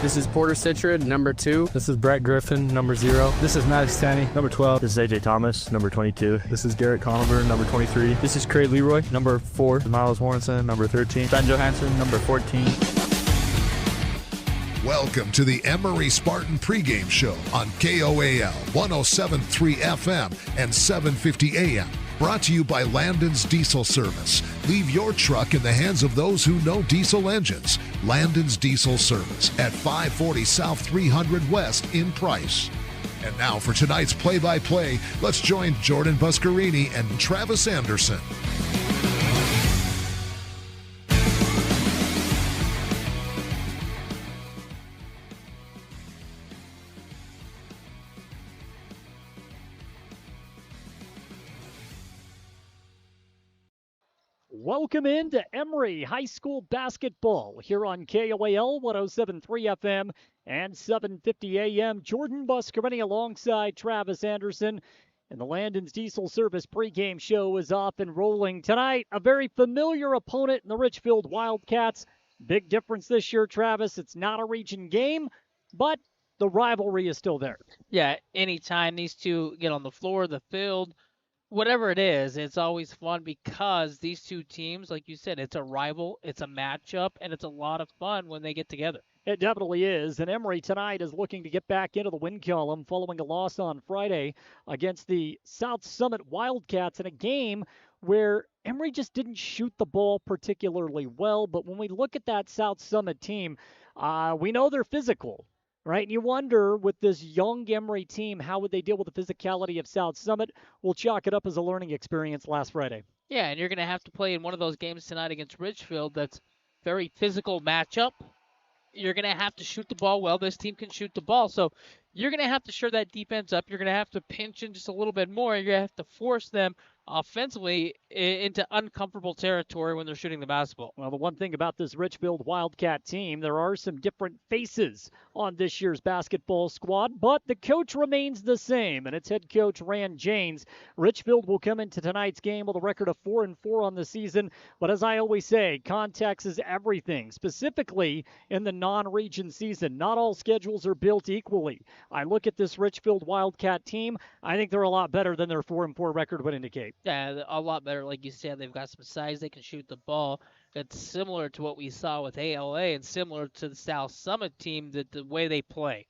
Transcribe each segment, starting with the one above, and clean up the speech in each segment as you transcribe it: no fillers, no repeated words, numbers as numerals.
This is Porter Citrid, number 2. This is Brett Griffin, number 0. This is Maddox Tanny, number 12. This is AJ Thomas, number 22. This is Garrett Conover, number 23. This is Craig Leroy, number 4. Miles Warrenson, number 13. Ben Johansson, number 14. Welcome to the Emery Spartan pregame show on KOAL 107.3 FM and 750 AM. Brought to you by Landon's Diesel Service. Leave your truck in the hands of those who know diesel engines. Landon's Diesel Service at 540 South 300 West in Price. And now for tonight's play-by-play, let's join Jordan Buscarini and Travis Anderson. Welcome into Emery High School basketball here on KOAL 107.3 FM and 750 AM. Jordan Buscarini alongside Travis Anderson. And the Landon's Diesel Service pregame show is off and rolling tonight. A very familiar opponent in the Richfield Wildcats. Big difference this year, Travis. It's not a region game, but the rivalry is still there. Yeah, anytime these two get on the floor, the field, whatever it is, it's always fun because these two teams, like you said, it's a rival, it's a matchup, and it's a lot of fun when they get together. It definitely is. And Emery tonight is looking to get back into the win column following a loss on Friday against the South Summit Wildcats in a game where Emery just didn't shoot the ball particularly well. But when we look at that South Summit team, we know they're physical. Right, and you wonder with this young Emery team, how would they deal with the physicality of South Summit? We'll chalk it up as a learning experience last Friday. Yeah, and you're going to have to play in one of those games tonight against Richfield that's very physical matchup. You're going to have to shoot the ball well. This team can shoot the ball, so you're going to have to shore that defense up. You're going to have to pinch in just a little bit more. You're going to have to force them offensively into uncomfortable territory when they're shooting the basketball. Well, the one thing about this Richfield Wildcat team, there are some different faces on this year's basketball squad, but the coach remains the same, and it's head coach Rand Janes. Richfield will come into tonight's game with a record of 4-4 on the season, but as I always say, context is everything, specifically in the non-region season. Not all schedules are built equally. I look at this Richfield Wildcat team, I think they're a lot better than their 4-4 record would indicate. Yeah, a lot better. Like you said, they've got some size. They can shoot the ball. It's similar to what we saw with ALA and similar to the South Summit team, the way they play.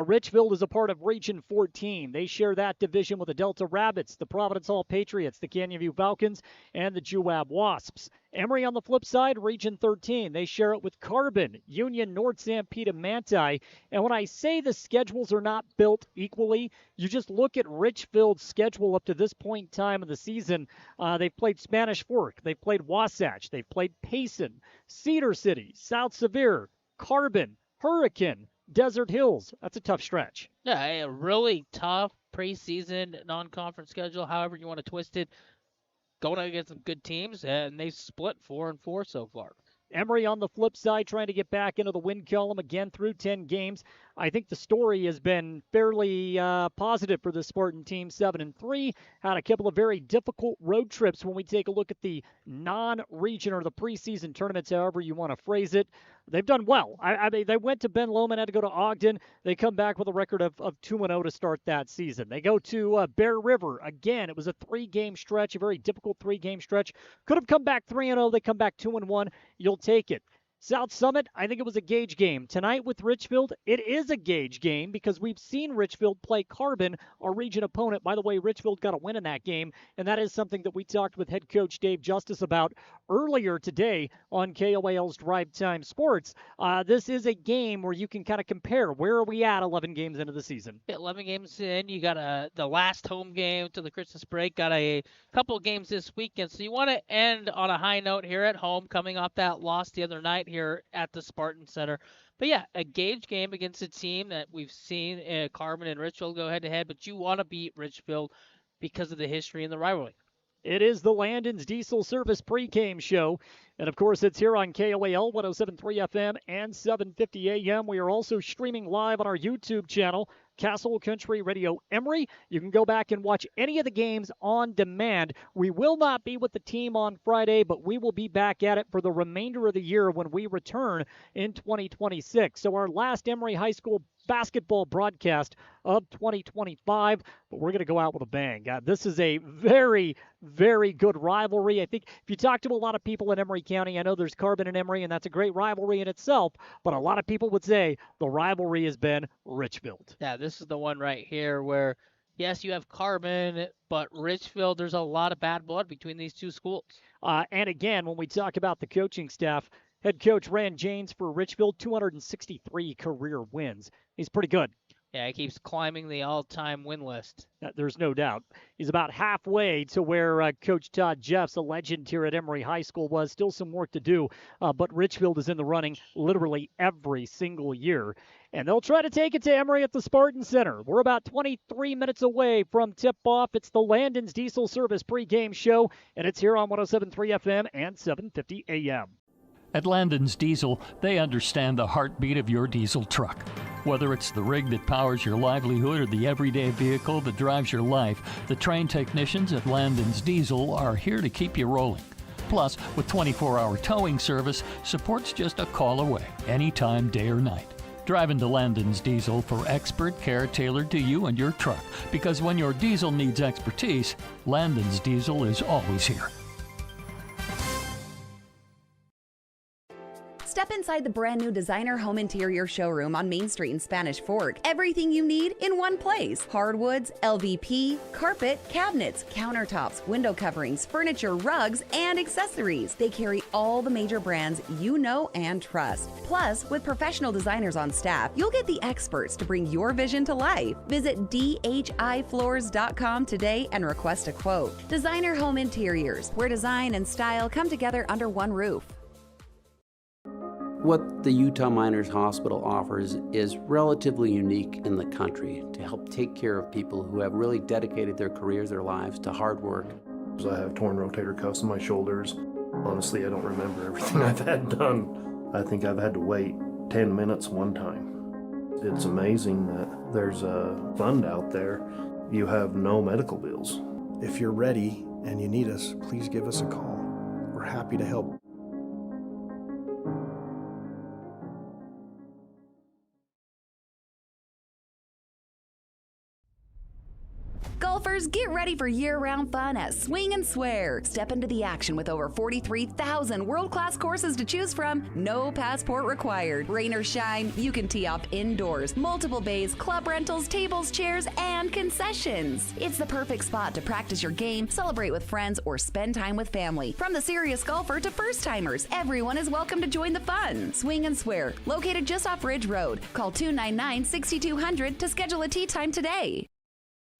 Richfield is a part of Region 14. They share that division with the Delta Rabbits, the Providence Hall Patriots, the Canyon View Falcons, and the Juab Wasps. Emery on the flip side, Region 13. They share it with Carbon, Union, North Sanpete, and Manti. And when I say the schedules are not built equally, you just look at Richfield's schedule up to this point in time of the season. They've played Spanish Fork. They've played Wasatch. They've played Payson, Cedar City, South Sevier, Carbon, Hurricane, Desert Hills. That's a tough stretch. Yeah, a really tough preseason non-conference schedule, however you want to twist it. Going against some good teams, and they've split 4-4 so far. Emery on the flip side trying to get back into the win column again through 10 games. I think the story has been fairly positive for the Spartan team, 7-3. Had a couple of very difficult road trips when we take a look at the non-region or the preseason tournaments, however you want to phrase it. They've done well. I mean, they went to Ben Lomond, had to go to Ogden. They come back with a record of 2-0 to start that season. They go to Bear River. Again, it was a 3-game stretch, a very difficult 3-game stretch. Could have come back 3-0. They come back 2-1. You'll take it. South Summit, I think it was a gauge game. Tonight with Richfield, it is a gauge game because we've seen Richfield play Carbon, our region opponent. By the way, Richfield got a win in that game, and that is something that we talked with head coach Dave Justice about earlier today on KOAL's Drive Time Sports. This is a game where you can kind of compare where are we at 11 games into the season. 11 games in, you got the last home game to the Christmas break, got a couple of games this weekend, so you want to end on a high note here at home, coming off that loss the other night here at the Spartan Center. But yeah, a gauge game against a team that we've seen Carbon and Richfield go head-to-head, but you want to beat Richfield because of the history and the rivalry. It is the Landon's Diesel Service pregame show. And, of course, it's here on KOAL 107.3 FM and 750 AM. We are also streaming live on our YouTube channel, Castle Country Radio Emery. You can go back and watch any of the games on demand. We will not be with the team on Friday, but we will be back at it for the remainder of the year when we return in 2026. So our last Emery High School basketball broadcast of 2025, but we're going to go out with a bang. This is a very, very good rivalry. I think if you talk to a lot of people in Emery County, I know there's Carbon and Emery, and that's a great rivalry in itself, but a lot of people would say the rivalry has been Richfield. Yeah, this is the one right here where, yes, you have Carbon, but Richfield, there's a lot of bad blood between these two schools. And again, when we talk about the coaching staff, head coach Rand Janes for Richfield, 263 career wins. He's pretty good. Yeah, he keeps climbing the all-time win list. There's no doubt. He's about halfway to where Coach Todd Jeffs, a legend here at Emery High School, was. Still some work to do, but Richfield is in the running literally every single year. And they'll try to take it to Emery at the Spartan Center. We're about 23 minutes away from tip-off. It's the Landon's Diesel Service pregame show, and it's here on 107.3 FM and 750 AM. At Landon's Diesel, they understand the heartbeat of your diesel truck. Whether it's the rig that powers your livelihood or the everyday vehicle that drives your life, the trained technicians at Landon's Diesel are here to keep you rolling. Plus, with 24-hour towing service, support's just a call away, anytime, day or night. Drive into Landon's Diesel for expert care tailored to you and your truck, because when your diesel needs expertise, Landon's Diesel is always here. Step inside the brand new designer home interior showroom on Main Street in Spanish Fork. Everything you need in one place. Hardwoods, LVP, carpet, cabinets, countertops, window coverings, furniture, rugs, and accessories. They carry all the major brands you know and trust. Plus, with professional designers on staff, you'll get the experts to bring your vision to life. Visit dhifloors.com today and request a quote. Designer Home Interiors, where design and style come together under one roof. What the Utah Miners Hospital offers is relatively unique in the country to help take care of people who have really dedicated their careers, their lives to hard work. I have torn rotator cuffs in my shoulders. Honestly, I don't remember everything I've had done. I think I've had to wait 10 minutes one time. It's amazing that there's a fund out there. You have no medical bills. If you're ready and you need us, please give us a call. We're happy to help. Golfers, get ready for year-round fun at Swing and Swear. Step into the action with over 43,000 world-class courses to choose from. No passport required. Rain or shine, you can tee off indoors. Multiple bays, club rentals, tables, chairs, and concessions. It's the perfect spot to practice your game, celebrate with friends, or spend time with family. From the serious golfer to first-timers, everyone is welcome to join the fun. Swing and Swear, located just off Ridge Road. Call 299-6200 to schedule a tee time today.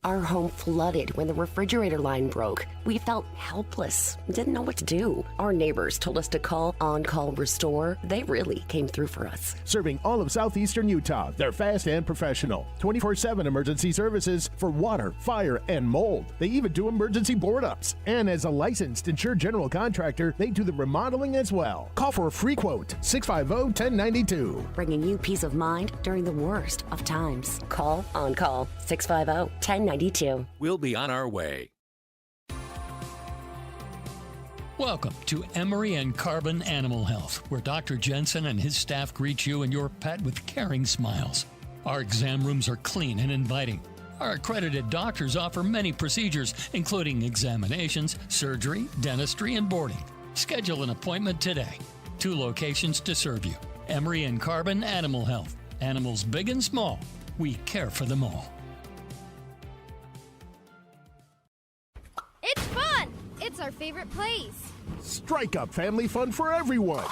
Our home flooded when the refrigerator line broke. We felt helpless, didn't know what to do. Our neighbors told us to call On Call Restore. They really came through for us. Serving all of southeastern Utah, they're fast and professional. 24/7 emergency services for water, fire, and mold. They even do emergency board-ups. And as a licensed insured general contractor, they do the remodeling as well. Call for a free quote, 650-1092. Bringing you peace of mind during the worst of times. Call On Call, 650-1092. We'll be on our way. Welcome to Emery and Carbon Animal Health, where Dr. Jensen and his staff greet you and your pet with caring smiles. Our exam rooms are clean and inviting. Our accredited doctors offer many procedures, including examinations, surgery, dentistry, and boarding. Schedule an appointment today. 2 locations to serve you. Emery and Carbon Animal Health. Animals big and small. We care for them all. It's fun! It's our favorite place. Strike up family fun for everyone.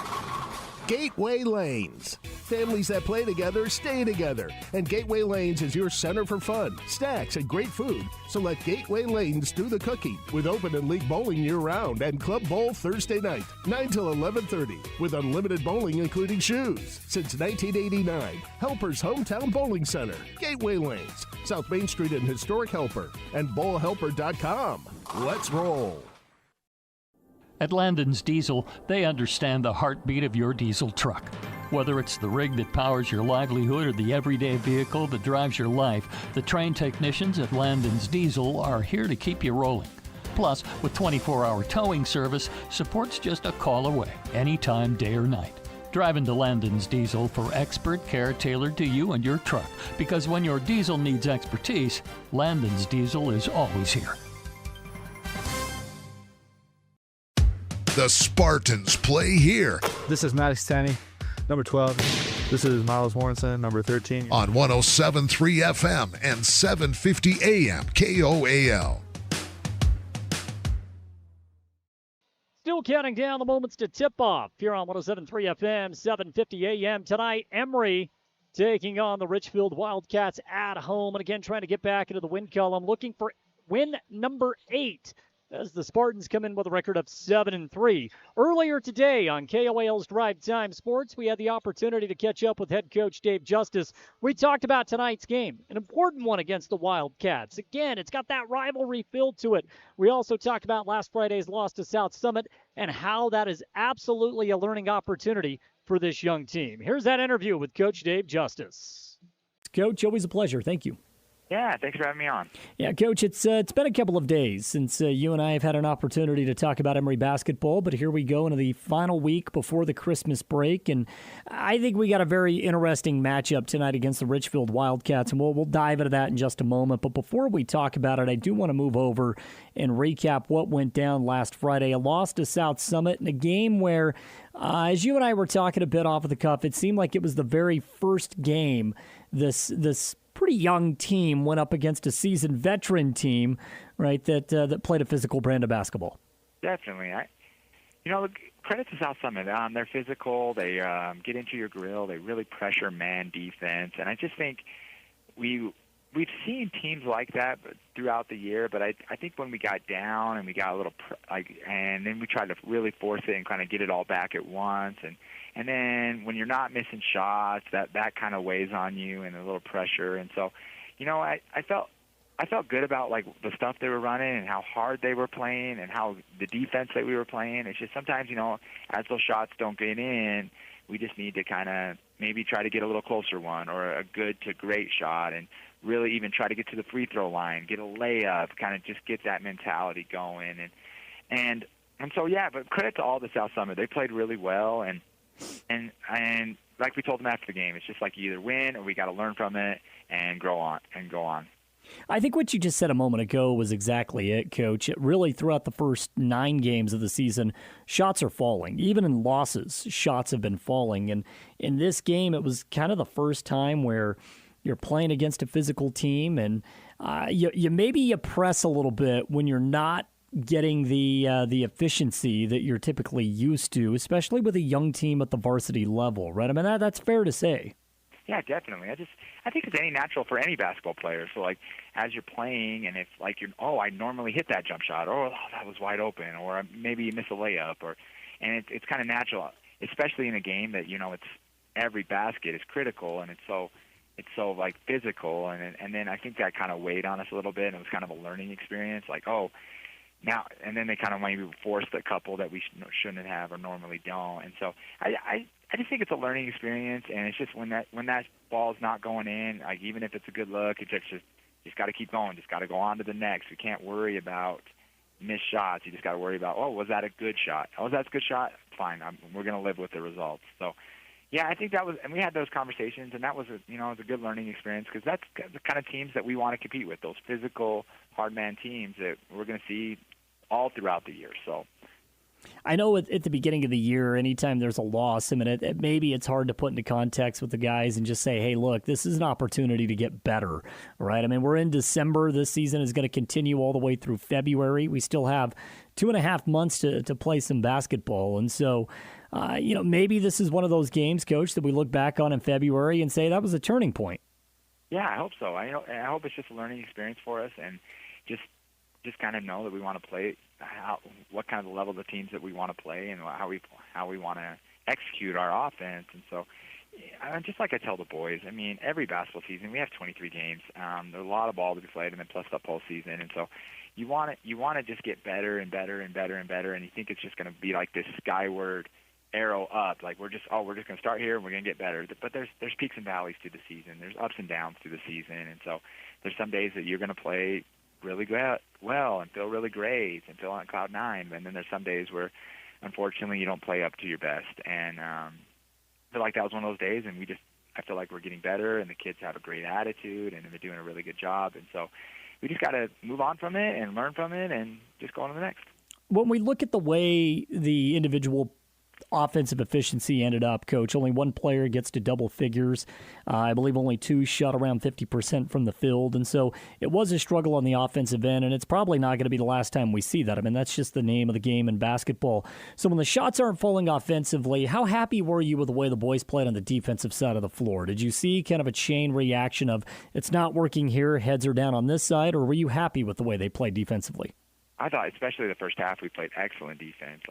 Gateway Lanes. Families that play together stay together. And Gateway Lanes is your center for fun, snacks, and great food. So let Gateway Lanes do the cooking with open and league bowling year-round and Club Bowl Thursday night, 9 till 11:30, with unlimited bowling including shoes. Since 1989, Helper's Hometown Bowling Center, Gateway Lanes, South Main Street in historic Helper, and bowlhelper.com. Let's roll. At Landon's Diesel, they understand the heartbeat of your diesel truck. Whether it's the rig that powers your livelihood or the everyday vehicle that drives your life, the trained technicians at Landon's Diesel are here to keep you rolling. Plus, with 24-hour towing service, support's just a call away, anytime, day or night. Drive into Landon's Diesel for expert care tailored to you and your truck, because when your diesel needs expertise, Landon's Diesel is always here. The Spartans play here. This is Maddox Tanny, number 12. This is Miles Warrenson, number 13. On 107.3 FM and 750 AM KOAL. Still counting down the moments to tip-off here on 107.3 FM, 750 AM. Tonight, Emery taking on the Richfield Wildcats at home. And again, trying to get back into the win column, looking for win number 8 as the Spartans come in with a record of 7-3. Earlier today on KOAL's Drive Time Sports, we had the opportunity to catch up with head coach Dave Justice. We talked about tonight's game, an important one against the Wildcats. Again, it's got that rivalry feel to it. We also talked about last Friday's loss to South Summit and how that is absolutely a learning opportunity for this young team. Here's that interview with Coach Dave Justice. Coach, always a pleasure. Thank you. Yeah, thanks for having me on. Yeah, Coach, it's been a couple of days since you and I have had an opportunity to talk about Emery basketball, but here we go into the final week before the Christmas break, and I think we got a very interesting matchup tonight against the Richfield Wildcats, and we'll dive into that in just a moment. But before we talk about it, I do want to move over and recap what went down last Friday. A loss to South Summit in a game where, as you and I were talking a bit off of the cuff, it seemed like it was the very first game this pretty young team went up against a seasoned veteran team, right, that played a physical brand of basketball. Definitely. Credit to South Summit. They're physical. They get into your grill. They really pressure man defense. And I just think we've seen teams like that throughout the year, but I think when we got down and we got a little and then we tried to really force it and kind of get it all back at once, and then when you're not missing shots, that kind of weighs on you and a little pressure. And so, I felt good about like the stuff they were running and how hard they were playing and how the defense that we were playing. It's just sometimes, as those shots don't get in, we just need to kind of maybe try to get a little closer one or a good to great shot and really even try to get to the free throw line, get a layup, kind of just get that mentality going. And so, yeah, but credit to all the South Summit. They played really well, and like we told them after the game, it's just like you either win or we got to learn from it and go on. I think what you just said a moment ago was exactly it, Coach. Really, throughout the first 9 games of the season, shots are falling. Even in losses, shots have been falling. And in this game, it was kind of the first time where you're playing against a physical team, and you press a little bit when you're not getting the efficiency that you're typically used to, especially with a young team at the varsity level, right? I mean, that's fair to say. Yeah, definitely. I think it's any natural for any basketball player. So, like, as you're playing, and if, like, I normally hit that jump shot, or that was wide open, or maybe you miss a layup, and it's kind of natural, especially in a game that, it's every basket is critical, and it's so like physical, and then I think that kind of weighed on us a little bit, and it was kind of a learning experience, like, now, and then they kind of maybe forced a couple that we shouldn't have or normally don't, and so I just think it's a learning experience, and it's just when that ball's not going in, like even if it's a good look, it's just got to keep going, just got to go on to the next. We can't worry about missed shots. You just got to worry about, was that a good shot? Oh, that's a good shot? Fine, we're going to live with the results. So, yeah, I think that was, and we had those conversations, and that was it was a good learning experience because that's the kind of teams that we want to compete with, those physical, hard man teams that we're going to see all throughout the year. So, I know at the beginning of the year, anytime there's a loss, I mean, maybe it's hard to put into context with the guys and just say, hey, look, this is an opportunity to get better, right? I mean, we're in December. This season is going to continue all the way through February. We still have 2.5 months to play some basketball. And so, maybe this is one of those games, Coach, that we look back on in February and say that was a turning point. Yeah, I hope so. I hope it's just a learning experience for us, and just kind of know that we want to play what kind of level of the teams that we want to play and how we want to execute our offense. And so, just like I tell the boys, I mean, every basketball season we have 23 games. There's a lot of ball to be played, and then plus the postseason. And so, you want to just get better and better and better and better, and you think it's just going to be like this skyward arrow up, like we're just going to start here and we're going to get better. But there's peaks and valleys through the season. There's ups and downs through the season, and so there's some days that you're going to play really well and feel really great and feel on cloud nine, and then there's some days where unfortunately you don't play up to your best. And I feel like that was one of those days, and I feel like we're getting better, and the kids have a great attitude, and they're doing a really good job, and so we just got to move on from it and learn from it and just go on to the next. When we look at the way the individual offensive efficiency ended up, Coach, only one player gets to double figures. I believe only two shot around 50% from the field. And so it was a struggle on the offensive end, and it's probably not going to be the last time we see that. I mean, that's just the name of the game in basketball. So when the shots aren't falling offensively, how happy were you with the way the boys played on the defensive side of the floor? Did you see kind of a chain reaction of it's not working here, heads are down on this side, or were you happy with the way they played defensively? I thought, especially the first half, we played excellent defense.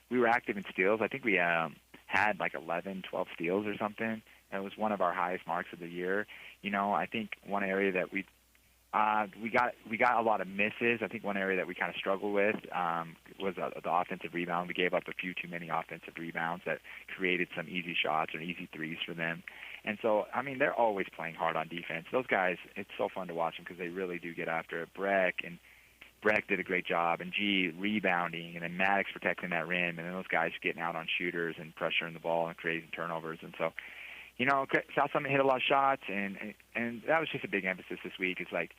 We were active in steals. I think we had like 11, 12 steals or something. It was one of our highest marks of the year. I think one area that we got a lot of misses. I think one area that we kind of struggled with was the offensive rebound. We gave up a few too many offensive rebounds that created some easy shots or easy threes for them. And so, I mean, they're always playing hard on defense. Those guys, it's so fun to watch them because they really do get after it. Breck did a great job, and G rebounding, and then Maddox protecting that rim, and then those guys getting out on shooters and pressuring the ball and creating turnovers. And so, South Summit hit a lot of shots, and that was just a big emphasis this week. It's like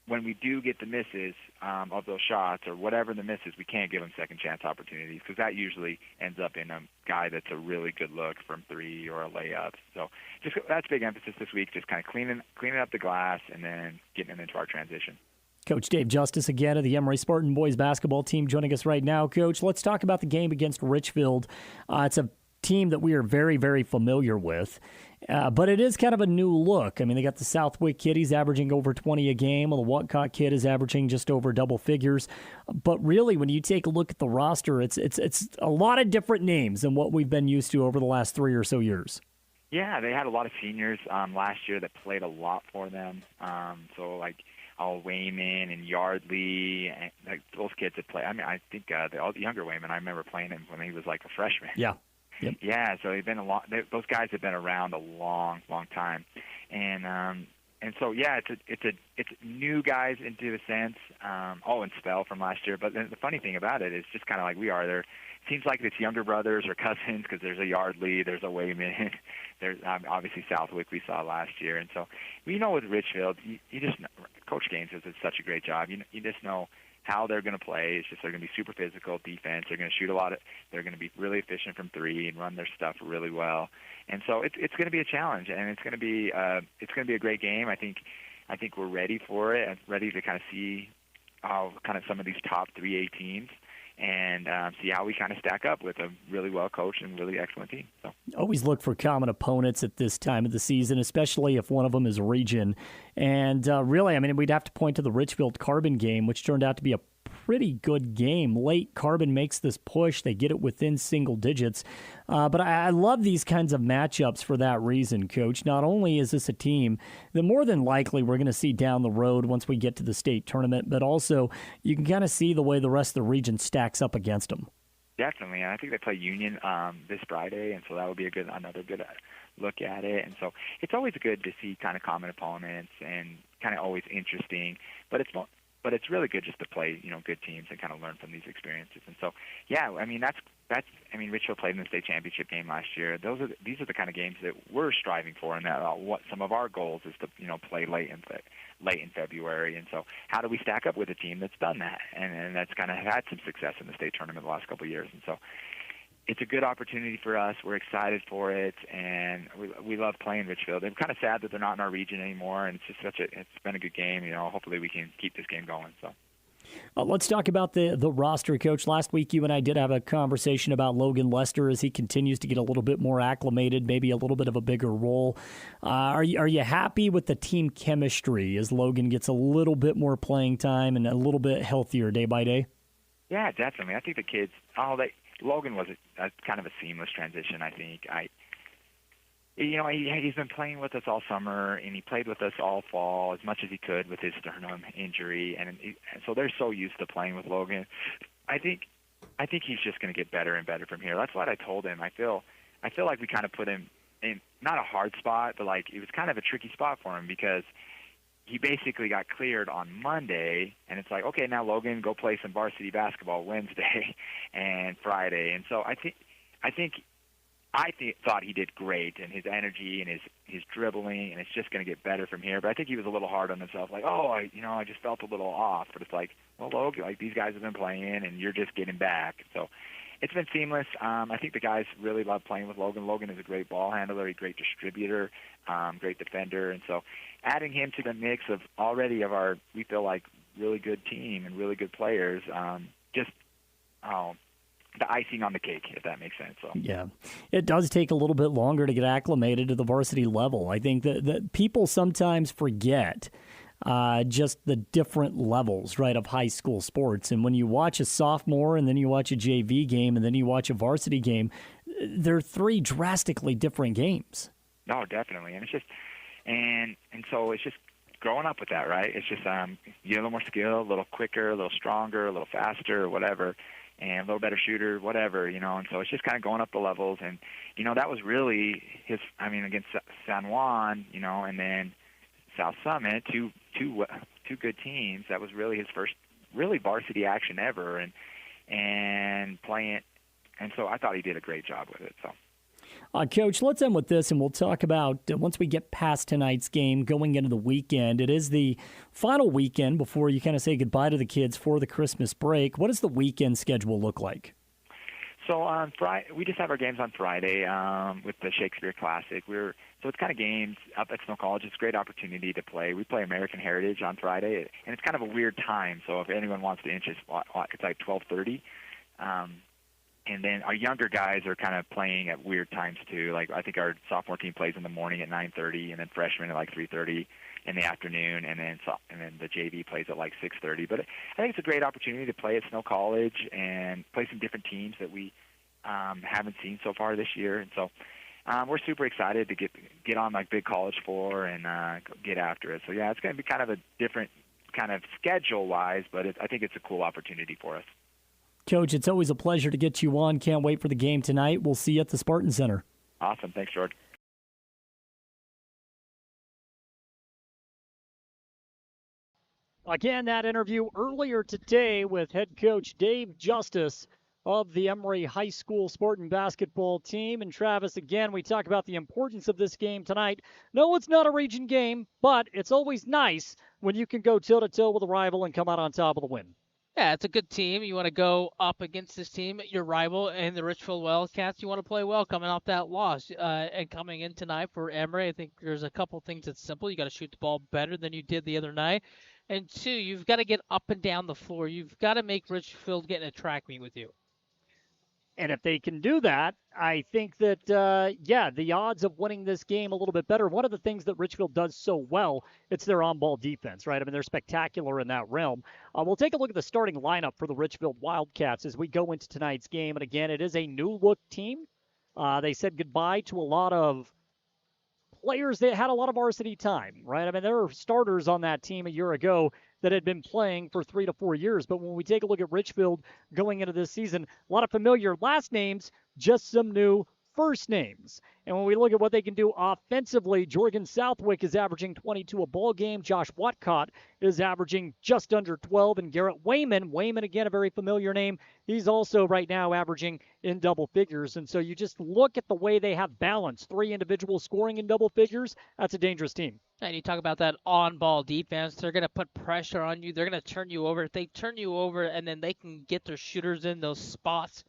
when we do get the misses of those shots or whatever the misses, we can't give them second chance opportunities because that usually ends up in a guy that's a really good look from three or a layup. So that's big emphasis this week, just kind of cleaning up the glass and then getting it into our transition. Coach Dave Justice again of the Emery Spartan boys basketball team joining us right now. Coach, let's talk about the game against Richfield. It's a team that we are very, very familiar with, but it is kind of a new look. I mean, they got the Southwick kid. He's averaging over 20 a game. Well, the Wildcat kid is averaging just over double figures. But really, when you take a look at the roster, it's a lot of different names than what we've been used to over the last 3 or so years. Yeah, they had a lot of seniors last year that played a lot for them. Wayman and Yardley, and those kids that play. I mean, I think the younger Wayman, I remember playing him when he was like a freshman. Yeah. Yep. Yeah, so they've been those guys have been around a long, long time, and so yeah, it's new guys into a sense. And Spell from last year. But then the funny thing about it is just kind of like we are there. Seems like it's younger brothers or cousins because there's a Yardley, there's a Wayman, there's obviously Southwick we saw last year, and so with Richfield, you just know, Coach Gaines does such a great job. You just know how they're going to play. It's just they're going to be super physical defense. They're going to shoot a lot. They're going to be really efficient from three and run their stuff really well. And so it's going to be a challenge, and it's going to be a great game. I think we're ready for it and ready to kind of see kind of some of these top 3A teams and see how we kind of stack up with a really well-coached and really excellent team. So. Always look for common opponents at this time of the season, especially if one of them is a region. And really, I mean, we'd have to point to the Richfield Carbon game, which turned out to be a pretty good game. Late, Carbon makes this push. They get it within single digits. But I love these kinds of matchups for that reason, Coach. Not only is this a team that more than likely we're going to see down the road once we get to the state tournament, but also you can kind of see the way the rest of the region stacks up against them. Definitely, and I think they play Union this Friday, and so that would be another good look at it. And so it's always good to see kind of common opponents and kind of always interesting, but it's really good just to play, good teams and kind of learn from these experiences. And so, yeah, I mean, Richfield played in the state championship game last year. These are the kind of games that we're striving for, and that what some of our goals is to, play late in February. And so, how do we stack up with a team that's done that and that's kind of had some success in the state tournament the last couple of years? And so, it's a good opportunity for us. We're excited for it, and we love playing Richfield. I'm kind of sad that they're not in our region anymore, and it's just it's been a good game. Hopefully we can keep this game going. So. Let's talk about the roster, Coach. Last week you and I did have a conversation about Logan Lester as he continues to get a little bit more acclimated, maybe a little bit of a bigger role. Are you happy with the team chemistry as Logan gets a little bit more playing time and a little bit healthier day by day? Yeah, definitely. I think the kids, Logan was a kind of a seamless transition, I think. he's been playing with us all summer, and he played with us all fall as much as he could with his sternum injury, and so they're so used to playing with Logan. I think he's just going to get better and better from here. That's what I told him. I feel like we kind of put him in not a hard spot, but like it was kind of a tricky spot for him because he basically got cleared on Monday, and it's like, okay, now Logan, go play some varsity basketball Wednesday and Friday. And so I thought he did great, and his energy and his dribbling, and it's just going to get better from here. But I think he was a little hard on himself, like, I just felt a little off. But it's like, well, Logan, like these guys have been playing, and you're just getting back. So it's been seamless. I think the guys really love playing with Logan. Logan is a great ball handler, a great distributor, great defender, and so adding him to the mix of our, we feel like, really good team and really good players, the icing on the cake, if that makes sense. So. Yeah, it does take a little bit longer to get acclimated to the varsity level. I think that people sometimes forget just the different levels, right, of high school sports. And when you watch a sophomore and then you watch a JV game and then you watch a varsity game, they're three drastically different games. No, definitely. And it's just, and so it's just growing up with that, right? It's just, you get a little more skill, a little quicker, a little stronger, a little faster, or whatever, and a little better shooter, whatever, and so it's just kind of going up the levels. And, that was really against San Juan, and then South Summit, two good teams. That was really his first really varsity action ever, and playing it. And so I thought he did a great job with it. So. Coach, let's end with this, and we'll talk about, once we get past tonight's game, going into the weekend. It is the final weekend before you kind of say goodbye to the kids for the Christmas break. What does the weekend schedule look like? So on Friday, we just have our games on Friday with the Shakespeare Classic. So it's kind of games up at Snow College. It's a great opportunity to play. We play American Heritage on Friday, and it's kind of a weird time. So if anyone wants to interest, it's like 12:30. And then our younger guys are kind of playing at weird times too. Like I think our sophomore team plays in the morning at 9:30, and then freshmen at like 3:30 in the afternoon, and then the JV plays at like 6:30. But I think it's a great opportunity to play at Snow College and play some different teams that we haven't seen so far this year. And so we're super excited to get on like Big College 4 and get after it. So yeah, it's going to be kind of a different kind of schedule-wise, but I think it's a cool opportunity for us. Coach, it's always a pleasure to get you on. Can't wait for the game tonight. We'll see you at the Spartan Center. Awesome. Thanks, George. Again, that interview earlier today with head coach Dave Justice of the Emery High School Spartan basketball team. And Travis, again, we talk about the importance of this game tonight. No, it's not a region game, but it's always nice when you can go toe-to-toe with a rival and come out on top of the win. Yeah, it's a good team. You want to go up against this team, your rival, and the Richfield Wildcats. You want to play well coming off that loss. And coming in tonight for Emery, I think there's a couple things that's simple. You got to shoot the ball better than you did the other night. And two, you've got to get up and down the floor. You've got to make Richfield get in a track meet with you. And if they can do that, I think that, the odds of winning this game a little bit better. One of the things that Richfield does so well, it's their on-ball defense, right? I mean, they're spectacular in that realm. We'll take a look at the starting lineup for the Richfield Wildcats as we go into tonight's game. And again, it is a new-look team. They said goodbye to a lot of players that had a lot of varsity time, right? I mean, there were starters on that team a year ago that had been playing for 3 to 4 years. But when we take a look at Richfield going into this season, a lot of familiar last names, just some new first names. And when we look at what they can do offensively, Jorgen Southwick is averaging 22 a ball game. Josh Watcott is averaging just under 12. And Garrett Wayman, again, a very familiar name, he's also right now averaging in double figures. And so you just look at the way they have balance. 3 individuals scoring in double figures, that's a dangerous team. And you talk about that on-ball defense. They're going to put pressure on you. They're going to turn you over. If they turn you over and then they can get their shooters in those spots,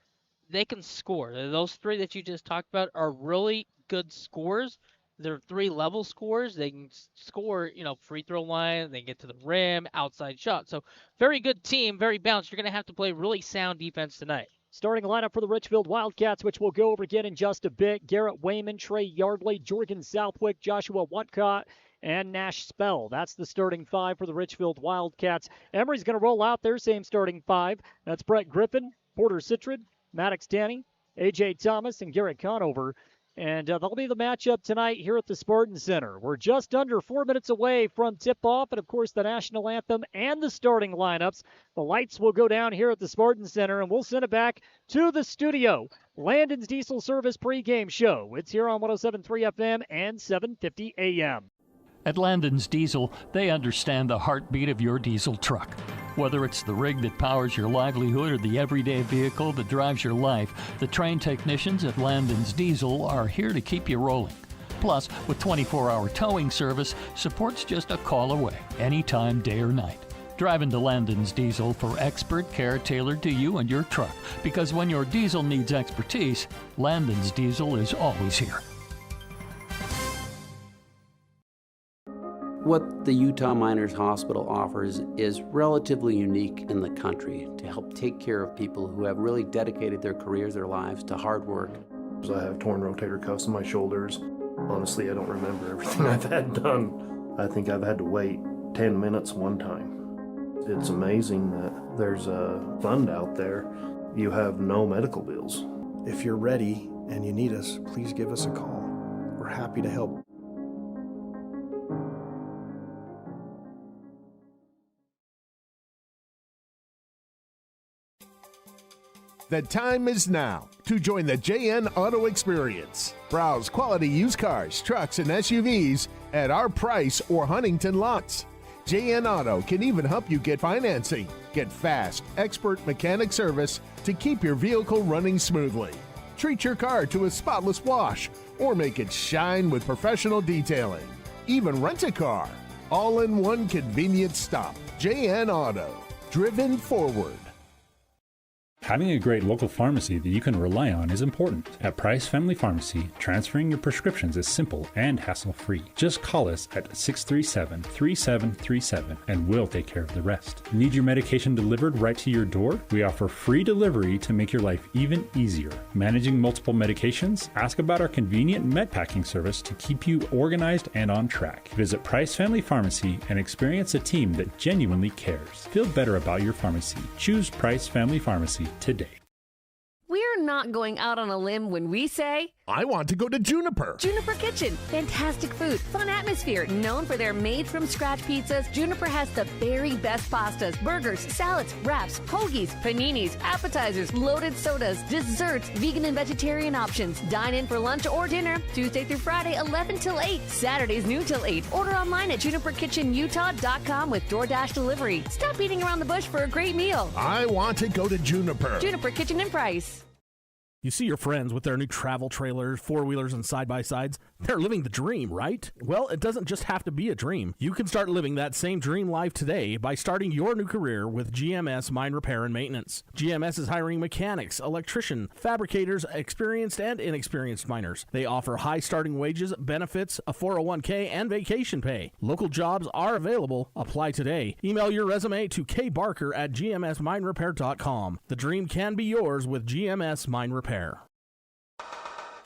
they can score. Those 3 that you just talked about are really good scores. They're 3-level scores. They can score, free throw line. They can get to the rim, outside shot. So very good team, very balanced. You're going to have to play really sound defense tonight. Starting lineup for the Richfield Wildcats, which we'll go over again in just a bit. Garrett Wayman, Trey Yardley, Jorgen Southwick, Joshua Watcott, and Nash Spell. That's the starting 5 for the Richfield Wildcats. Emery's going to roll out their same starting 5. That's Brett Griffin, Porter Citrid, Maddox Danny, A.J. Thomas, and Garrett Conover. And that'll be the matchup tonight here at the Spartan Center. We're just under 4 minutes away from tip-off, and of course the national anthem and the starting lineups. The lights will go down here at the Spartan Center, and we'll send it back to the studio. Landon's Diesel Service pregame show. It's here on 107.3 FM and 750 AM. At Landon's Diesel, they understand the heartbeat of your diesel truck. Whether it's the rig that powers your livelihood or the everyday vehicle that drives your life, the trained technicians at Landon's Diesel are here to keep you rolling. Plus, with 24-hour towing service, support's just a call away, anytime, day or night. Drive into Landon's Diesel for expert care tailored to you and your truck, because when your diesel needs expertise, Landon's Diesel is always here. What the Utah Miners Hospital offers is relatively unique in the country to help take care of people who have really dedicated their careers, their lives to hard work. I have torn rotator cuffs in my shoulders. Honestly, I don't remember everything I've had done. I think I've had to wait 10 minutes one time. It's amazing that there's a fund out there. You have no medical bills. If you're ready and you need us, please give us a call. We're happy to help. The time is now to join the JN Auto Experience. Browse quality used cars, trucks, and SUVs at our Price or Huntington lots. JN Auto can even help you get financing. Get fast, expert mechanic service to keep your vehicle running smoothly. Treat your car to a spotless wash or make it shine with professional detailing. Even rent a car. All in one convenient stop. JN Auto. Driven forward. Having a great local pharmacy that you can rely on is important. At Price Family Pharmacy, transferring your prescriptions is simple and hassle-free. Just call us at 637-3737 and we'll take care of the rest. Need your medication delivered right to your door? We offer free delivery to make your life even easier. Managing multiple medications? Ask about our convenient med packing service to keep you organized and on track. Visit Price Family Pharmacy and experience a team that genuinely cares. Feel better about your pharmacy. Choose Price Family Pharmacy today. We're not going out on a limb when we say, I want to go to Juniper. Juniper Kitchen. Fantastic food, fun atmosphere. Known for their made-from-scratch pizzas, Juniper has the very best pastas, burgers, salads, wraps, hoagies, paninis, appetizers, loaded sodas, desserts, vegan and vegetarian options. Dine in for lunch or dinner, Tuesday through Friday, 11 till 8. Saturdays, noon till 8. Order online at juniperkitchenutah.com with DoorDash delivery. Stop eating around the bush for a great meal. I want to go to Juniper. Juniper Kitchen and Price. You see your friends with their new travel trailers, four-wheelers, and side-by-sides. They're living the dream, right? Well, it doesn't just have to be a dream. You can start living that same dream life today by starting your new career with GMS Mine Repair and Maintenance. GMS is hiring mechanics, electricians, fabricators, experienced and inexperienced miners. They offer high starting wages, benefits, a 401k, and vacation pay. Local jobs are available. Apply today. Email your resume to kbarker@gmsminerepair.com. The dream can be yours with GMS Mine Repair.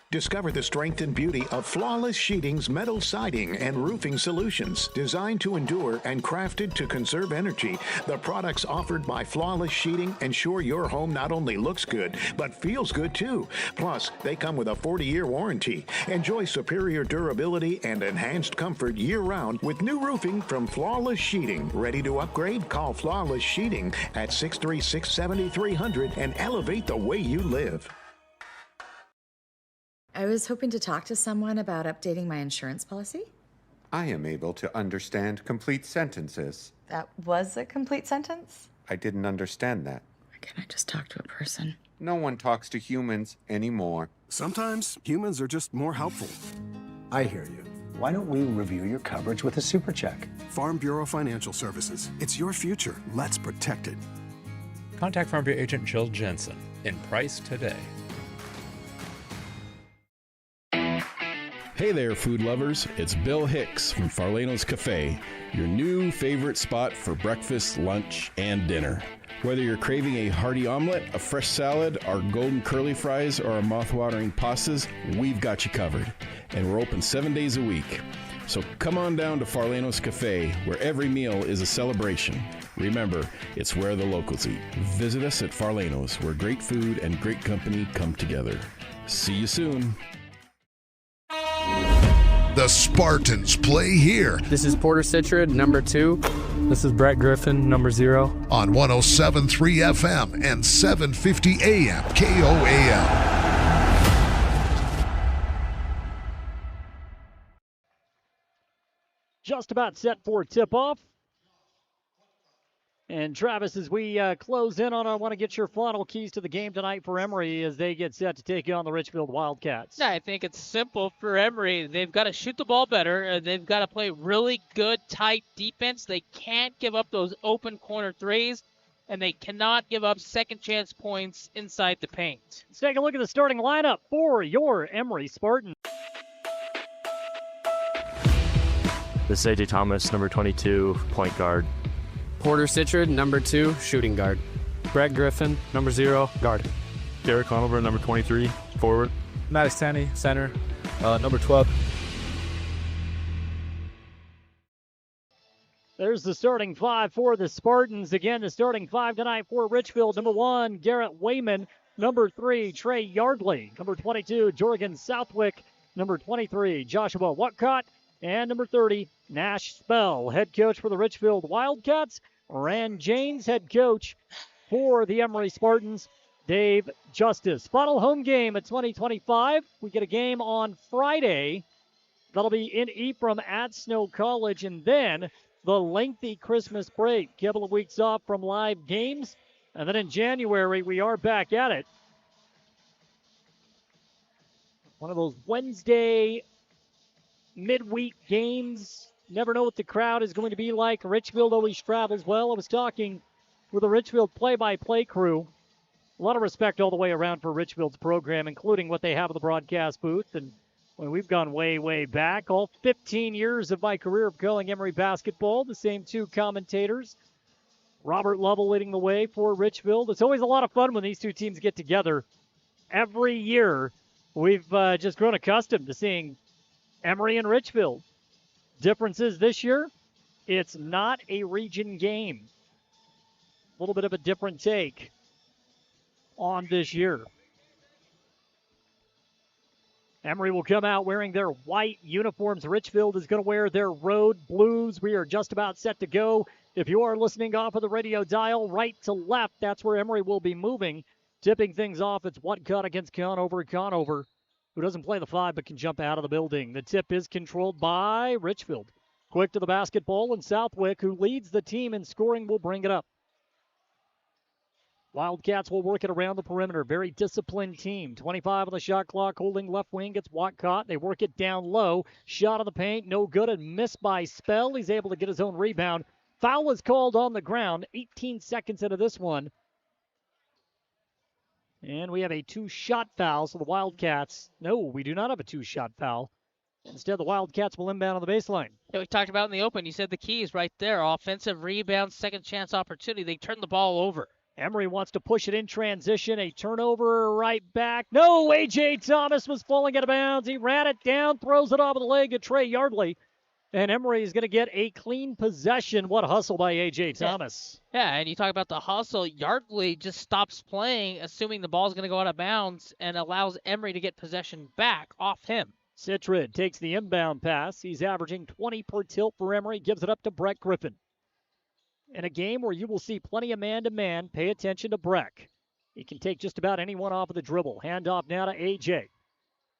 Discover the strength and beauty of Flawless Sheeting's metal siding and roofing solutions. Designed to endure and crafted to conserve energy, the products offered by Flawless Sheeting ensure your home not only looks good, but feels good too. Plus, they come with a 40-year warranty. Enjoy superior durability and enhanced comfort year-round with new roofing from Flawless Sheeting. Ready to upgrade? Call Flawless Sheeting at 636-7300 and elevate the way you live. I was hoping to talk to someone about updating my insurance policy. I am able to understand complete sentences. That was a complete sentence? I didn't understand that. Or can I just talk to a person? No one talks to humans anymore. Sometimes humans are just more helpful. I hear you. Why don't we review your coverage with a super check? Farm Bureau Financial Services. It's your future. Let's protect it. Contact Farm Bureau agent Jill Jensen in Price today. Hey there, food lovers. It's Bill Hicks from Farlano's Cafe, your new favorite spot for breakfast, lunch, and dinner. Whether you're craving a hearty omelet, a fresh salad, our golden curly fries, or our mouth-watering pastas, we've got you covered. And we're open 7 days a week. So come on down to Farlano's Cafe, where every meal is a celebration. Remember, it's where the locals eat. Visit us at Farlano's, where great food and great company come together. See you soon. The Spartans play here. This is Porter Citrid, number 2. This is Brett Griffin, number 0. On 107.3 FM and 750 AM KOAL. Just about set for tip-off. And Travis, as we close in on, I want to get your final keys to the game tonight for Emery as they get set to take on the Richfield Wildcats. I think it's simple for Emery. They've got to shoot the ball better. They've got to play really good, tight defense. They can't give up those open corner threes, and they cannot give up second chance points inside the paint. Let's take a look at the starting lineup for your Emery Spartans. This is AJ Thomas, number 22, point guard. Porter Citrid, number 2, shooting guard. Brett Griffin, number 0, guard. Derek Conover, number 23, forward. Mattis Tanny, center, number 12. There's the starting 5 for the Spartans. Again, the starting 5 tonight for Richfield. Number 1, Garrett Wayman. Number 3, Trey Yardley. Number 22, Jorgen Southwick. Number 23, Joshua Whatcott. And number 30, Nash Spell. Head coach for the Richfield Wildcats. Rand James, head coach for the Emery Spartans, Dave Justice. Final home game at 2025. We get a game on Friday. That'll be in Ephraim at Snow College. And then the lengthy Christmas break. A couple of weeks off from live games. And then in January, we are back at it. One of those Wednesday midweek games. Never know what the crowd is going to be like. Richfield always travels well. I was talking with the Richfield play-by-play crew. A lot of respect all the way around for Richfield's program, including what they have at the broadcast booth. And we've gone way, way back. All 15 years of my career of calling Emery basketball, the same 2 commentators. Robert Lovell leading the way for Richfield. It's always a lot of fun when these 2 teams get together. Every year, we've just grown accustomed to seeing Emery and Richfield. Differences this year, it's not a region game. A little bit of a different take on this year. Emery will come out wearing their white uniforms. Richfield is going to wear their road blues. We are just about set to go. If you are listening off of the radio dial, right to left, that's where Emery will be moving. Tipping things off, it's Whatcott against Conover. Conover, who doesn't play the 5 but can jump out of the building. The tip is controlled by Richfield. Quick to the basketball, and Southwick, who leads the team in scoring, will bring it up. Wildcats will work it around the perimeter. Very disciplined team. 25 on the shot clock, holding left wing. Gets Whatcott. They work it down low. Shot on the paint, no good, and missed by Spell. He's able to get his own rebound. Foul is called on the ground. 18 seconds into this one. And we have a 2-shot foul, so the Wildcats, no, we do not have a 2-shot foul. Instead, the Wildcats will inbound on the baseline. Yeah, we talked about in the open. You said the keys right there. Offensive rebound, second chance opportunity. They turn the ball over. Emery wants to push it in transition. A turnover right back. No, A.J. Thomas was falling out of bounds. He ran it down, throws it off of the leg of Trey Yardley. And Emery is going to get a clean possession. What hustle by A.J. Thomas. Yeah, and you talk about the hustle. Yardley just stops playing, assuming the ball's going to go out of bounds, and allows Emery to get possession back off him. Citrid takes the inbound pass. He's averaging 20 per tilt for Emery. Gives it up to Brett Griffin. In a game where you will see plenty of man-to-man, pay attention to Breck. He can take just about anyone off of the dribble. Handoff now to A.J.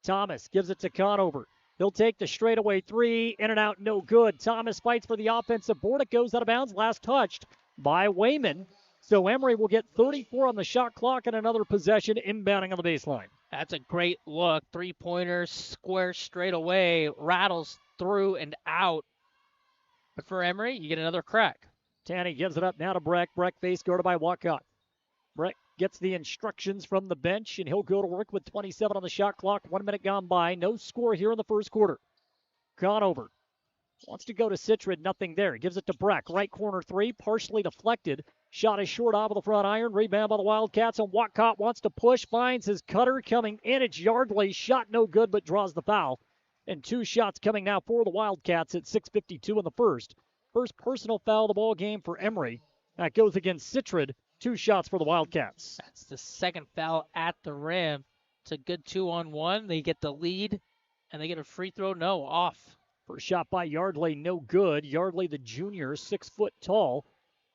Thomas gives it to Conover. He'll take the straightaway 3, in and out, no good. Thomas fights for the offensive board. It goes out of bounds, last touched by Wayman. So Emery will get 34 on the shot clock and another possession inbounding on the baseline. That's a great look. 3-pointer, square straight away, rattles through and out. But for Emery, you get another crack. Tanny gives it up now to Breck. Breck face guarded by Whatcott. Breck gets the instructions from the bench, and he'll go to work with 27 on the shot clock. 1 minute gone by. No score here in the first quarter. Conover wants to go to Citrid. Nothing there. Gives it to Breck. Right corner 3, partially deflected. Shot is short off of the front iron. Rebound by the Wildcats, and Whatcott wants to push. Finds his cutter coming in. It's Yardley. Shot no good, but draws the foul. And 2 shots coming now for the Wildcats at 6:52 in the first. First personal foul of the ball game for Emery. That goes against Citrid. 2 shots for the Wildcats. That's the second foul at the rim. It's a good 2-on-1. They get the lead And they get a free throw, no, off. First shot by Yardley, no good. Yardley, the junior, 6 foot tall,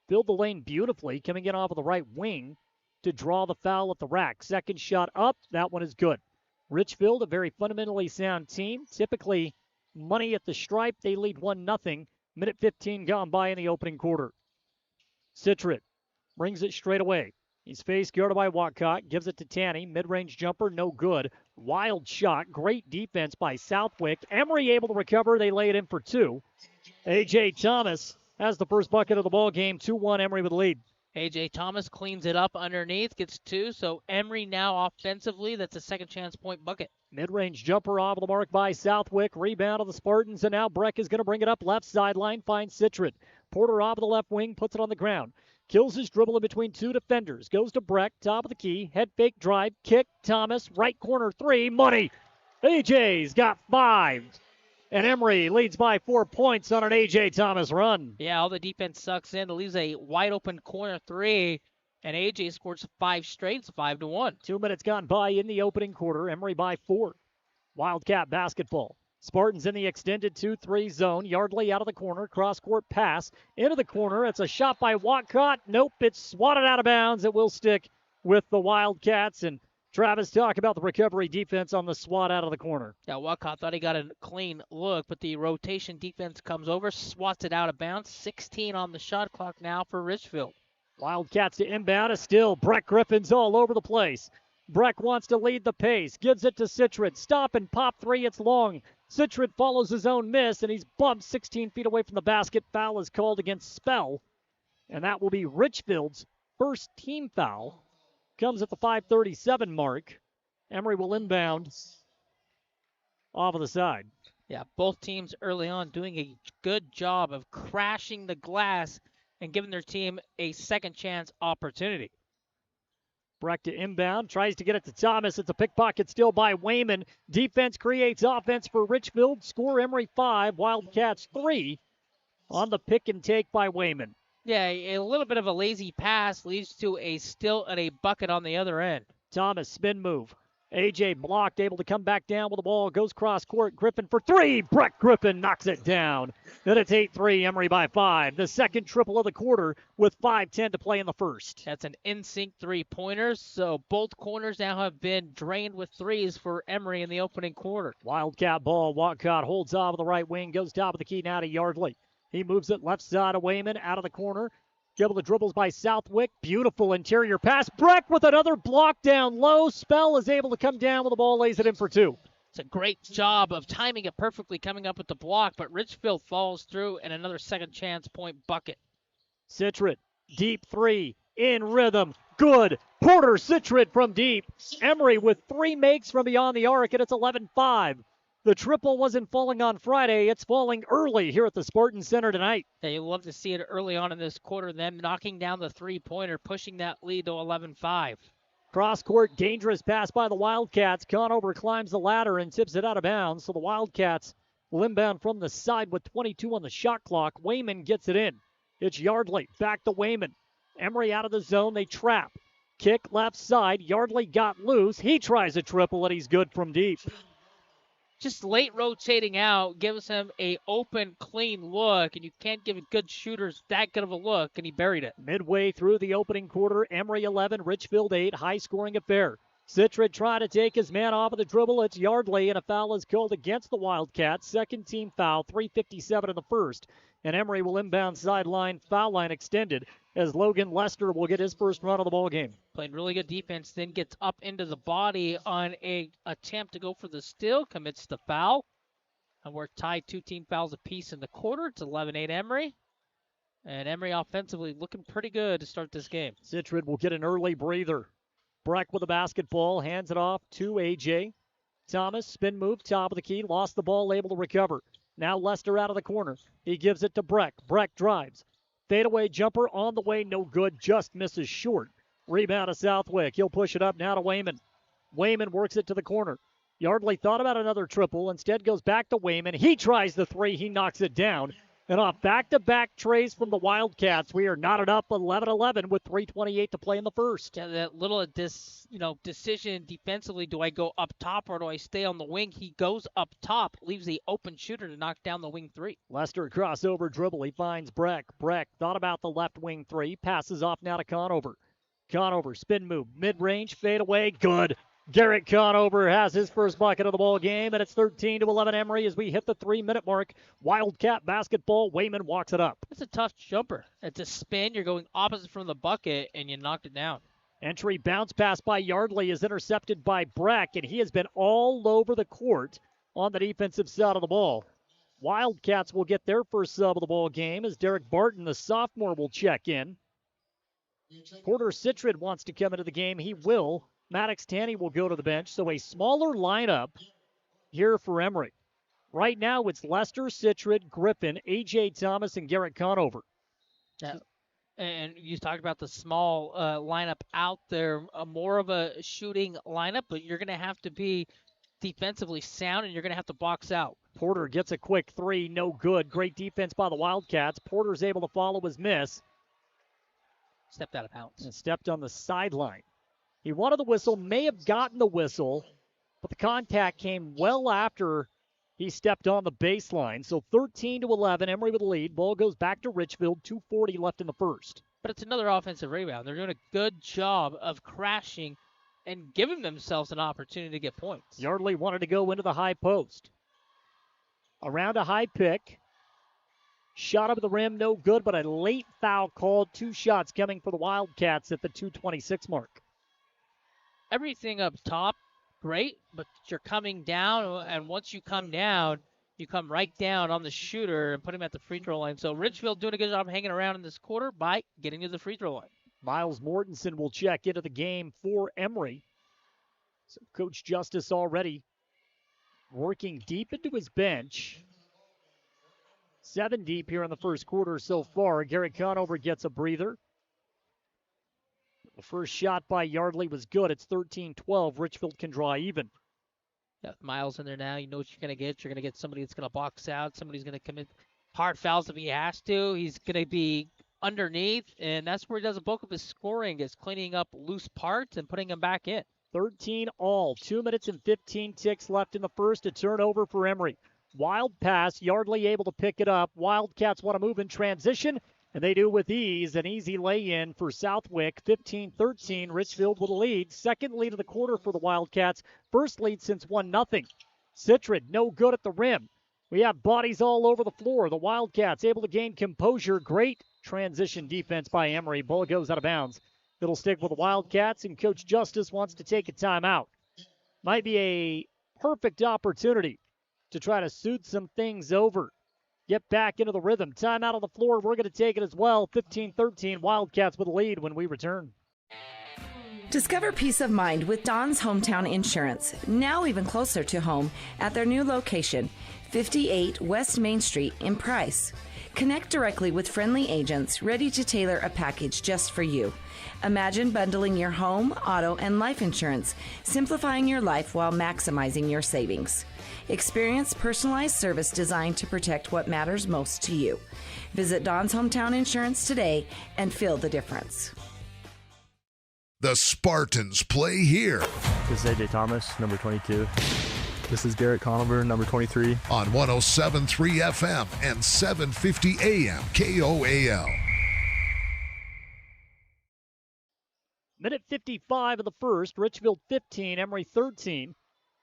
filled the lane beautifully, coming in off of the right wing to draw the foul at the rack. Second shot up, that one is good. Richfield, a very fundamentally sound team. Typically, money at the stripe, they lead 1-0. Minute 15 gone by in the opening quarter. Citrit brings it straight away. He's face guarded by Wildcat, gives it to Tanny. Mid-range jumper, no good. Wild shot, great defense by Southwick. Emery able to recover, they lay it in for 2. A.J. Thomas has the first bucket of the ball game. 2-1, Emery with the lead. A.J. Thomas cleans it up underneath, gets 2. So Emery now offensively, that's a second chance point bucket. Mid-range jumper off the mark by Southwick. Rebound of the Spartans, and now Breck is going to bring it up left sideline, finds Citrit. Porter off of the left wing, puts it on the ground. Kills his dribble in between 2 defenders. Goes to Breck, top of the key. Head fake drive, kick, Thomas, right corner 3, money. AJ's got 5. And Emery leads by 4 points on an A.J. Thomas run. Yeah, all the defense sucks in. It leaves a wide open corner 3. And A.J. scores 5 straight. It's 5-1. 2 minutes gone by in the opening quarter. Emery by 4. Wildcat basketball. Spartans in the extended 2-3 zone. Yardley out of the corner. Cross-court pass into the corner. It's a shot by Wildcat. Nope, it's swatted out of bounds. It will stick with the Wildcats. And Travis, talk about the recovery defense on the swat out of the corner. Yeah, Wildcat thought he got a clean look, but the rotation defense comes over, swats it out of bounds. 16 on the shot clock now for Richfield. Wildcats to inbound. Is still Breck Griffin's all over the place. Breck wants to lead the pace. Gives it to Citrit. Stop and pop 3. It's long. Citrit follows his own miss, and he's bumped 16 feet away from the basket. Foul is called against Spell, and that will be Richfield's first team foul. Comes at the 5:37 mark. Emery will inbound off of the side. Yeah, both teams early on doing a good job of crashing the glass and giving their team a second chance opportunity. Breck to inbound, tries to get it to Thomas. It's a pickpocket still by Wayman. Defense creates offense for Richfield. Score Emery 5, Wildcats 3 on the pick and take by Wayman. Yeah, a little bit of a lazy pass leads to a steal and a bucket on the other end. Thomas, spin move. A.J. blocked, able to come back down with the ball. Goes cross court. Griffin for 3. Breck Griffin knocks it down. Then it's 8-3, Emery by 5. The second triple of the quarter with 5:10 to play in the first. That's an in-sync three-pointer, so both corners now have been drained with threes for Emery in the opening quarter. Wildcat ball. Wildcat holds off of the right wing. Goes top of the key now to Yardley. He moves it left side of Wayman, out of the corner. Dribble the dribbles by Southwick. Beautiful interior pass. Breck with another block down low. Spell is able to come down with the ball, lays it in for 2. It's a great job of timing it perfectly, coming up with the block, but Richfield follows through and another second chance point bucket. Citrit, deep 3, in rhythm. Good. Porter Citrit from deep. Emery with 3 makes from beyond the arc, and it's 11-5. The triple wasn't falling on Friday. It's falling early here at the Spartan Center tonight. Yeah, you love to see it early on in this quarter, them knocking down the three-pointer, pushing that lead to 11-5. Cross-court, dangerous pass by the Wildcats. Conover climbs the ladder and tips it out of bounds. So the Wildcats will inbound from the side with 22 on the shot clock. Wayman gets it in. It's Yardley. Back to Wayman. Emery out of the zone. They trap. Kick left side. Yardley got loose. He tries a triple, and he's good from deep. Just late rotating out gives him a open, clean look, and you can't give good shooters that good of a look, and he buried it. Midway through the opening quarter, Emery 11, Richfield 8, high-scoring affair. Citrit trying to take his man off of the dribble. It's Yardley, and a foul is called against the Wildcats. Second team foul, 3:57 in the first. And Emery will inbound sideline, foul line extended, as Logan Lester will get his first run of the ball game. Played really good defense, then gets up into the body on a attempt to go for the steal, commits the foul. And we're tied 2 team fouls apiece in the quarter. It's 11-8 Emery. And Emery offensively looking pretty good to start this game. Citrit will get an early breather. Breck with the basketball, hands it off to A.J. Thomas, spin move, top of the key, lost the ball, able to recover. Now Lester out of the corner. He gives it to Breck. Breck drives. Fadeaway jumper on the way, no good, just misses short. Rebound to Southwick. He'll push it up now to Wayman. Wayman works it to the corner. Yardley thought about another triple, instead goes back to Wayman. He tries the 3, he knocks it down. And off back-to-back trays from the Wildcats, we are knotted up 11-11 with 3:28 to play in the first. Yeah, that little decision defensively, do I go up top or do I stay on the wing? He goes up top, leaves the open shooter to knock down the wing three. Lester crossover dribble. He finds Breck. Breck thought about the left wing three. Passes off now to Conover. Conover, spin move, mid-range, fade away, good. Garrett Conover has his first bucket of the ball game, and it's 13-11 Emery as we hit the 3-minute mark. Wildcat basketball. Wayman walks it up. It's a tough jumper. It's a spin. You're going opposite from the bucket, and you knocked it down. Entry bounce pass by Yardley is intercepted by Breck, and he has been all over the court on the defensive side of the ball. Wildcats will get their first sub of the ball game as Derek Barton, the sophomore, will check in. Porter Citrid wants to come into the game. He will. Maddox Tanny will go to the bench. So a smaller lineup here for Emery. Right now it's Lester, Citrid, Griffin, A.J. Thomas, and Garrett Conover. Yeah. And you talked about the small lineup out there, more of a shooting lineup, but you're going to have to be defensively sound, and you're going to have to box out. Porter gets a quick three, no good. Great defense by the Wildcats. Porter's able to follow his miss. Stepped out of bounds. And stepped on the sideline. He wanted the whistle, may have gotten the whistle, but the contact came well after he stepped on the baseline. So 13-11, Emery with the lead. Ball goes back to Richfield, 2:40 left in the first. But it's another offensive rebound. They're doing a good job of crashing and giving themselves an opportunity to get points. Yardley wanted to go into the high post. Around a high pick. Shot up at the rim, no good, but a late foul called. 2 shots coming for the Wildcats at the 2:26 mark. Everything up top, great, but you're coming down, and once you come down, you come right down on the shooter and put him at the free throw line. So Richfield doing a good job hanging around in this quarter by getting to the free throw line. Miles Mortensen will check into the game for Emery. So Coach Justice already working deep into his bench. 7 deep here in the first quarter so far. Garrett Conover gets a breather. The first shot by Yardley was good. It's 13-12. Richfield can draw even. Yeah, Miles in there now. You know what you're going to get. You're going to get somebody that's going to box out. Somebody's going to commit hard fouls if he has to. He's going to be underneath, and that's where he does a bulk of his scoring, is cleaning up loose parts and putting them back in. 13 all. 2 minutes and 15 ticks left in the first. A turnover for Emery. Wild pass. Yardley able to pick it up. Wildcats want to move in transition, and they do with ease. An easy lay-in for Southwick. 15-13. Richfield with a lead. Second lead of the quarter for the Wildcats. First lead since 1-0. Citrid, no good at the rim. We have bodies all over the floor. The Wildcats able to gain composure. Great transition defense by Emery. Ball goes out of bounds. It'll stick with the Wildcats, and Coach Justice wants to take a timeout. Might be a perfect opportunity to try to soothe some things over. Get back into the rhythm. Timeout on the floor. We're going to take it as well. 15-13. Wildcats with a lead when we return. Discover peace of mind with Don's Hometown Insurance, now even closer to home at their new location, 58 West Main Street in Price. Connect directly with friendly agents ready to tailor a package just for you. Imagine bundling your home, auto, and life insurance, simplifying your life while maximizing your savings. Experience personalized service designed to protect what matters most to you. Visit Don's Hometown Insurance today and feel the difference. The Spartans play here. This is A.J. Thomas, number 22. This is Garrett Conover, number 23. On 107.3 FM and 750 AM KOAL. Minute 55 of the first. Richfield 15, Emery 13.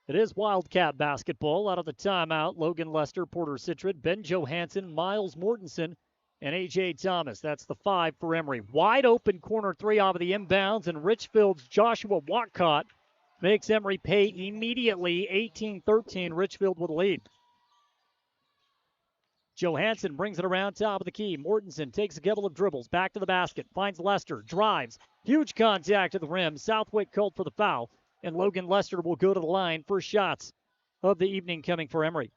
It is Wildcat basketball. Out of the timeout, Logan Lester, Porter Citrid, Ben Johansson, Miles Mortensen, and A.J. Thomas. That's the 5 for Emery. Wide open corner 3 off of the inbounds, and Richfield's Joshua Walcott makes Emery pay immediately. 18-13, Richfield with a lead. Johansson brings it around top of the key. Mortensen takes a couple of dribbles, back to the basket, finds Lester, drives. Huge contact at the rim. Southwick called for the foul, and Logan Lester will go to the line. First shots of the evening coming for Emery.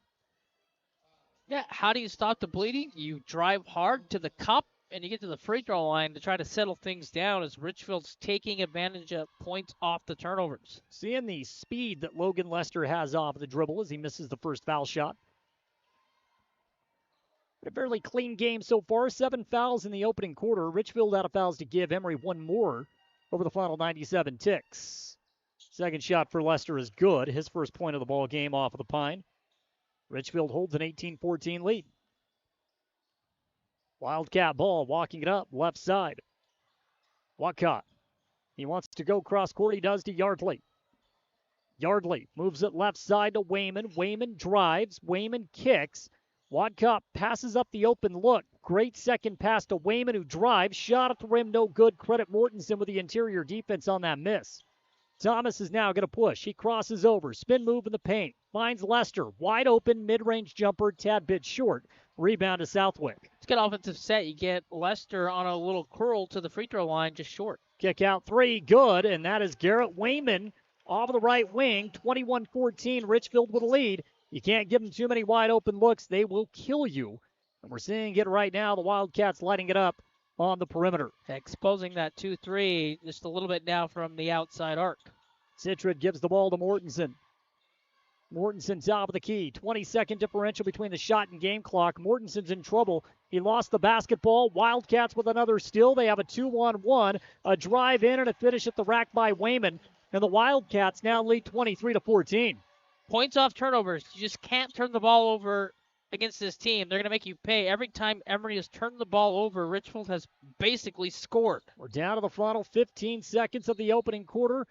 Yeah, how do you stop the bleeding? You drive hard to the cup, and you get to the free throw line to try to settle things down as Richfield's taking advantage of points off the turnovers. Seeing the speed that Logan Lester has off the dribble as he misses the first foul shot. A fairly clean game so far. 7 fouls in the opening quarter. Richfield out of fouls to give. Emery one more over the final 97 ticks. Second shot for Lester is good. His first point of the ball game off of the pine. Richfield holds an 18-14 lead. Wildcat ball, walking it up, left side. Wildcat. He wants to go cross court. He does to Yardley. Yardley moves it left side to Wayman. Wayman drives. Wayman kicks. Wildcat passes up the open look. Great second pass to Wayman, who drives. Shot at the rim, no good. Credit Mortensen with the interior defense on that miss. Thomas is now going to push. He crosses over. Spin move in the paint. Finds Lester. Wide open, mid-range jumper, tad bit short. Rebound to Southwick. It's a good offensive set. You get Lester on a little curl to the free throw line, just short. Kick out three, good, and that is Garrett Wayman off the right wing. 21-14, Richfield with a lead. You can't give them too many wide open looks. They will kill you. And we're seeing it right now. The Wildcats lighting it up on the perimeter. Exposing that 2-3 just a little bit now from the outside arc. Citrid gives the ball to Mortensen. Mortensen top of the key. 20-second differential between the shot and game clock. Mortensen's in trouble. He lost the basketball. Wildcats with another steal. They have a 2-on-1. A drive in and a finish at the rack by Wayman. And the Wildcats now lead 23-14. Points off turnovers. You just can't turn the ball over against this team. They're going to make you pay. Every time Emery has turned the ball over, Richfield has basically scored. We're down to the final 15 seconds of the opening quarter.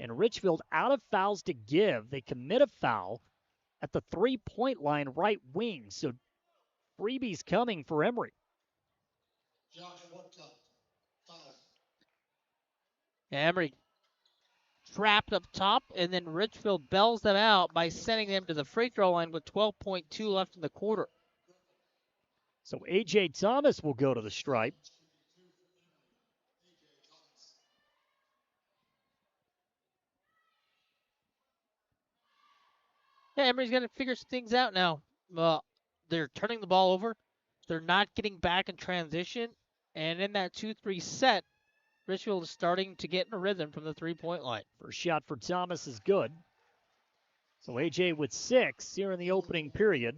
And Richfield out of fouls to give. They commit a foul at the three-point line right wing. So freebies coming for Emery. Emery trapped up top, and then Richfield bails them out by sending them to the free throw line with 12.2 left in the quarter. So A.J. Thomas will go to the stripe. Yeah, Emery's going to figure some things out now. They're turning the ball over. They're not getting back in transition. And in that 2-3 set, Richfield is starting to get in a rhythm from the three-point line. First shot for Thomas is good. So A.J. with 6 here in the opening period.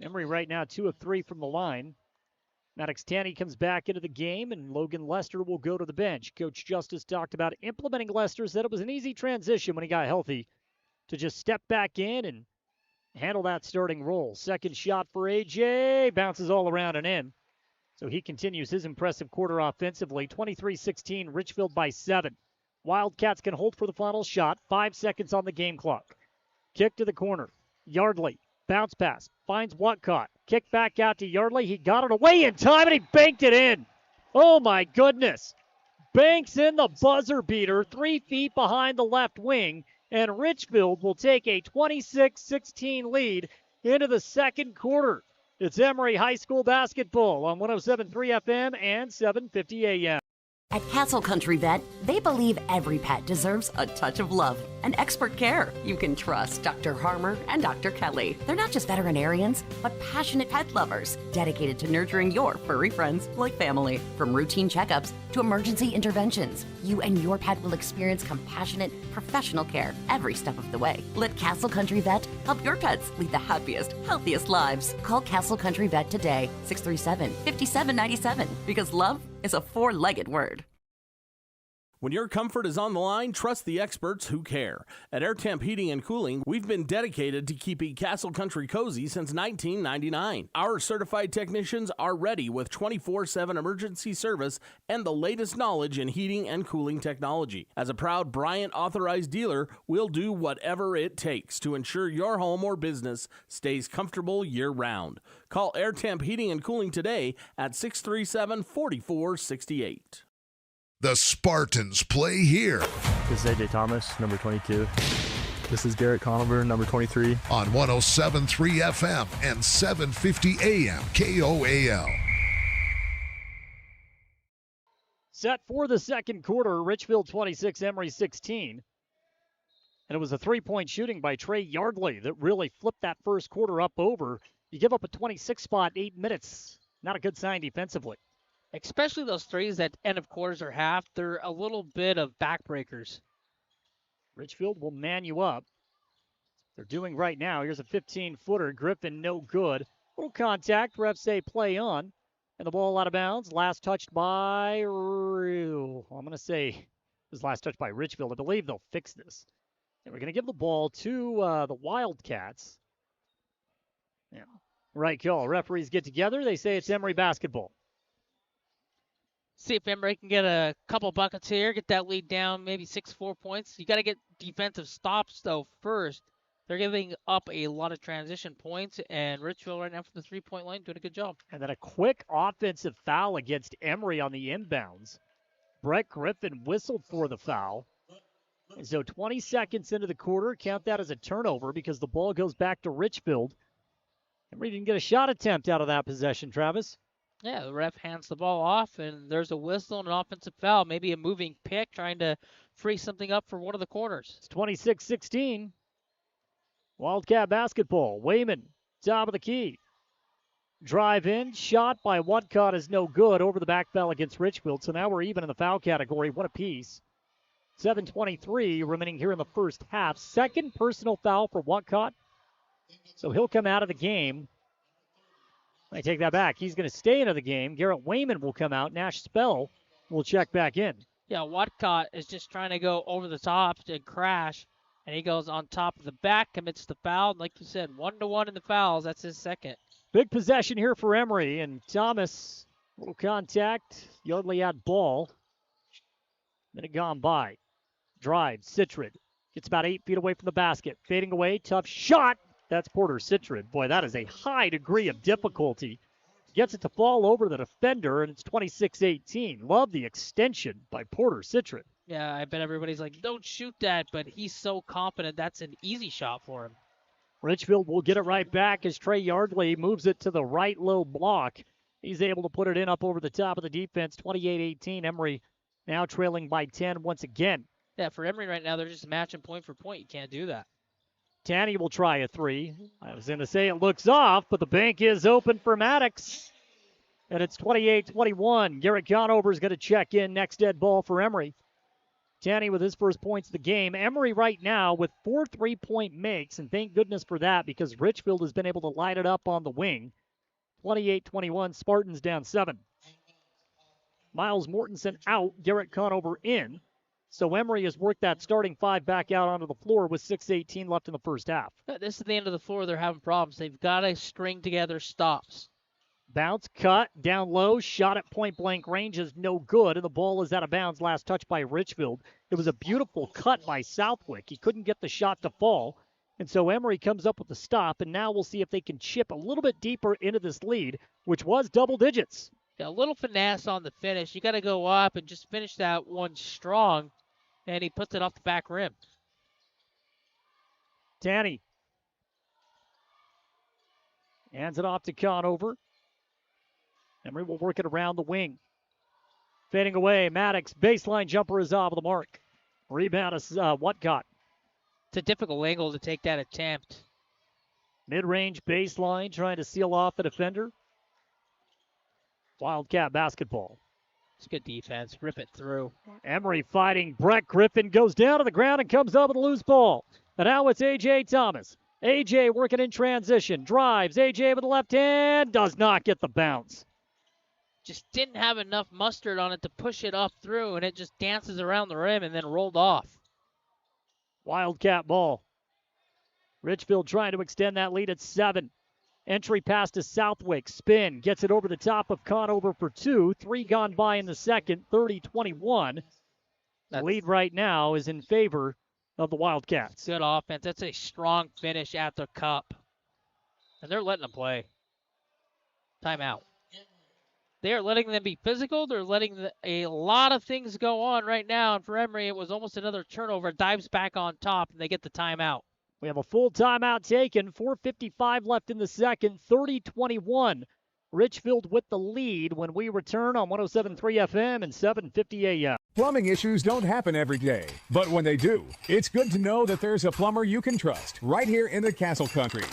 Emery right now 2 of 3 from the line. Maddox Tanny comes back into the game, and Logan Lester will go to the bench. Coach Justice talked about implementing Lester, said it was an easy transition when he got healthy to just step back in and handle that starting role. Second shot for A.J. Bounces all around and in. So he continues his impressive quarter offensively. 23-16, Richfield by 7. Wildcats can hold for the final shot. 5 seconds on the game clock. Kick to the corner. Yardley, bounce pass, finds Whatcott. Kick back out to Yardley. He got it away in time, and he banked it in. Oh, my goodness. Banks in the buzzer beater, 3 feet behind the left wing. And Richfield will take a 26-16 lead into the second quarter. It's Emery High School basketball on 107.3 FM and 750 AM. At Castle Country Vet, they believe every pet deserves a touch of love and expert care. You can trust Dr. Harmer and Dr. Kelly. They're not just veterinarians, but passionate pet lovers, dedicated to nurturing your furry friends like family. From routine checkups to emergency interventions, you and your pet will experience compassionate, professional care every step of the way. Let Castle Country Vet help your pets lead the happiest, healthiest lives. Call Castle Country Vet today, 637-5797, because love is a 4-legged word. When your comfort is on the line, trust the experts who care. At Air Temp Heating and Cooling, we've been dedicated to keeping Castle Country cozy since 1999. Our certified technicians are ready with 24/7 emergency service and the latest knowledge in heating and cooling technology. As a proud Bryant authorized dealer, we'll do whatever it takes to ensure your home or business stays comfortable year-round. Call Air Temp Heating and Cooling today at 637-4468. The Spartans play here. This is A.J. Thomas, number 22. This is Garrett Conover, number 23. On 107.3 FM and 750 AM KOAL. Set for the second quarter, Richfield 26, Emery 16. And it was a three-point shooting by Trey Yardley that really flipped that first quarter up over. You give up a 26 spot, 8 minutes. Not a good sign defensively. Especially those threes at end of quarters or half, they're a little bit of backbreakers. Richfield will man you up. They're doing right now. Here's a 15-footer. Griffin, no good. Little contact. Refs say play on. And the ball out of bounds. Last touched by, I'm going to say it was last touched by Richfield. I believe they'll fix this. And we're going to give the ball to the Wildcats. Yeah. Right call. Referees get together. They say it's Emery basketball. See if Emery can get a couple buckets here, get that lead down, maybe 6-4 points. You got to get defensive stops, though, first. They're giving up a lot of transition points, and Richfield right now from the three-point line doing a good job. And then a quick offensive foul against Emery on the inbounds. Brett Griffin whistled for the foul. And so 20 seconds into the quarter, count that as a turnover because the ball goes back to Richfield. Emery didn't get a shot attempt out of that possession, Travis. Yeah, the ref hands the ball off, and there's a whistle and an offensive foul, maybe a moving pick trying to free something up for one of the corners. It's 26-16. Wildcat basketball. Wayman, top of the key. Drive in, shot by Whatcott is no good over the back foul against Richfield. So now we're even in the foul category, one apiece. 7:23 remaining here in the first half. Second personal foul for Whatcott. So he'll come out of the game. I take that back. He's going to stay into the game. Garrett Wayman will come out. Nash Spell will check back in. Yeah, Whatcott is just trying to go over the top to crash. And he goes on top of the back, commits the foul. And like you said, 1-1 in the fouls. That's his second. Big possession here for Emery. And Thomas, little contact. Yardley had ball. Minute gone by. Drive, Citrid. Gets about 8 feet away from the basket. Fading away, tough shot. That's Porter Citrid. Boy, that is a high degree of difficulty. Gets it to fall over the defender, and it's 26-18. Love the extension by Porter Citrid. Yeah, I bet everybody's like, don't shoot that, but he's so confident that's an easy shot for him. Richfield will get it right back as Trey Yardley moves it to the right low block. He's able to put it in up over the top of the defense, 28-18. Emery now trailing by 10 once again. Yeah, for Emery right now, they're just matching point for point. You can't do that. Tanny will try a three. I was going to say it looks off, but the bank is open for Maddox. And it's 28-21. Garrett Conover is going to check in. Next dead ball for Emery. Tanny with his first points of the game. Emery right now with 4 3-point makes, and thank goodness for that because Richfield has been able to light it up on the wing. 28-21, Spartans down 7. Miles Mortensen out, Garrett Conover in. So Emery has worked that starting 5 back out onto the floor with 6:18 left in the first half. This is the end of the floor. They're having problems. They've got to string together stops. Bounce, cut, down low, shot at point-blank range is no good, and the ball is out of bounds. Last touch by Richfield. It was a beautiful cut by Southwick. He couldn't get the shot to fall, and so Emery comes up with the stop, and now we'll see if they can chip a little bit deeper into this lead, which was double digits. Yeah, a little finesse on the finish. You got to go up and just finish that one strong, and he puts it off the back rim. Tanny hands it off to Conover. Emery will work it around the wing. Fading away, Maddox, baseline jumper is off of the mark. Rebound is Whatcott. It's a difficult angle to take that attempt. Mid-range baseline, trying to seal off the defender. Wildcat basketball. It's good defense. Rip it through. Emery fighting. Brett Griffin goes down to the ground and comes up with a loose ball. And now it's A.J. Thomas. A.J. working in transition. Drives. A.J. with the left hand. Does not get the bounce. Just didn't have enough mustard on it to push it up through, and it just dances around the rim and then rolled off. Wildcat ball. Richfield trying to extend that lead at 7. Entry pass to Southwick. Spin. Gets it over the top of Conover for 2. 3 gone by in the second. 30-21. The lead right now is in favor of the Wildcats. Good offense. That's a strong finish at the cup. And they're letting them play. Timeout. They are letting them be physical. They're letting a lot of things go on right now. And for Emery, it was almost another turnover. Dives back on top, and they get the timeout. We have a full timeout taken. 4:55 left in the second. 30-21. Richfield with the lead when we return on 107.3 FM and 750 AM. Plumbing issues don't happen every day, but when they do, it's good to know that there's a plumber you can trust right here in the Castle Country.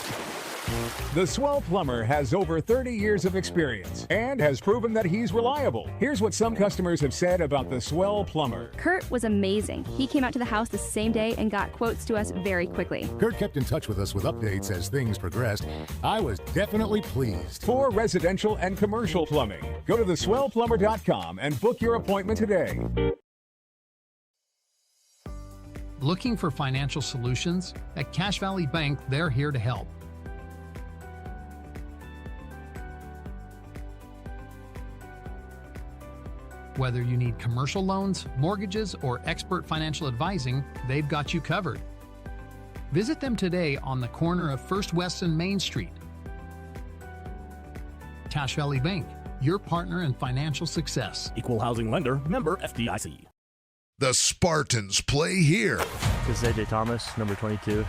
The Swell Plumber has over 30 years of experience and has proven that he's reliable. Here's what some customers have said about the Swell Plumber. Kurt was amazing. He came out to the house the same day and got quotes to us very quickly. Kurt kept in touch with us with updates as things progressed. I was definitely pleased. For residential and commercial plumbing, go to theswellplumber.com and book your appointment today. Looking for financial solutions? At Cache Valley Bank, they're here to help. Whether you need commercial loans, mortgages, or expert financial advising, they've got you covered. Visit them today on the corner of First West and Main Street. Cache Valley Bank, your partner in financial success. Equal housing lender, member FDIC. The Spartans play here. This is AJ Thomas, number 22.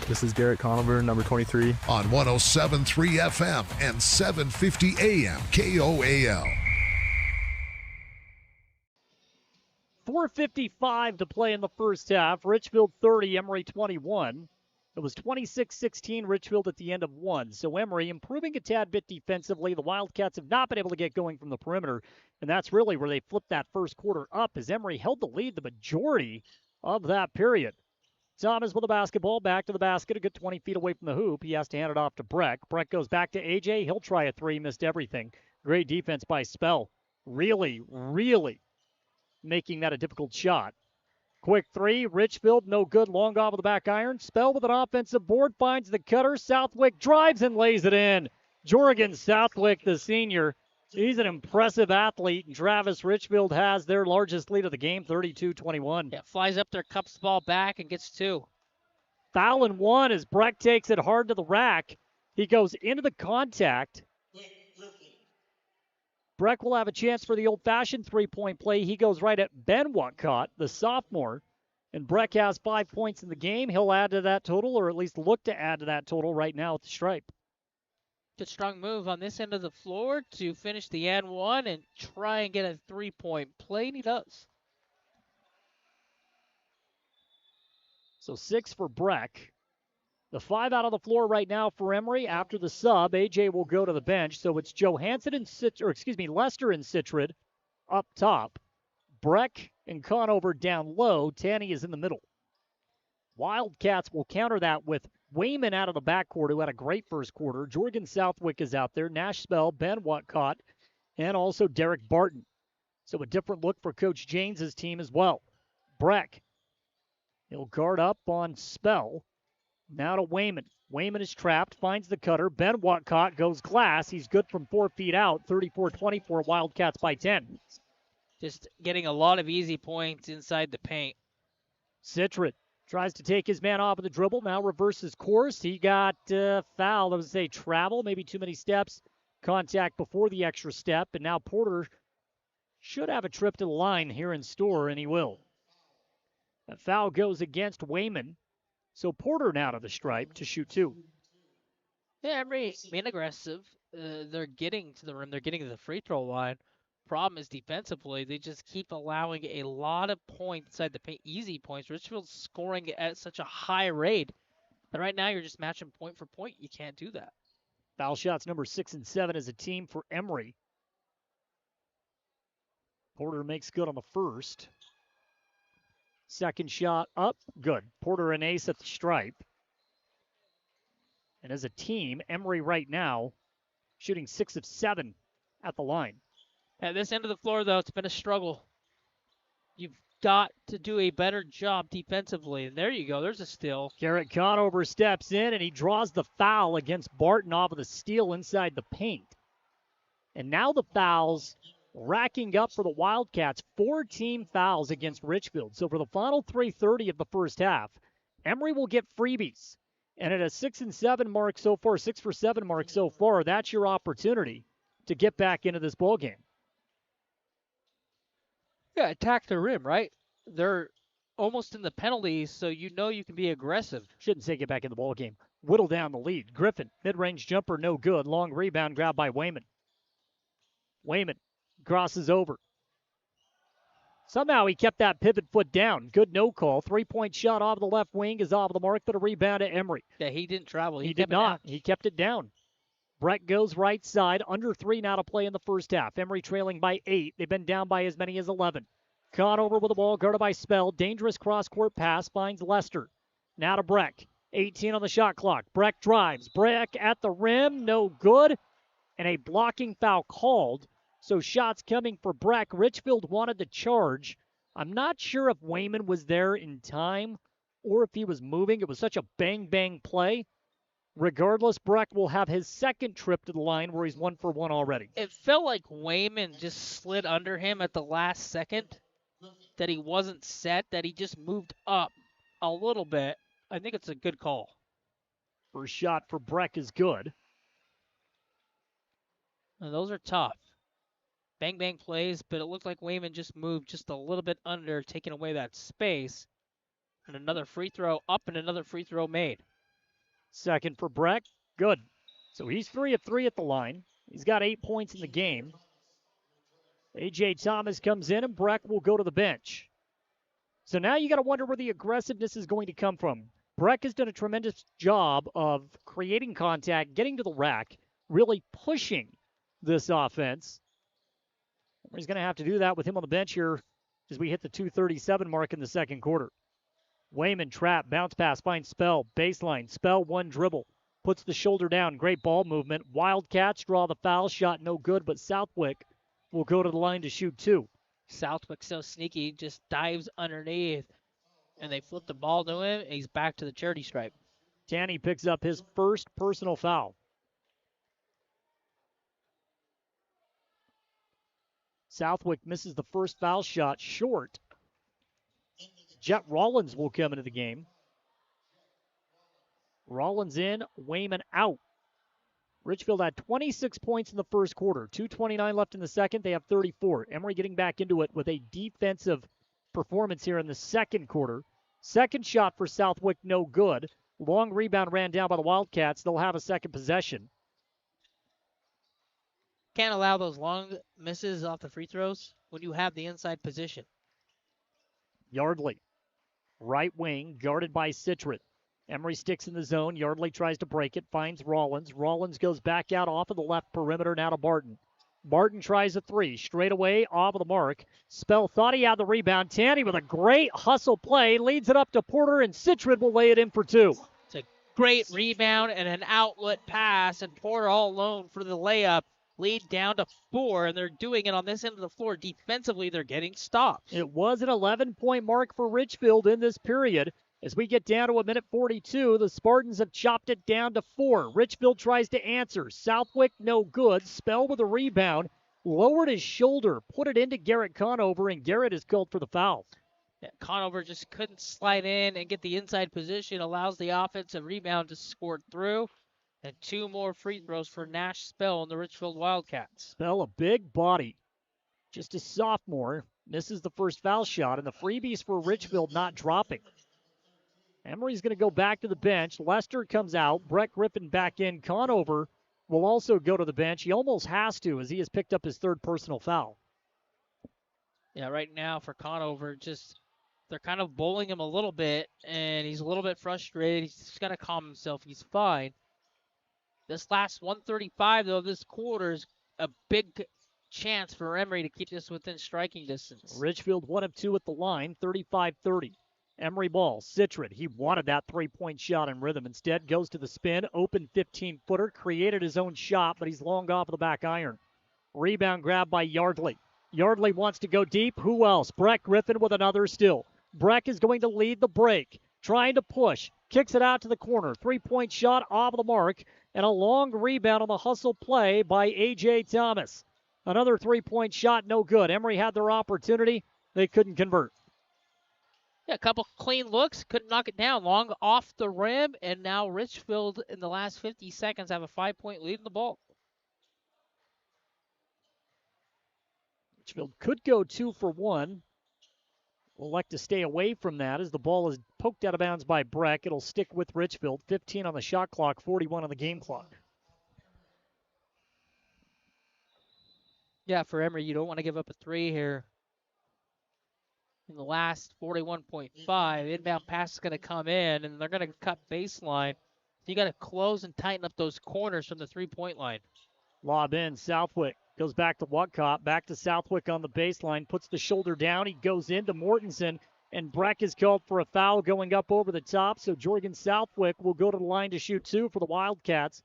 This is Garrett Conover, number 23. On 107.3 FM and 750 AM KOAL. 4:55 to play in the first half. Richfield 30, Emery 21. It was 26-16 Richfield at the end of one. So Emery improving a tad bit defensively. The Wildcats have not been able to get going from the perimeter, and that's really where they flipped that first quarter up as Emery held the lead the majority of that period. Thomas with the basketball, back to the basket, a good 20 feet away from the hoop. He has to hand it off to Breck. Breck goes back to AJ. He'll try a three, missed everything. Great defense by Spell. Really making that a difficult shot. Quick three, Richfield, no good, long off of the back iron. Spell with an offensive board, finds the cutter. Southwick drives and lays it in. Jorgen Southwick, the senior, he's an impressive athlete. And Travis Richfield has their largest lead of the game, 32-21. Yeah, flies up there, cups the ball back, and gets two. Foul and one as Breck takes it hard to the rack. He goes into the contact. Breck will have a chance for the old-fashioned three-point play. He goes right at Ben Whatcott, the sophomore. And Breck has 5 points in the game. He'll add to that total, or at least look to add to that total right now at the stripe. Good strong move on this end of the floor to finish the and one and try and get a three-point play, and he does. So 6 for Breck. The 5 out of the floor right now for Emery. After the sub, AJ will go to the bench. So it's Johansson and Lester and Citrid up top. Breck and Conover down low. Tanny is in the middle. Wildcats will counter that with Wayman out of the backcourt, who had a great first quarter. Jorgen Southwick is out there. Nash Spell, Ben Whatcott, and also Derek Barton. So a different look for Coach James' team as well. Breck, he'll guard up on Spell. Now to Wayman. Wayman is trapped, finds the cutter. Ben Whatcott goes glass. He's good from 4 feet out. 34-24, Wildcats by 10. Just getting a lot of easy points inside the paint. Citrid tries to take his man off of the dribble. Now reverses course. He got fouled. I would say travel, maybe too many steps. Contact before the extra step. And now Porter should have a trip to the line here in store, and he will. A foul goes against Wayman. So Porter now to the stripe to shoot two. Yeah, Emery being aggressive. They're getting to the rim. They're getting to the free throw line. Problem is defensively, they just keep allowing a lot of points inside the paint, easy points. Richfield's scoring at such a high rate. And right now you're just matching point for point. You can't do that. Foul shots number 6 and 7 as a team for Emery. Porter makes good on the first. Second shot up, good. Porter and ace at the stripe. And as a team, Emery right now shooting 6 of 7 at the line. At this end of the floor, though, it's been a struggle. You've got to do a better job defensively. And there you go. There's a steal. Garrett Conover steps in, and he draws the foul against Barton off of the steal inside the paint. And now the fouls racking up for the Wildcats. 4 team fouls against Richfield. So for the final 3:30 of the first half, Emery will get freebies. And at a 6 and 7 mark so far, 6 for 7 mark so far, that's your opportunity to get back into this ballgame. Yeah, attack the rim, right? They're almost in the penalties, so you know you can be aggressive. Shouldn't say get back in the ballgame. Whittle down the lead. Griffin, mid-range jumper, no good. Long rebound grabbed by Wayman. Wayman crosses over. Somehow he kept that pivot foot down. Good no call. 3-point shot off the left wing is off the mark, but a rebound to Emery. Yeah, he didn't travel. He did not. He kept it down. Breck goes right side. Under 3 now to play in the first half. Emery trailing by 8. They've been down by as many as 11. Conover with the ball, guarded by Spell. Dangerous cross-court pass finds Lester. Now to Breck. 18 on the shot clock. Breck drives. Breck at the rim. No good. And a blocking foul called. So shots coming for Breck. Richfield wanted to charge. I'm not sure if Wayman was there in time or if he was moving. It was such a bang-bang play. Regardless, Breck will have his second trip to the line where he's 1 for 1 already. It felt like Wayman just slid under him at the last second, that he wasn't set, that he just moved up a little bit. I think it's a good call. First shot for Breck is good. And those are tough. Bang-bang plays, but it looked like Wayman just moved just a little bit under, taking away that space. And another free throw up and another free throw made. Second for Breck. Good. So he's 3 of 3 at the line. He's got 8 points in the game. A.J. Thomas comes in, and Breck will go to the bench. So now you got to wonder where the aggressiveness is going to come from. Breck has done a tremendous job of creating contact, getting to the rack, really pushing this offense. He's going to have to do that with him on the bench here as we hit the 2:37 mark in the second quarter. Wayman trap, bounce pass, finds Spell, baseline. Spell, one dribble, puts the shoulder down, great ball movement. Wildcats draw the foul, shot no good, but Southwick will go to the line to shoot 2. Southwick so sneaky, just dives underneath, and they flip the ball to him, and he's back to the charity stripe. Tanny picks up his first personal foul. Southwick misses the first foul shot short. Jet Rollins will come into the game. Rollins in, Wayman out. Richfield had 26 points in the first quarter, 2:29 left in the second. They have 34. Emery getting back into it with a defensive performance here in the second quarter. Second shot for Southwick, no good. Long rebound ran down by the Wildcats. They'll have a second possession. Can't allow those long misses off the free throws when you have the inside position. Yardley, right wing, guarded by Citron. Emery sticks in the zone. Yardley tries to break it, finds Rollins. Rollins goes back out off of the left perimeter, now to Barton. Barton tries a 3, straight away, off of the mark. Spell thought he had the rebound. Tanny with a great hustle play, leads it up to Porter, and Citron will lay it in for 2. It's a great rebound and an outlet pass, and Porter all alone for the layup. Lead down to 4, and they're doing it on this end of the floor. Defensively, they're getting stopped. It was an 11-point mark for Richfield in this period. As we get down to a minute 42, the Spartans have chopped it down to 4. Richfield tries to answer. Southwick, no good. Spell with a rebound. Lowered his shoulder, put it into Garrett Conover, and Garrett is called for the foul. Yeah, Conover just couldn't slide in and get the inside position. Allows the offensive rebound to score through. And 2 more free throws for Nash Spell and the Richfield Wildcats. Spell, a big body. Just a sophomore. Misses the first foul shot, and the freebies for Richfield not dropping. Emery's going to go back to the bench. Lester comes out. Brett Griffin back in. Conover will also go to the bench. He almost has to, as he has picked up his 3rd personal foul. Yeah, right now for Conover, they're kind of bowling him a little bit, and he's a little bit frustrated. He's just got to calm himself. He's fine. This last 135, though, this quarter is a big chance for Emery to keep this within striking distance. Richfield 1 of 2 at the line, 35-30. Emery ball, Citron. He wanted that 3-point shot in rhythm. Instead, goes to the spin, open 15-footer, created his own shot, but he's long off of the back iron. Rebound grab by Yardley. Yardley wants to go deep. Who else? Breck Griffin with another steal. Breck is going to lead the break, trying to push. Kicks it out to the corner. 3-point shot off the mark, and a long rebound on the hustle play by A.J. Thomas. Another 3-point shot, no good. Emery had their opportunity. They couldn't convert. Yeah, a couple clean looks. Couldn't knock it down. Long off the rim, and now Richfield in the last 50 seconds have a 5-point lead in the ball. Richfield could go 2 for 1. Will elect to stay away from that as the ball is poked out of bounds by Breck. It'll stick with Richfield. 15 on the shot clock, 41 on the game clock. Yeah, for Emery, you don't want to give up a 3 here. in the last 41.5. Inbound pass is going to come in, and they're going to cut baseline. So you got to close and tighten up those corners from the three-point line. Lob in. Southwick goes back to Wildcat. Back to Southwick on the baseline. Puts the shoulder down. He goes into Mortensen. And Breck is called for a foul going up over the top. So Jorgen Southwick will go to the line to shoot 2 for the Wildcats.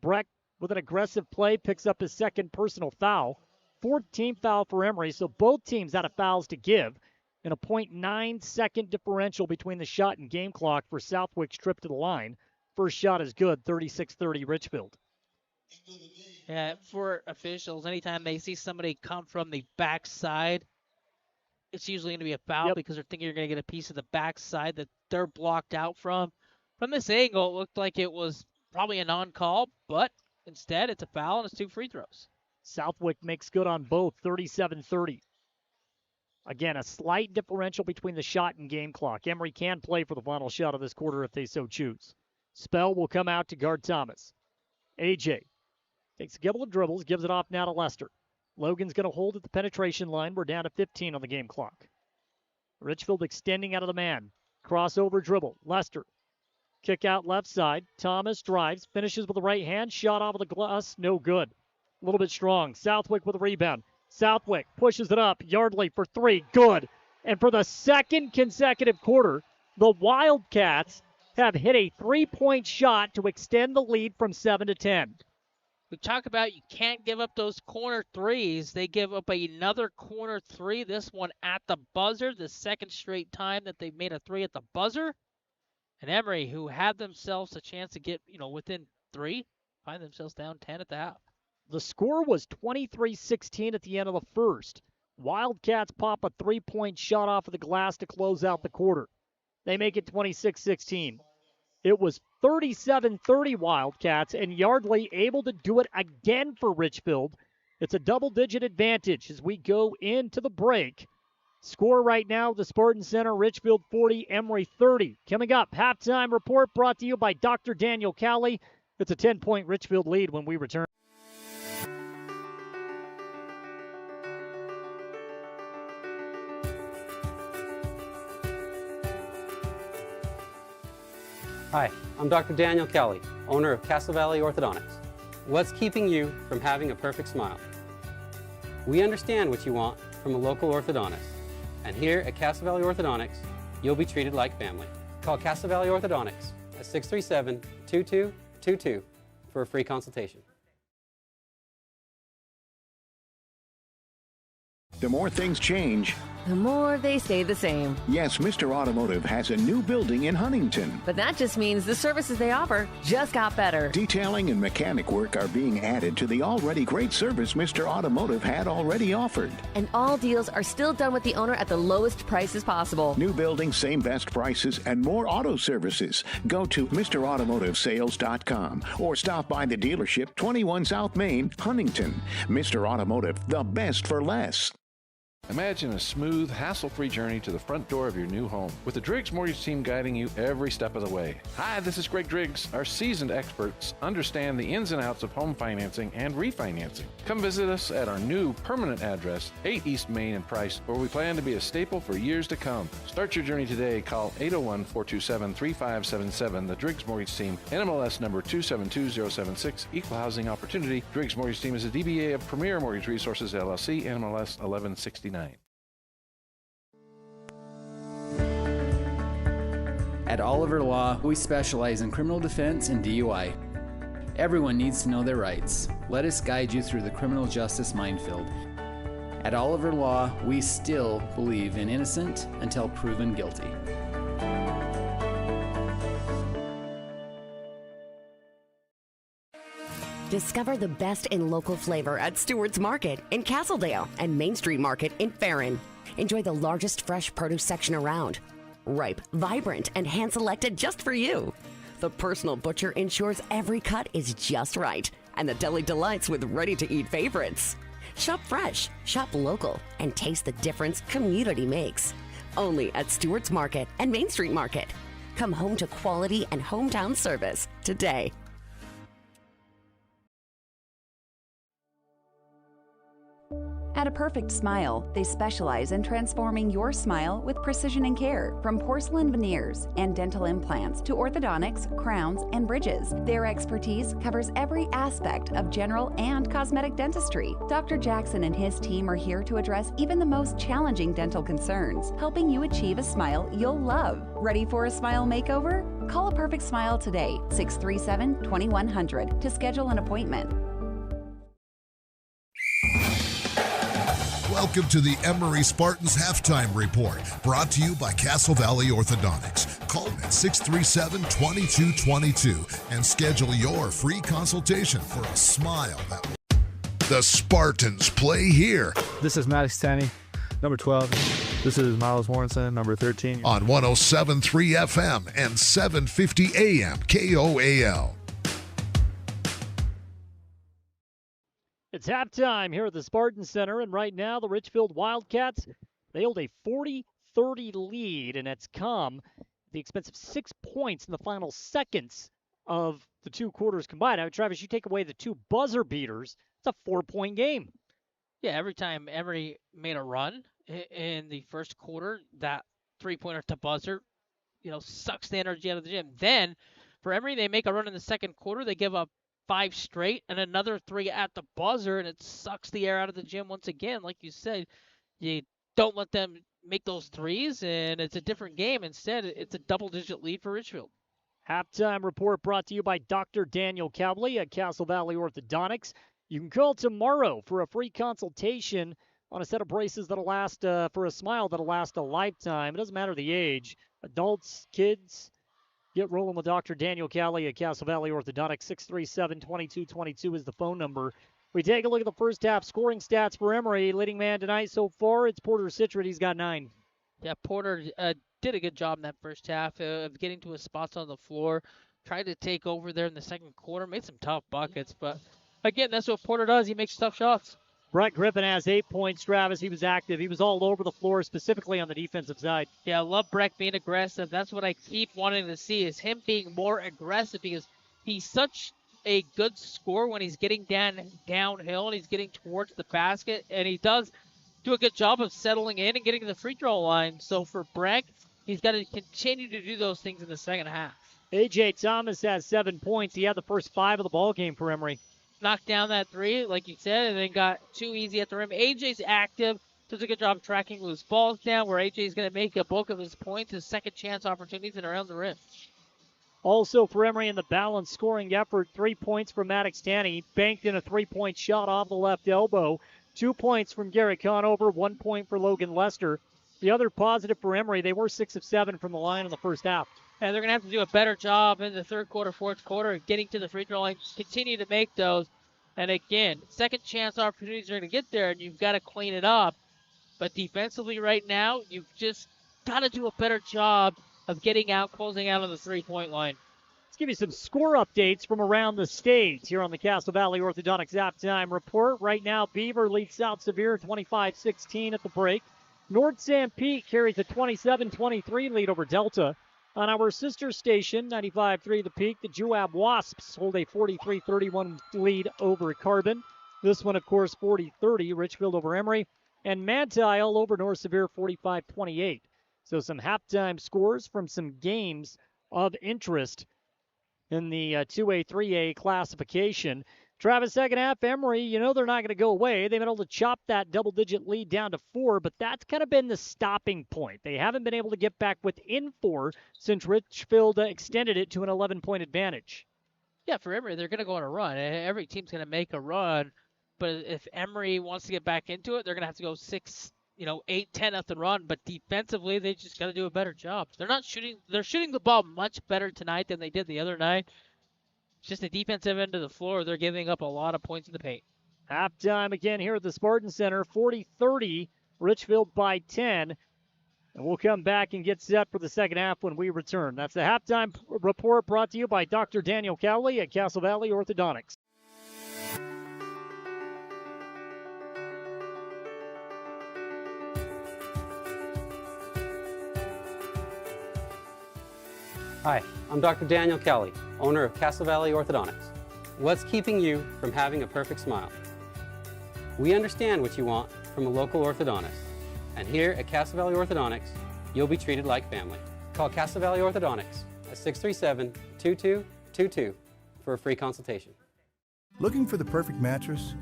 Breck, with an aggressive play, picks up his second personal foul. 4th team foul for Emery. So both teams out of fouls to give. And a 0.9-second differential between the shot and game clock for Southwick's trip to the line. First shot is good, 36-30 Richfield. Yeah, for officials, anytime they see somebody come from the backside, it's usually going to be a foul because they're thinking you're going to get a piece of the backside that they're blocked out from. From this angle, it looked like it was probably a non-call, but instead it's a foul and it's 2 free throws. Southwick makes good on both, 37-30. Again, a slight differential between the shot and game clock. Emery can play for the final shot of this quarter if they so choose. Spell will come out to guard Thomas. AJ takes a couple of dribbles, gives it off now to Lester. Logan's going to hold at the penetration line. We're down to 15 on the game clock. Richfield extending out of the man. Crossover dribble. Lester. Kick out left side. Thomas drives. Finishes with the right hand. Shot off of the glass. No good. A little bit strong. Southwick with a rebound. Southwick pushes it up. Yardley for 3. Good. And for the second consecutive quarter, the Wildcats have hit a 3-point shot to extend the lead from 7 to 10. We talk about you can't give up those corner threes. They give up another corner 3, this one at the buzzer, the second straight time that they've made a 3 at the buzzer. And Emery, who had themselves a chance to get, within 3, find themselves down 10 at the half. The score was 23-16 at the end of the first. Wildcats pop a 3-point shot off of the glass to close out the quarter. They make it 26-16. It was 37-30 Wildcats, and Yardley able to do it again for Richfield. It's a double-digit advantage as we go into the break. Score right now, the Spartan Center, Richfield 40, Emery 30. Coming up, halftime report brought to you by Dr. Daniel Cowley. It's a 10-point Richfield lead when we return. Hi, I'm Dr. Daniel Kelly, owner of Castle Valley Orthodontics. What's keeping you from having a perfect smile? We understand what you want from a local orthodontist. And here at Castle Valley Orthodontics, you'll be treated like family. Call Castle Valley Orthodontics at 637-2222 for a free consultation. The more things change, the more they stay the same. Yes, Mr. Automotive has a new building in Huntington. But that just means the services they offer just got better. Detailing and mechanic work are being added to the already great service Mr. Automotive had already offered. And all deals are still done with the owner at the lowest prices possible. New building, same best prices, and more auto services. Go to MrAutomotiveSales.com or stop by the dealership, 21 South Main, Huntington. Mr. Automotive, the best for less. Imagine a smooth, hassle-free journey to the front door of your new home with the Driggs Mortgage Team guiding you every step of the way. Hi, this is Greg Driggs. Our seasoned experts understand the ins and outs of home financing and refinancing. Come visit us at our new permanent address, 8 East Main in Price, where we plan to be a staple for years to come. Start your journey today. Call 801-427-3577. The Driggs Mortgage Team, NMLS number 272076, Equal Housing Opportunity. Driggs Mortgage Team is a DBA of Premier Mortgage Resources, LLC, NMLS 1169. At Oliver Law, we specialize in criminal defense and DUI. Everyone needs to know their rights. Let us guide you through the criminal justice minefield. At Oliver Law, we still believe in innocent until proven guilty. Discover the best in local flavor at Stewart's Market in Castledale and Main Street Market in Farron. Enjoy the largest fresh produce section around. Ripe, vibrant, and hand-selected just for you. The personal butcher ensures every cut is just right, and the deli delights with ready-to-eat favorites. Shop fresh, shop local, and taste the difference community makes. Only at Stewart's Market and Main Street Market. Come home to quality and hometown service today. At A Perfect Smile, they specialize in transforming your smile with precision and care. From porcelain veneers and dental implants to orthodontics, crowns, and bridges, their expertise covers every aspect of general and cosmetic dentistry. Dr. Jackson and his team are here to address even the most challenging dental concerns, helping you achieve a smile you'll love. Ready for a smile makeover? Call A Perfect Smile today, 637-2100, to schedule an appointment. Welcome to the Emery Spartans Halftime Report, brought to you by Castle Valley Orthodontics. Call them at 637-2222 and schedule your free consultation for a smile that the Spartans play here. This is Maddox Tanny, number 12. This is Miles Warrenson, number 13. On 107.3 FM and 750 AM KOAL. It's halftime here at the Spartan Center, and right now the Richfield Wildcats, they hold a 40-30 lead, and it's come at the expense of 6 points in the final seconds of the two quarters combined. Now, Travis, you take away the two buzzer beaters, it's a 4-point game. Yeah, every time Emery made a run in the first quarter, that three-pointer to buzzer, sucks the energy out of the gym. Then, for Emery, they make a run in the second quarter, they give up 5 straight and another 3 at the buzzer, and it sucks the air out of the gym once again. Like you said, you don't let them make those threes, and it's a different game. Instead, it's a double-digit lead for Richfield. Halftime report brought to you by Dr. Daniel Cowley at Castle Valley Orthodontics. You can call tomorrow for a free consultation on a set of braces that'll last for a smile that'll last a lifetime. It doesn't matter the age. Adults, kids, get rolling with Dr. Daniel Cowley at Castle Valley Orthodontics. 637-2222 is the phone number. We take a look at the first half scoring stats for Emery. Leading man tonight so far, it's Porter Citrid. He's got 9. Yeah, Porter did a good job in that first half of getting to his spots on the floor. Tried to take over there in the second quarter. Made some tough buckets, but again, that's what Porter does. He makes tough shots. Brett Griffin has 8 points, Travis. He was active. He was all over the floor, specifically on the defensive side. Yeah, I love Brett being aggressive. That's what I keep wanting to see, is him being more aggressive, because he's such a good scorer when he's getting downhill and he's getting towards the basket, and he does do a good job of settling in and getting to the free throw line. So for Brett, he's got to continue to do those things in the second half. A.J. Thomas has 7 points. He had the first 5 of the ball game for Emery. Knocked down that 3, like you said, and then got too easy at the rim. AJ's active, does a good job tracking loose balls down, where AJ's going to make a bulk of his points, his second chance opportunities, and around the rim. Also for Emery in the balanced scoring effort, 3 points from Maddox Tanny. He banked in a 3-point shot off the left elbow. 2 points from Garrett Conover, 1 point for Logan Lester. The other positive for Emery, they were 6 of 7 from the line in the first half. And they're going to have to do a better job in the third quarter, fourth quarter, getting to the free throw line. Continue to make those. And again, second chance opportunities are going to get there, and you've got to clean it up. But defensively right now, you've just got to do a better job of getting out, closing out on the three-point line. Let's give you some score updates from around the state here on the Castle Valley Orthodontics halftime report. Right now, Beaver leads South Sevier 25-16 at the break. North San Pete carries a 27-23 lead over Delta. On our sister station, 95.3 The Peak, the Juab Wasps hold a 43-31 lead over Carbon. This one, of course, 40-30, Richfield over Emery. And Mantile over North Sevier, 45-28. So some halftime scores from some games of interest in the 2A, 3A classification. Travis, second half, Emery, they're not going to go away. They've been able to chop that double-digit lead down to 4, but that's kind of been the stopping point. They haven't been able to get back within 4 since Richfield extended it to an 11-point advantage. Yeah, for Emery, they're going to go on a run. Every team's going to make a run, but if Emery wants to get back into it, they're going to have to go 6, 8, 10 up the run, but defensively, they just got to do a better job. They're shooting the ball much better tonight than they did the other night. It's just the defensive end of the floor. They're giving up a lot of points in the paint. Halftime again here at the Spartan Center, 40-30, Richfield by 10. And we'll come back and get set for the second half when we return. That's the halftime report brought to you by Dr. Daniel Cowley at Castle Valley Orthodontics. Hi, I'm Dr. Daniel Kelly, owner of Castle Valley Orthodontics. What's keeping you from having a perfect smile? We understand what you want from a local orthodontist. And here at Castle Valley Orthodontics, you'll be treated like family. Call Castle Valley Orthodontics at 637-2222 for a free consultation. Looking for the perfect mattress?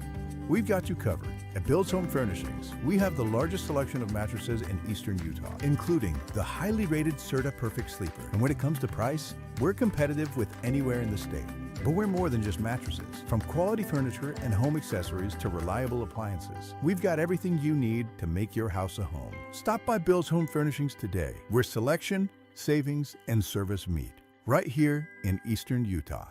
We've got you covered. At Bill's Home Furnishings, we have the largest selection of mattresses in eastern Utah, including the highly rated Serta Perfect Sleeper. And when it comes to price, we're competitive with anywhere in the state. But we're more than just mattresses. From quality furniture and home accessories to reliable appliances, we've got everything you need to make your house a home. Stop by Bill's Home Furnishings today, where selection, savings, and service meet. Right here in eastern Utah.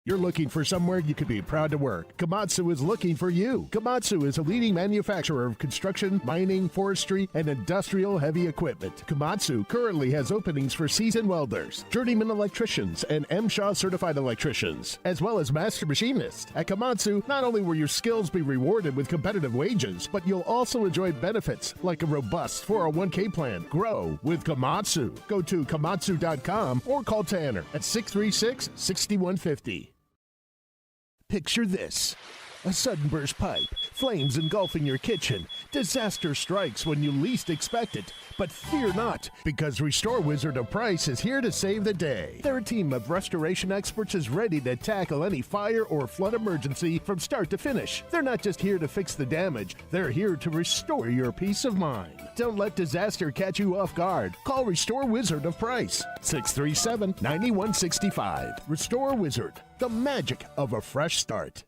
You're looking for somewhere you could be proud to work. Komatsu is looking for you. Komatsu is a leading manufacturer of construction, mining, forestry, and industrial heavy equipment. Komatsu currently has openings for seasoned welders, journeyman electricians, and MSHA certified electricians, as well as master machinists. At Komatsu, not only will your skills be rewarded with competitive wages, but you'll also enjoy benefits like a robust 401k plan. Grow with Komatsu. Go to komatsu.com or call Tanner at 636-6150. Picture this. A sudden burst pipe, flames engulfing your kitchen. Disaster strikes when you least expect it. But fear not, because Restore Wizard of Price is here to save the day. Their team of restoration experts is ready to tackle any fire or flood emergency from start to finish. They're not just here to fix the damage, they're here to restore your peace of mind. Don't let disaster catch you off guard. Call Restore Wizard of Price, 637-9165. Restore Wizard, the magic of a fresh start.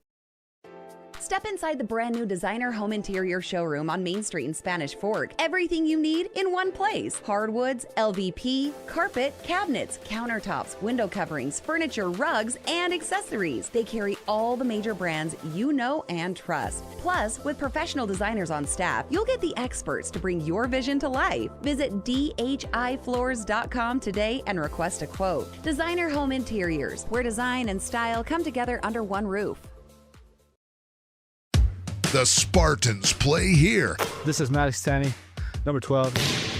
Step inside the brand new designer home interior showroom on Main Street in Spanish Fork. Everything you need in one place. Hardwoods, LVP, carpet, cabinets, countertops, window coverings, furniture, rugs, and accessories. They carry all the major brands you know and trust. Plus, with professional designers on staff, you'll get the experts to bring your vision to life. Visit dhifloors.com today and request a quote. Designer Home Interiors, where design and style come together under one roof. The Spartans play here. This is Maddox Tanny, number 12.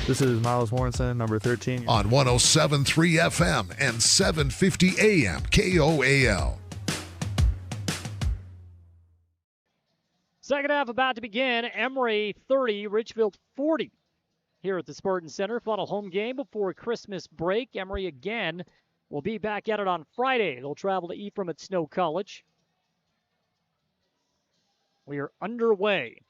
This is Miles Warrenson, number 13. On 107.3 FM and 750 AM KOAL. Second half about to begin. Emery 30, Richfield 40 here at the Spartan Center. Final home game before Christmas break. Emery again will be back at it on Friday. They'll travel to Ephraim at Snow College. We are underway.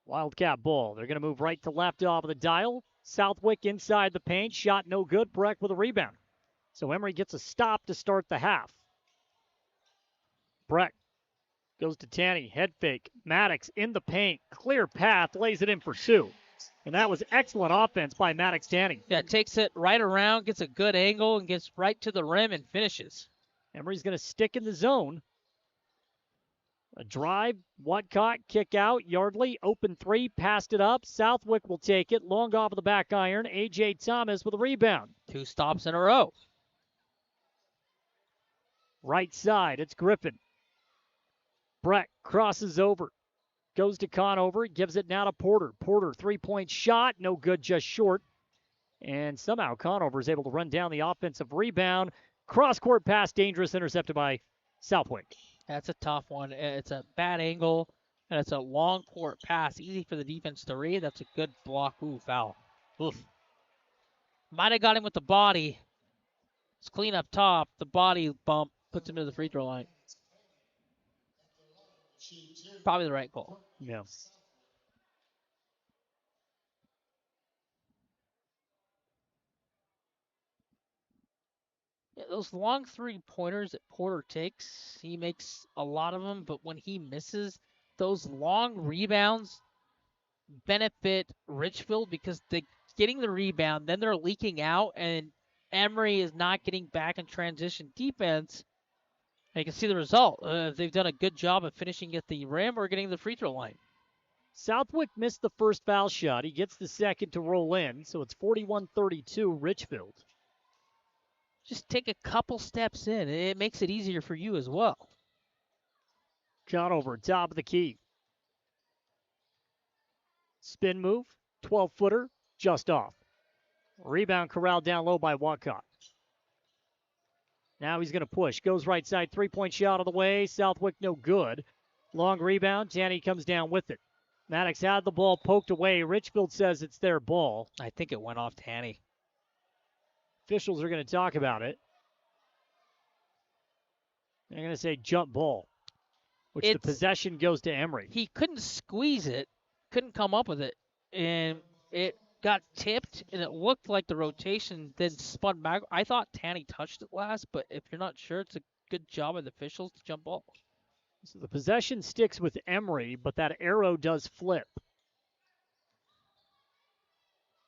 Wildcat ball. They're going to move right to left off of the dial. Southwick inside the paint. Shot no good. Breck with a rebound. So Emery gets a stop to start the half. Breck goes to Tanny. Head fake. Maddox in the paint. Clear path. Lays it in for two. And that was excellent offense by Maddox Tanny. Yeah, takes it right around, gets a good angle, and gets right to the rim and finishes. Emery's going to stick in the zone. A drive, Whatcott, kick out, Yardley, open three, passed it up. Southwick will take it, long off of the back iron. A.J. Thomas with a rebound. 2 stops in a row. Right side, it's Griffin. Breck crosses over, goes to Conover, gives it now to Porter. Porter, three-point shot, no good, just short. And somehow Conover is able to run down the offensive rebound. Cross-court pass, dangerous, intercepted by Southwick. That's a tough one. It's a bad angle, and it's a long court pass. Easy for the defense to read. That's a good block. Ooh, foul. Oof. Might have got him with the body. It's clean up top. The body bump puts him to the free throw line. Probably the right call. Yeah. Those long three-pointers that Porter takes, he makes a lot of them, but when he misses, those long rebounds benefit Richfield because they're getting the rebound, then they're leaking out, and Emery is not getting back in transition defense. And you can see the result. They've done a good job of finishing at the rim or getting the free throw line. Southwick missed the first foul shot. He gets the second to roll in, so it's 41-32 Richfield. Just take a couple steps in. It makes it easier for you as well. Conover, top of the key. Spin move, 12-footer, just off. Rebound corralled down low by Whatcott. Now he's going to push. Goes right side, three-point shot on the way. Southwick no good. Long rebound. Tanny comes down with it. Maddox had the ball poked away. Richfield says it's their ball. I think it went off Tanny. Officials are going to talk about it. They're going to say jump ball, which the possession goes to Emery. He couldn't squeeze it, couldn't come up with it, and it got tipped, and it looked like the rotation then spun back. I thought Tanny touched it last, but if you're not sure, it's a good job of the officials to jump ball. So the possession sticks with Emery, but that arrow does flip.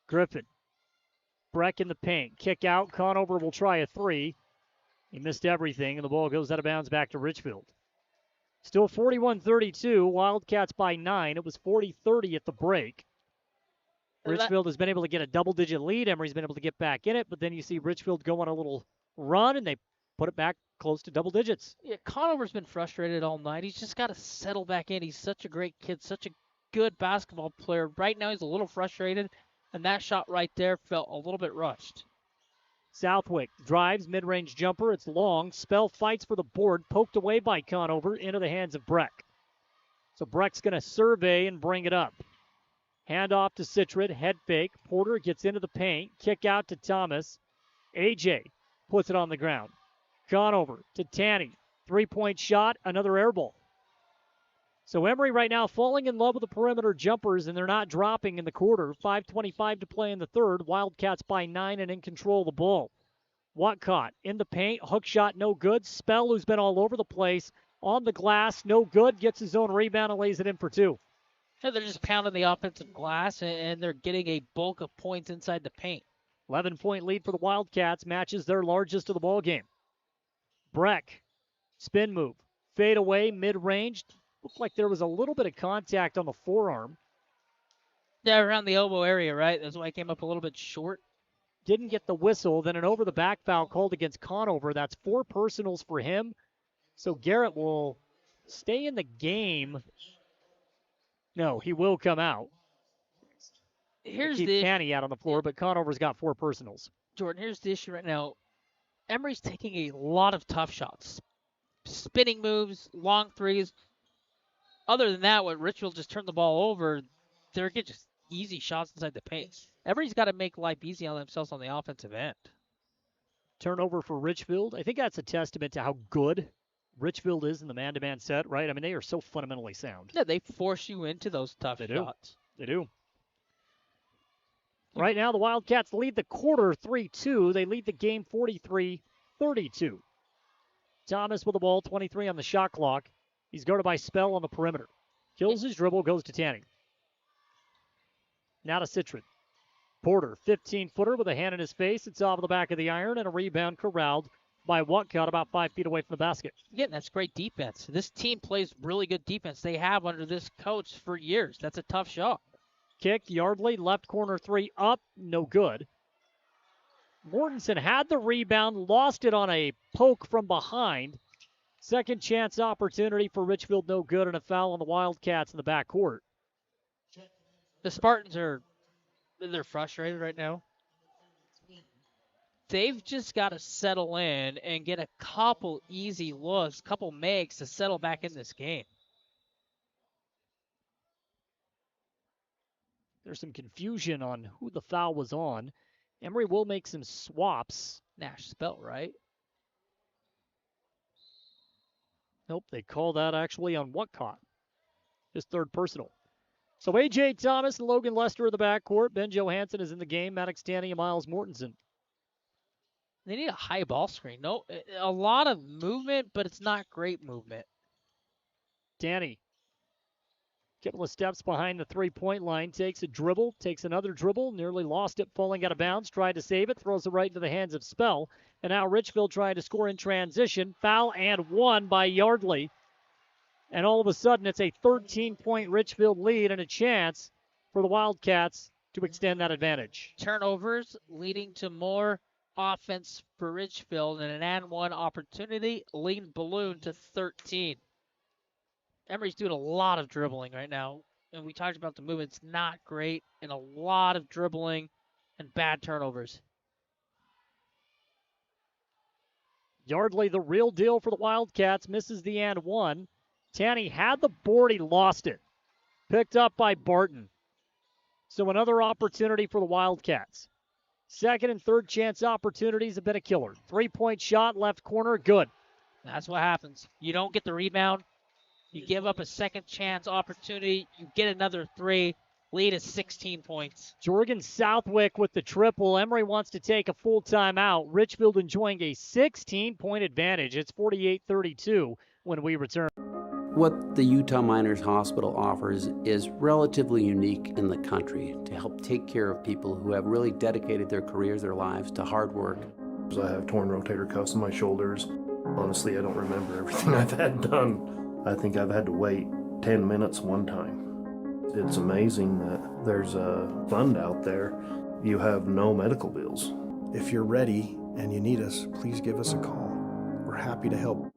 Griffin. Breck in the paint. Kick out. Conover will try a three. He missed everything, and the ball goes out of bounds back to Richfield. Still 41-32. Wildcats by 9. It was 40-30 at the break. Richfield has been able to get a double-digit lead. Emery's been able to get back in it, but then you see Richfield go on a little run, and they put it back close to double digits. Yeah, Conover's been frustrated all night. He's just got to settle back in. He's such a great kid, such a good basketball player. Right now he's a little frustrated, and that shot right there felt a little bit rushed. Southwick drives, mid-range jumper. It's long. Spell fights for the board, poked away by Conover into the hands of Breck. So Breck's going to survey and bring it up. Hand off to Citrid, head fake. Porter gets into the paint, kick out to Thomas. AJ puts it on the ground. Conover to Tanny. Three-point shot, another air ball. So Emery right now falling in love with the perimeter jumpers, and they're not dropping in the quarter. 5:25 to play in the third. Wildcats by 9 and in control of the ball. Watcott in the paint. Hook shot, no good. Spell, who's been all over the place, on the glass, no good. Gets his own rebound and lays it in for two. Yeah, they're just pounding the offensive glass, and they're getting a bulk of points inside the paint. 11-point lead for the Wildcats. Matches their largest of the ball game. Breck, spin move. Fade away, mid-range. Looked like there was a little bit of contact on the forearm. Yeah, around the elbow area, right? That's why I came up a little bit short. Didn't get the whistle. Then an over-the-back foul called against Conover. That's 4 personals for him. So Garrett will stay in the game. No, he will come out. Here's keep the Tanny out on the floor, but Conover's got 4 personals. Jordan, here's the issue right now. Emery's taking a lot of tough shots. Spinning moves, long threes. Other than that, when Richfield just turned the ball over, they're getting just easy shots inside the paint. Emery's got to make life easy on themselves on the offensive end. Turnover for Richfield. I think that's a testament to how good Richfield is in the man-to-man set, right? I mean, they are so fundamentally sound. Yeah, they force you into those tough shots. They do. Right now, the Wildcats lead the quarter 3-2. They lead the game 43-32. Thomas with the ball, 23 on the shot clock. He's guarded by Spell on the perimeter. Kills his dribble, goes to Tanning. Now to Citrin. Porter, 15-footer with a hand in his face. It's off the back of the iron, and a rebound corralled by Watcott about 5 feet away from the basket. Again, that's great defense. This team plays really good defense. They have under this coach for years. That's a tough shot. Kick, Yardley, left corner three, up, no good. Mortensen had the rebound, lost it on a poke from behind. Second chance opportunity for Richfield, no good, and a foul on the Wildcats in the backcourt. The Spartans they're frustrated right now. They've just got to settle in and get a couple easy looks, couple makes to settle back in this game. There's some confusion on who the foul was on. Emery will make some swaps. Nash Spell, right? Nope, they call that actually on Watcott. His third personal. So A.J. Thomas and Logan Lester in the backcourt. Ben Johansson is in the game. Maddox Tanny and Miles Mortensen. They need a high ball screen. No, a lot of movement, but it's not great movement. Tanny. Couple of steps behind the three-point line. Takes a dribble. Takes another dribble. Nearly lost it. Falling out of bounds. Tried to save it. Throws it right into the hands of Spell. And now Richfield trying to score in transition. Foul and one by Yardley. And all of a sudden, it's a 13-point Richfield lead and a chance for the Wildcats to extend that advantage. Turnovers leading to more offense for Richfield and an and one opportunity. Lead balloon to 13. Emery's doing a lot of dribbling right now. And we talked about the movement. It's not great. And a lot of dribbling and bad turnovers. Yardley, the real deal for the Wildcats, misses the and one. Tanny had the board, he lost it. Picked up by Barton. So another opportunity for the Wildcats. Second and third chance opportunities have been a killer. 3-point shot, left corner, good. That's what happens. You don't get the rebound. You give up a second chance opportunity. You get another 3. Lead is 16 points. Jorgen Southwick with the triple. Emery wants to take a full timeout. Richfield enjoying a 16-point advantage. It's 48-32 when we return. What the Utah Miners Hospital offers is relatively unique in the country to help take care of people who have really dedicated their careers, their lives to hard work. I have torn rotator cuffs in my shoulders. Honestly, I don't remember everything I've had done. I think I've had to wait 10 minutes one time. It's amazing that there's a fund out there. You have no medical bills. If you're ready and you need us, please give us a call. We're happy to help.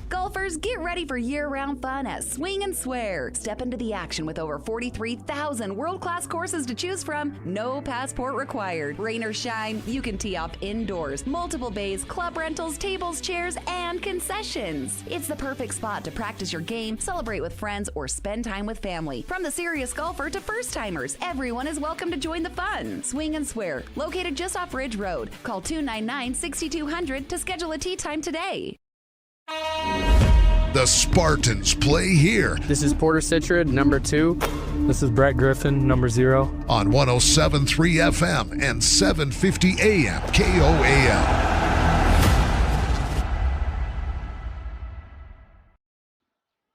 Golfers, get ready for year-round fun at Swing and Swear. Step into the action with over 43,000 world-class courses to choose from. No passport required. Rain or shine, you can tee off indoors. Multiple bays, club rentals, tables, chairs, and concessions. It's the perfect spot to practice your game, celebrate with friends, or spend time with family. From the serious golfer to first-timers, everyone is welcome to join the fun. Swing and Swear, located just off Ridge Road. Call 299-6200 to schedule a tee time today. The Spartans play here. This is Porter Citrud, number 2. This is Brett Griffin, number 0. On 107.3 FM and 750 AM KOAL.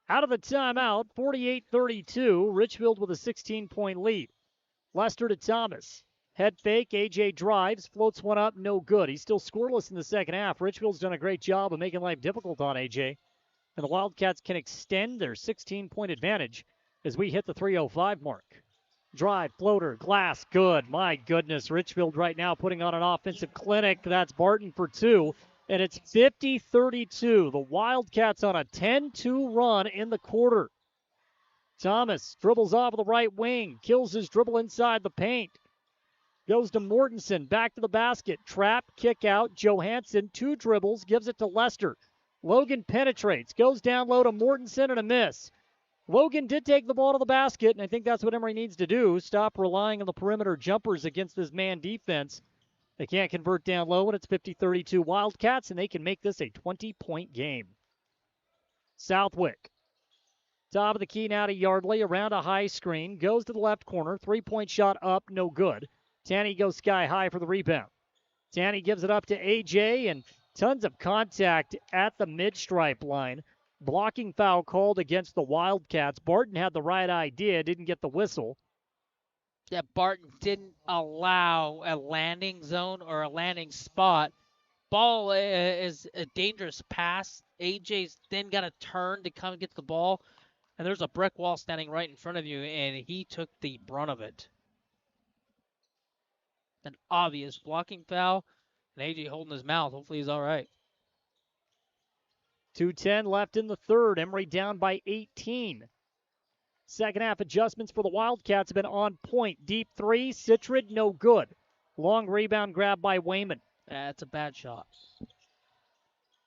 Out of the timeout, 48-32. Richfield with a 16-point lead. Lester to Thomas. Head fake, AJ drives, floats one up, no good. He's still scoreless in the second half. Richfield's done a great job of making life difficult on AJ. And the Wildcats can extend their 16-point advantage as we hit the 3:05 mark. Drive, floater, glass, good. My goodness, Richfield right now putting on an offensive clinic. That's Barton for 2. And it's 50-32. The Wildcats on a 10-2 run in the quarter. Thomas dribbles off the right wing, kills his dribble inside the paint. Goes to Mortensen, back to the basket. Trap, kick out. Johansson, 2 dribbles, gives it to Lester. Logan penetrates, goes down low to Mortensen and a miss. Logan did take the ball to the basket, and I think that's what Emery needs to do. Stop relying on the perimeter jumpers against this man defense. They can't convert down low, and it's 50-32 Wildcats, and they can make this a 20-point game. Southwick. Top of the key now to Yardley, around a high screen. Goes to the left corner. 3-point shot up, no good. Tanny goes sky high for the rebound. Tanny gives it up to AJ, and tons of contact at the mid-stripe line. Blocking foul called against the Wildcats. Barton had the right idea, didn't get the whistle. Yeah, Barton didn't allow a landing zone or a landing spot. Ball is a dangerous pass. AJ's then got to turn to come get the ball. And there's a brick wall standing right in front of you, and he took the brunt of it. An obvious blocking foul, and AJ holding his mouth. Hopefully he's all right. 2:10 left in the third. Emery down by 18. Second half adjustments for the Wildcats have been on point. Deep 3, Citrud, no good. Long rebound grab by Wayman. That's a bad shot.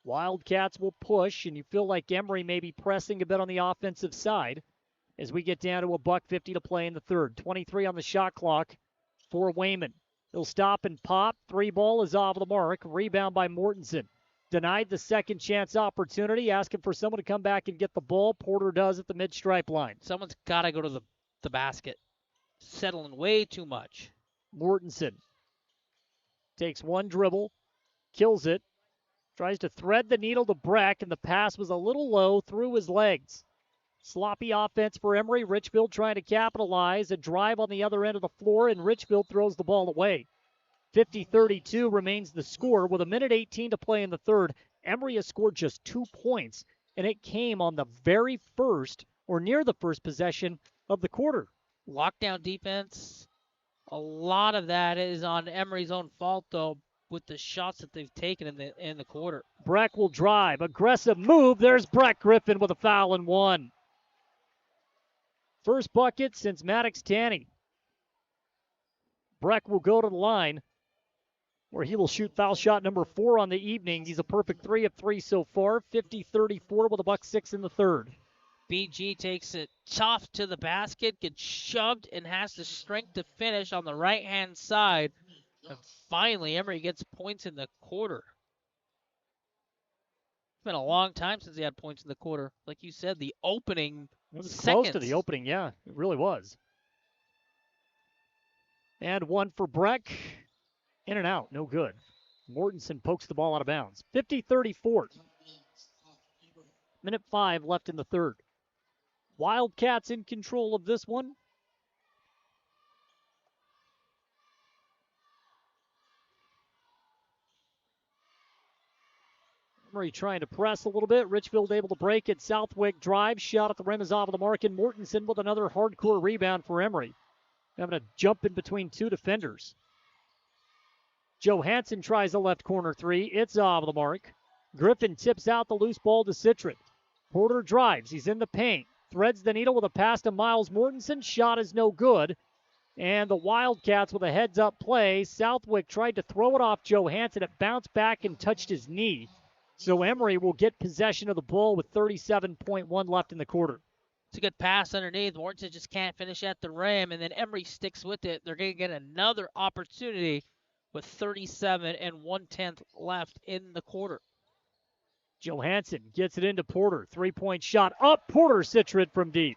Wildcats will push, and you feel like Emery may be pressing a bit on the offensive side as we get down to a $1:50 to play in the third. 23 on the shot clock for Wayman. He'll stop and pop. 3 ball is off the mark. Rebound by Mortensen. Denied the second chance opportunity. Asking for someone to come back and get the ball. Porter does at the mid-stripe line. Someone's got to go to the basket. Settling way too much. Mortensen takes 1 dribble. Kills it. Tries to thread the needle to Breck, and the pass was a little low through his legs. Sloppy offense for Emery. Richfield trying to capitalize. A drive on the other end of the floor, and Richfield throws the ball away. 50-32 remains the score with 1:18 to play in the third. Emery has scored just 2 points, and it came on the very first, or near the first possession of the quarter. Lockdown defense. A lot of that is on Emery's own fault, though, with the shots that they've taken in the quarter. Breck will drive. Aggressive move. There's Brett Griffin with a foul and 1. First bucket since Maddox Tanny. Breck will go to the line, where he will shoot foul shot number 4 on the evening. He's a perfect 3 of 3 so far, 50-34 with a $1.06 in the third. BG takes it tough to the basket, gets shoved, and has the strength to finish on the right-hand side. And finally, Emery gets points in the quarter. It's been a long time since he had points in the quarter. Like you said, the opening It was seconds. close to the opening, yeah. It really was. And one for Breck. In and out, no good. Mortensen pokes the ball out of bounds. 50-34. Minute 5 left in the third. Wildcats in control of this one. Emery trying to press a little bit. Richfield able to break it. Southwick drive. Shot at the rim is off of the mark. And Mortensen with another hardcore rebound for Emery. Having to jump in between two defenders. Johansson tries a left corner three. It's off of the mark. Griffin tips out the loose ball to Citron. Porter drives. He's in the paint. Threads the needle with a pass to Miles Mortensen. Shot is no good. And the Wildcats with a heads-up play. Southwick tried to throw it off Johansson. It bounced back and touched his knee. So Emery will get possession of the ball with 37.1 left in the quarter. It's a good pass underneath. Mortensen just can't finish at the rim, and then Emery sticks with it. They're going to get another opportunity with 37 and 1/10 left in the quarter. Johansson gets it into Porter. Three-point shot up. Porter Citron from deep.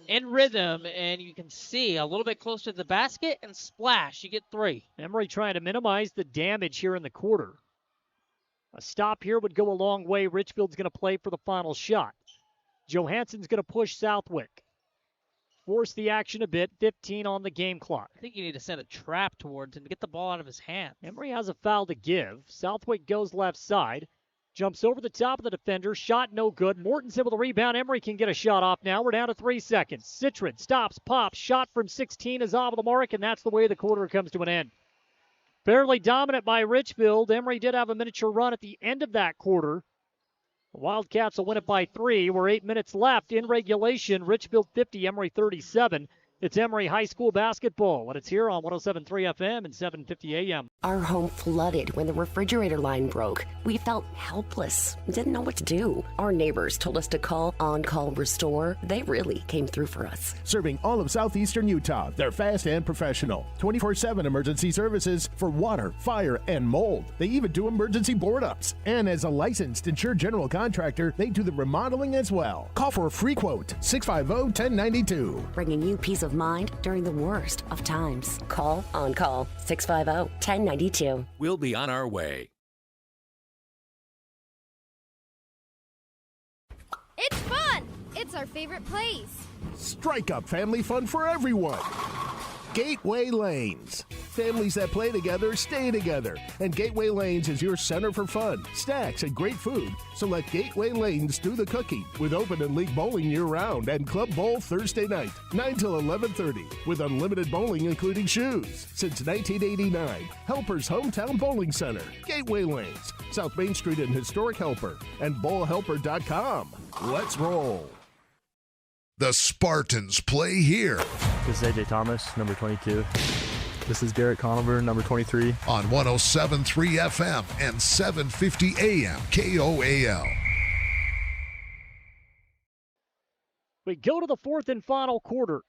In rhythm, and you can see a little bit closer to the basket, and splash. You get 3. Emery trying to minimize the damage here in the quarter. A stop here would go a long way. Richfield's going to play for the final shot. Johansson's going to push Southwick. Force the action a bit. 15 on the game clock. I think you need to send a trap towards him to get the ball out of his hand. Emery has a foul to give. Southwick goes left side. Jumps over the top of the defender. Shot no good. Mortensen with a rebound. Emery can get a shot off now. We're down to 3 seconds. Citron stops, pops. Shot from 16 is off of the mark, and that's the way the quarter comes to an end. Fairly dominant by Richfield. Emery did have a miniature run at the end of that quarter. The Wildcats will win it by 3. We're 8 minutes left in regulation. Richfield 50, Emery 37. It's Emery High School basketball, and it's here on 107.3 FM and 750 AM. Our home flooded when the refrigerator line broke. We felt helpless, didn't know what to do. Our neighbors told us to call On Call Restore. They really came through for us. Serving all of southeastern Utah, they're fast and professional. 24/7 emergency services for water, fire, and mold. They even do emergency board-ups. And as a licensed insured general contractor, they do the remodeling as well. Call for a free quote, 650-1092. Bringing you peace of mind during the worst of times. Call On Call, 650-1092. We'll be on our way. It's fun! It's our favorite place. Strike up family fun for everyone. Gateway Lanes. Families that play together stay together. And Gateway Lanes is your center for fun, snacks, and great food. So let Gateway Lanes do the cooking with open and league bowling year-round and Club Bowl Thursday night, 9 till 11:30, with unlimited bowling including shoes. Since 1989, Helper's Hometown Bowling Center, Gateway Lanes, South Main Street in historic Helper, and bowlhelper.com. Let's roll. The Spartans play here. This is AJ Thomas, number 22. This is Garrett Conover, number 23. On 107.3 FM and 750 AM KOAL. We go to the fourth and final quarter.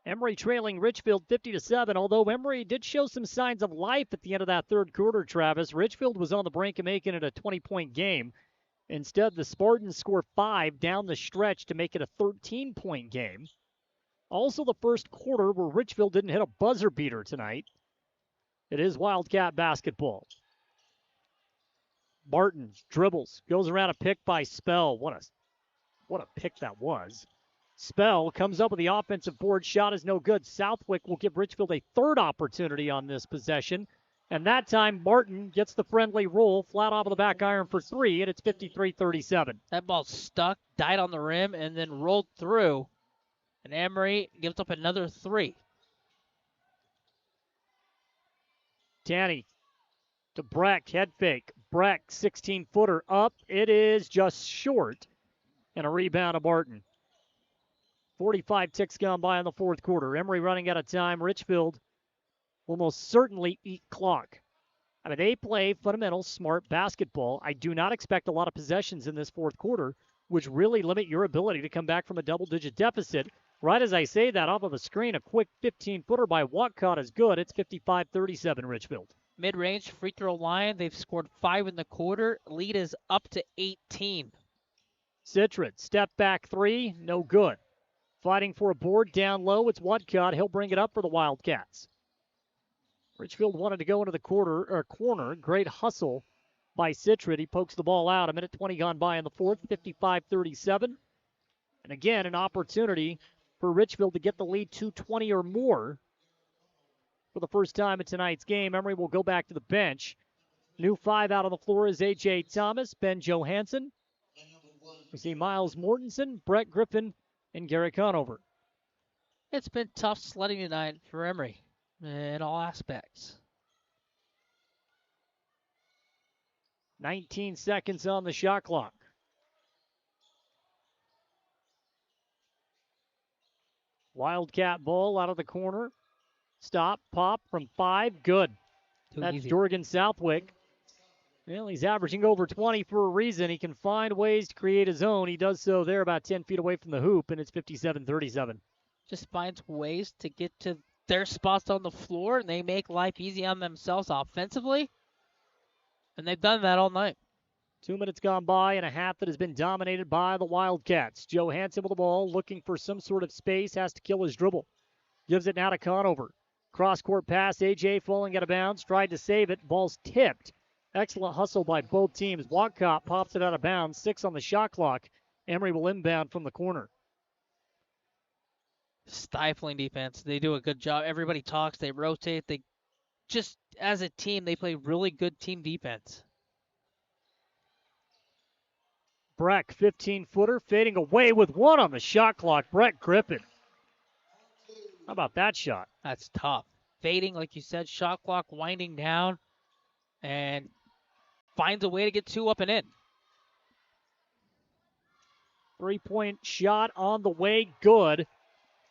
Emery trailing Richfield 50-7, although Emery did show some signs of life at the end of that third quarter, Travis. Richfield was on the brink of making it a 20-point game. Instead, the Spartans score 5 down the stretch to make it a 13-point game. Also the first quarter where Richfield didn't hit a buzzer beater tonight. It is Wildcat basketball. Martin dribbles, goes around a pick by Spell. What a pick that was. Spell comes up with the offensive board. Shot is no good. Southwick will give Richfield a third opportunity on this possession. And that time, Martin gets the friendly roll, flat off of the back iron for 3, and it's 53-37. That ball stuck, died on the rim, and then rolled through. And Emery gives up another 3. Tanny to Breck, head fake. Breck, 16-footer up. It is just short. And a rebound of Martin. 45 ticks gone by in the fourth quarter. Emery running out of time. Richfield will most certainly eat clock. I mean, they play fundamental, smart basketball. I do not expect a lot of possessions in this fourth quarter, which really limit your ability to come back from a double-digit deficit. Right as I say that, off of a screen, a quick 15-footer by Wildcat is good. It's 55-37 Richfield. Mid-range free throw line, they've scored 5 in the quarter. Lead is up to 18. Citron, step back three, no good. Fighting for a board down low, it's Wildcat. He'll bring it up for the Wildcats. Richfield wanted to go into the corner. Great hustle by Citron. He pokes the ball out. A minute 20 gone by in the fourth, 55-37. And again, an opportunity for Richfield to get the lead to 20 or more. For the first time in tonight's game, Emery will go back to the bench. New 5 out on the floor is A.J. Thomas, Ben Johansson. We see Miles Mortensen, Brett Griffin, and Gary Conover. It's been tough sledding tonight for Emery in all aspects. 19 seconds on the shot clock. Wildcat ball out of the corner. Stop, pop from 5, good. That's easy. Dorgan Southwick. Well, he's averaging over 20 for a reason. He can find ways to create his own. He does so there about 10 feet away from the hoop, and it's 57-37. Just finds ways to get to their spots on the floor, and they make life easy on themselves offensively. And they've done that all night. 2 minutes gone by and a half that has been dominated by the Wildcats. Johansson with the ball, looking for some sort of space, has to kill his dribble. Gives it now to Conover. Cross-court pass, A.J. falling out of bounds, tried to save it. Ball's tipped. Excellent hustle by both teams. Wildcat pops it out of bounds, 6 on the shot clock. Emery will inbound from the corner. Stifling defense. They do a good job. Everybody talks. They rotate. They just, as a team, they play really good team defense. Breck, 15-footer, fading away with 1 on the shot clock. Brett Griffin. How about that shot? That's tough. Fading, like you said, shot clock winding down, and finds a way to get 2 up and in. 3-point shot on the way, good.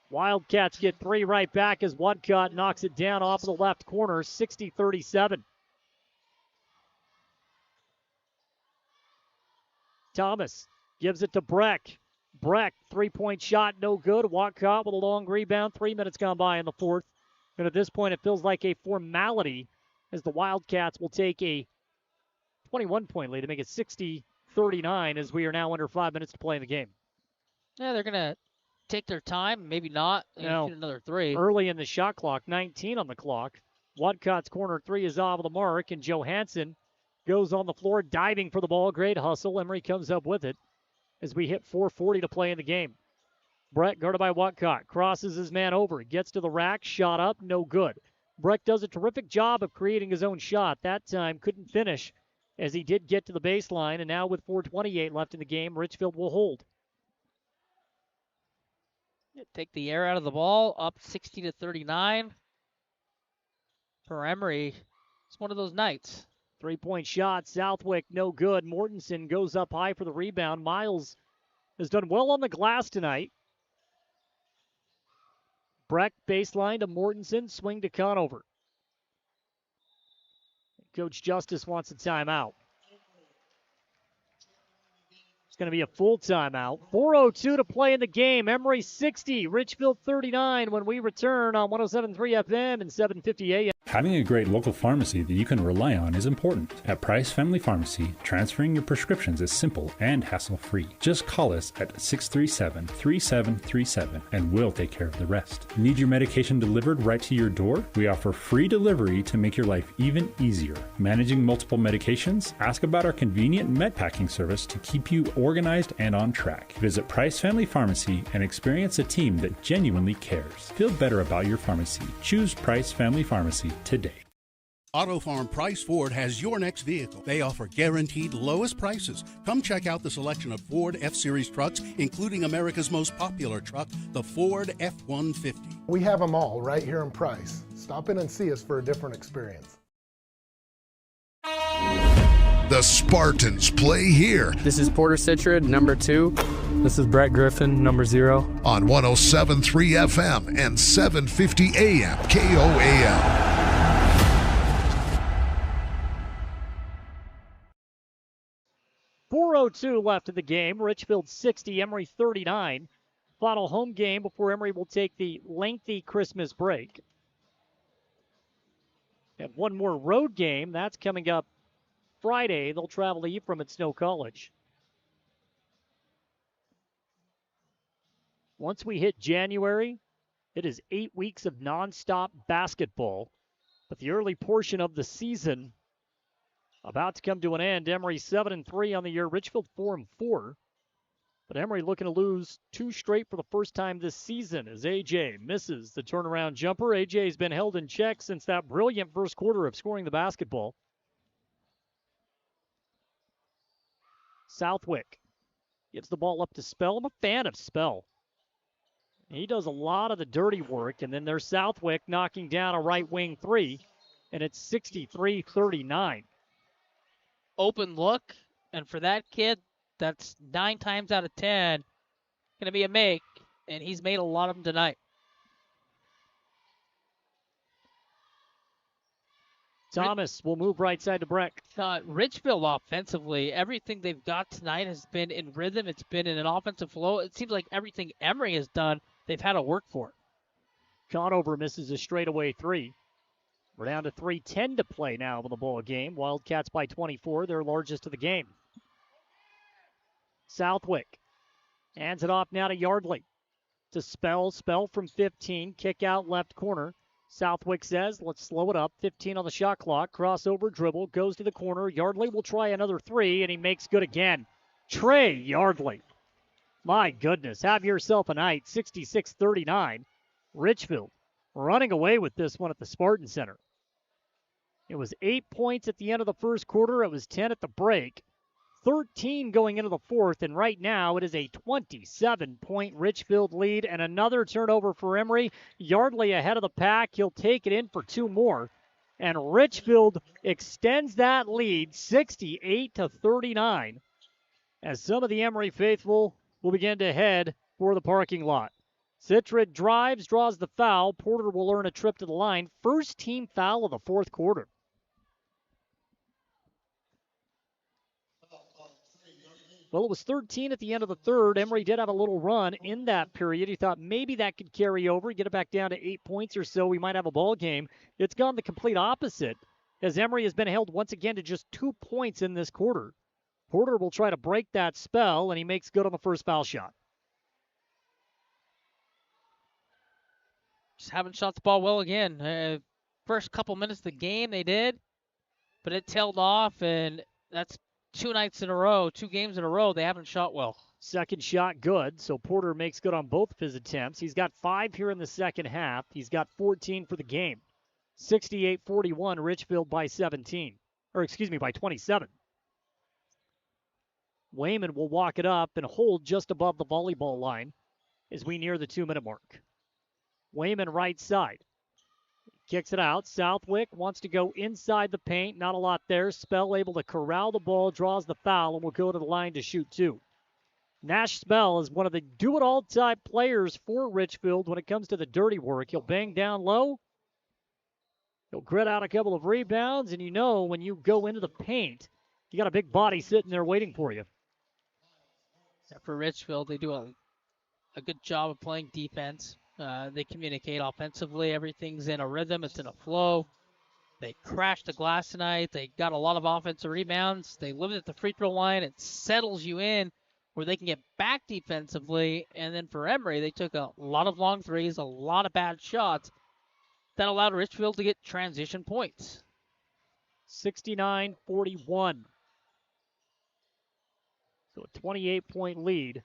Wildcats get 3 right back as Wildcat knocks it down off of the left corner, 60-37. Thomas gives it to Breck. Breck, 3-point shot, no good. Wildcat with a long rebound. 3 minutes gone by in the fourth. And at this point, it feels like a formality as the Wildcats will take a 21-point lead to make it 60-39 as we are now under 5 minutes to play in the game. Yeah, they're going to take their time, maybe not, and shoot another 3. Early in the shot clock, 19 on the clock. Wildcat's corner 3 is off of the mark, and Johansson goes on the floor, diving for the ball. Great hustle. Emery comes up with it as we hit 4:40 to play in the game. Brett, guarded by Wildcat, crosses his man over, gets to the rack, shot up, no good. Brett does a terrific job of creating his own shot. That time couldn't finish as he did get to the baseline, and now with 4:28 left in the game, Richfield will hold. Take the air out of the ball, up 60-39. For Emery, it's one of those nights. 3-point shot, Southwick, no good. Mortensen goes up high for the rebound. Miles has done well on the glass tonight. Breck baseline to Mortensen, swing to Conover. Coach Justice wants a timeout. It's going to be a full timeout. 4:02 to play in the game. Emery 60, Richfield 39 when we return on 107.3 FM and 750 AM. Having a great local pharmacy that you can rely on is important. At Price Family Pharmacy, transferring your prescriptions is simple and hassle-free. Just call us at 637-3737 and we'll take care of the rest. Need your medication delivered right to your door? We offer free delivery to make your life even easier. Managing multiple medications? Ask about our convenient med packing service to keep you organized and on track. Visit Price Family Pharmacy and experience a team that genuinely cares. Feel better about your pharmacy. Choose Price Family Pharmacy today. Auto Farm Price Ford has your next vehicle. They offer guaranteed lowest prices. Come check out the selection of Ford F-Series trucks, including America's most popular truck, the Ford F-150. We have them all right here in Price. Stop in and see us for a different experience. The Spartans play here. This is Porter Citrid, number 2. This is Brett Griffin, number 0. On 107.3 FM and 750 AM KOAL. 1:02 left in the game. Richfield 60, Emery 39. Final home game before Emery will take the lengthy Christmas break. And one more road game. That's coming up Friday. They'll travel to Ephraim at Snow College. Once we hit January, it is 8 weeks of nonstop basketball. But the early portion of the season about to come to an end. Emery 7-3 on the year. Richfield 4-4. But Emery looking to lose 2 straight for the first time this season as A.J. misses the turnaround jumper. A.J. has been held in check since that brilliant first quarter of scoring the basketball. Southwick gives the ball up to Spell. I'm a fan of Spell. He does a lot of the dirty work, and then there's Southwick knocking down a right wing three, and it's 63-39. Open look, and for that kid, that's 9 times out of 10 going to be a make, and he's made a lot of them tonight. Thomas will move right side to Breck. Richfield offensively, everything they've got tonight has been in rhythm. It's been in an offensive flow. It seems like everything Emery has done, they've had to work for it. Conover misses a straightaway 3. We're down to 3:10 to play now in the ball game. Wildcats by 24, their largest of the game. Southwick hands it off now to Yardley. To Spell. Spell from 15. Kick out left corner. Southwick says, let's slow it up. 15 on the shot clock. Crossover dribble. Goes to the corner. Yardley will try another 3, and he makes good again. Trey Yardley. My goodness. Have yourself a night. 66-39. Richfield running away with this one at the Spartan Center. It was 8 points at the end of the first quarter. It was 10 at the break. 13 going into the fourth, and right now it is a 27-point Richfield lead and another turnover for Emery. Yardley ahead of the pack. He'll take it in for 2 more, and Richfield extends that lead 68-39 as some of the Emery faithful will begin to head for the parking lot. Citrid drives, draws the foul. Porter will earn a trip to the line. First team foul of the fourth quarter. Well, it was 13 at the end of the third. Emery did have a little run in that period. He thought maybe that could carry over, get it back down to 8 points or so. We might have a ball game. It's gone the complete opposite as Emery has been held once again to just 2 points in this quarter. Porter will try to break that spell, and he makes good on the first foul shot. Just haven't shot the ball well again. First couple minutes of the game they did, but it tailed off, and that's 2 nights in a row, 2 games in a row, they haven't shot well. Second shot good, so Porter makes good on both of his attempts. He's got 5 here in the second half. He's got 14 for the game. 68-41, Richfield by 27. Wayman will walk it up and hold just above the volleyball line as we near the 2-minute mark. Wayman right side. Kicks it out. Southwick wants to go inside the paint. Not a lot there. Spell able to corral the ball, draws the foul, and will go to the line to shoot 2. Nash Spell is one of the do-it-all type players for Richfield when it comes to the dirty work. He'll bang down low. He'll grit out a couple of rebounds, and you know when you go into the paint, you got a big body sitting there waiting for you. For Richfield, they do a good job of playing defense. They communicate offensively. Everything's in a rhythm. It's in a flow. They crashed the glass tonight. They got a lot of offensive rebounds. They lived at the free throw line. It settles you in where they can get back defensively. And then for Emery, they took a lot of long threes, a lot of bad shots. That allowed Richfield to get transition points. 69-41. So a 28-point lead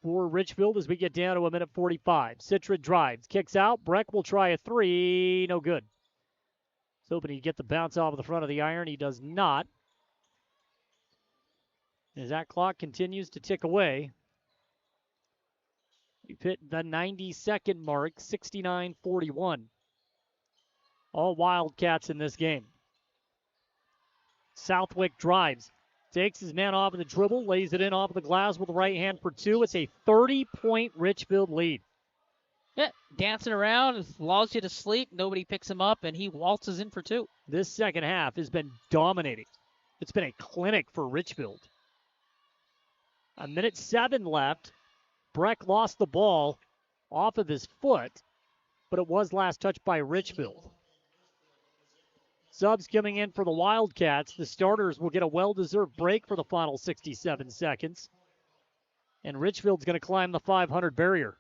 for Richfield as we get down to a minute 45. Citrid drives, kicks out. Breck will try a 3. No good. He's hoping he'd get the bounce off of the front of the iron. He does not. As that clock continues to tick away, we've hit the 90-second mark, 69-41. All Wildcats in this game. Southwick drives. Takes his man off of the dribble, lays it in off of the glass with the right hand for 2. It's a 30-point Richfield lead. Yeah, dancing around, allows you to sleep. Nobody picks him up, and he waltzes in for 2. This second half has been dominating. It's been a clinic for Richfield. 1:07 left. Breck lost the ball off of his foot, but it was last touched by Richfield. Subs coming in for the Wildcats. The starters will get a well-deserved break for the final 67 seconds. And Richfield's going to climb the 500 barrier.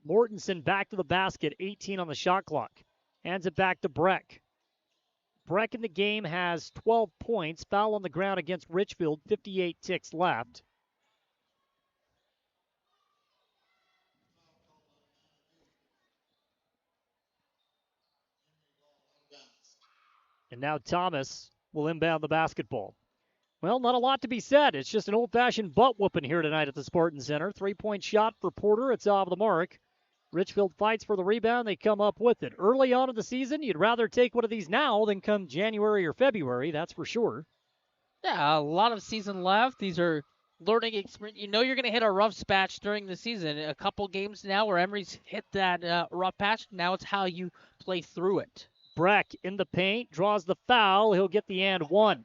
Mortensen back to the basket, 18 on the shot clock. Hands it back to Breck. Breck in the game has 12 points. Foul on the ground against Richfield, 58 ticks left. And now Thomas will inbound the basketball. Well, not a lot to be said. It's just an old-fashioned butt-whooping here tonight at the Spartans Center. 3-point shot for Porter. It's off the mark. Richfield fights for the rebound. They come up with it. Early on in the season, you'd rather take one of these now than come January or February, that's for sure. Yeah, a lot of season left. These are learning experience. You know you're going to hit a rough patch during the season. A couple games now where Emery's hit that rough patch. Now it's how you play through it. Breck in the paint, draws the foul. He'll get the and one.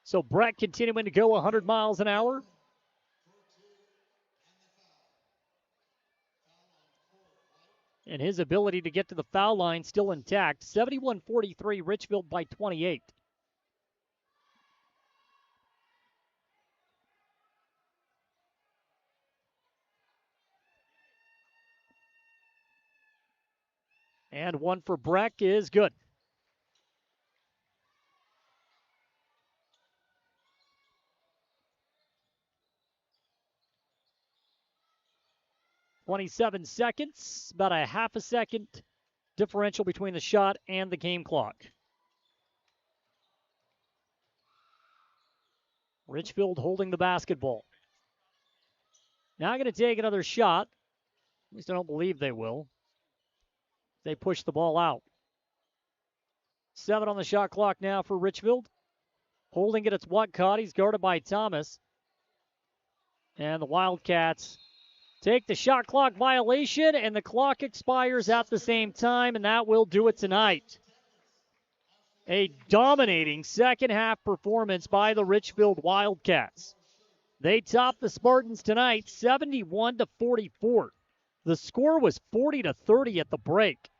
So Breck continuing to go 100 miles an hour. And his ability to get to the foul line still intact. 71-43, Richfield by 28. And one for Breck is good. .27 seconds, about a half a second differential between the shot and the game clock. Richfield holding the basketball. Now going to take another shot. At least I don't believe they will. They push the ball out. 7 on the shot clock now for Richfield. Holding it, it's Wildcat. He's guarded by Thomas. And the Wildcats take the shot clock violation, and the clock expires at the same time, and that will do it tonight. A dominating second half performance by the Richfield Wildcats. They topped the Spartans tonight 71-44. The score was 40-30 at the break.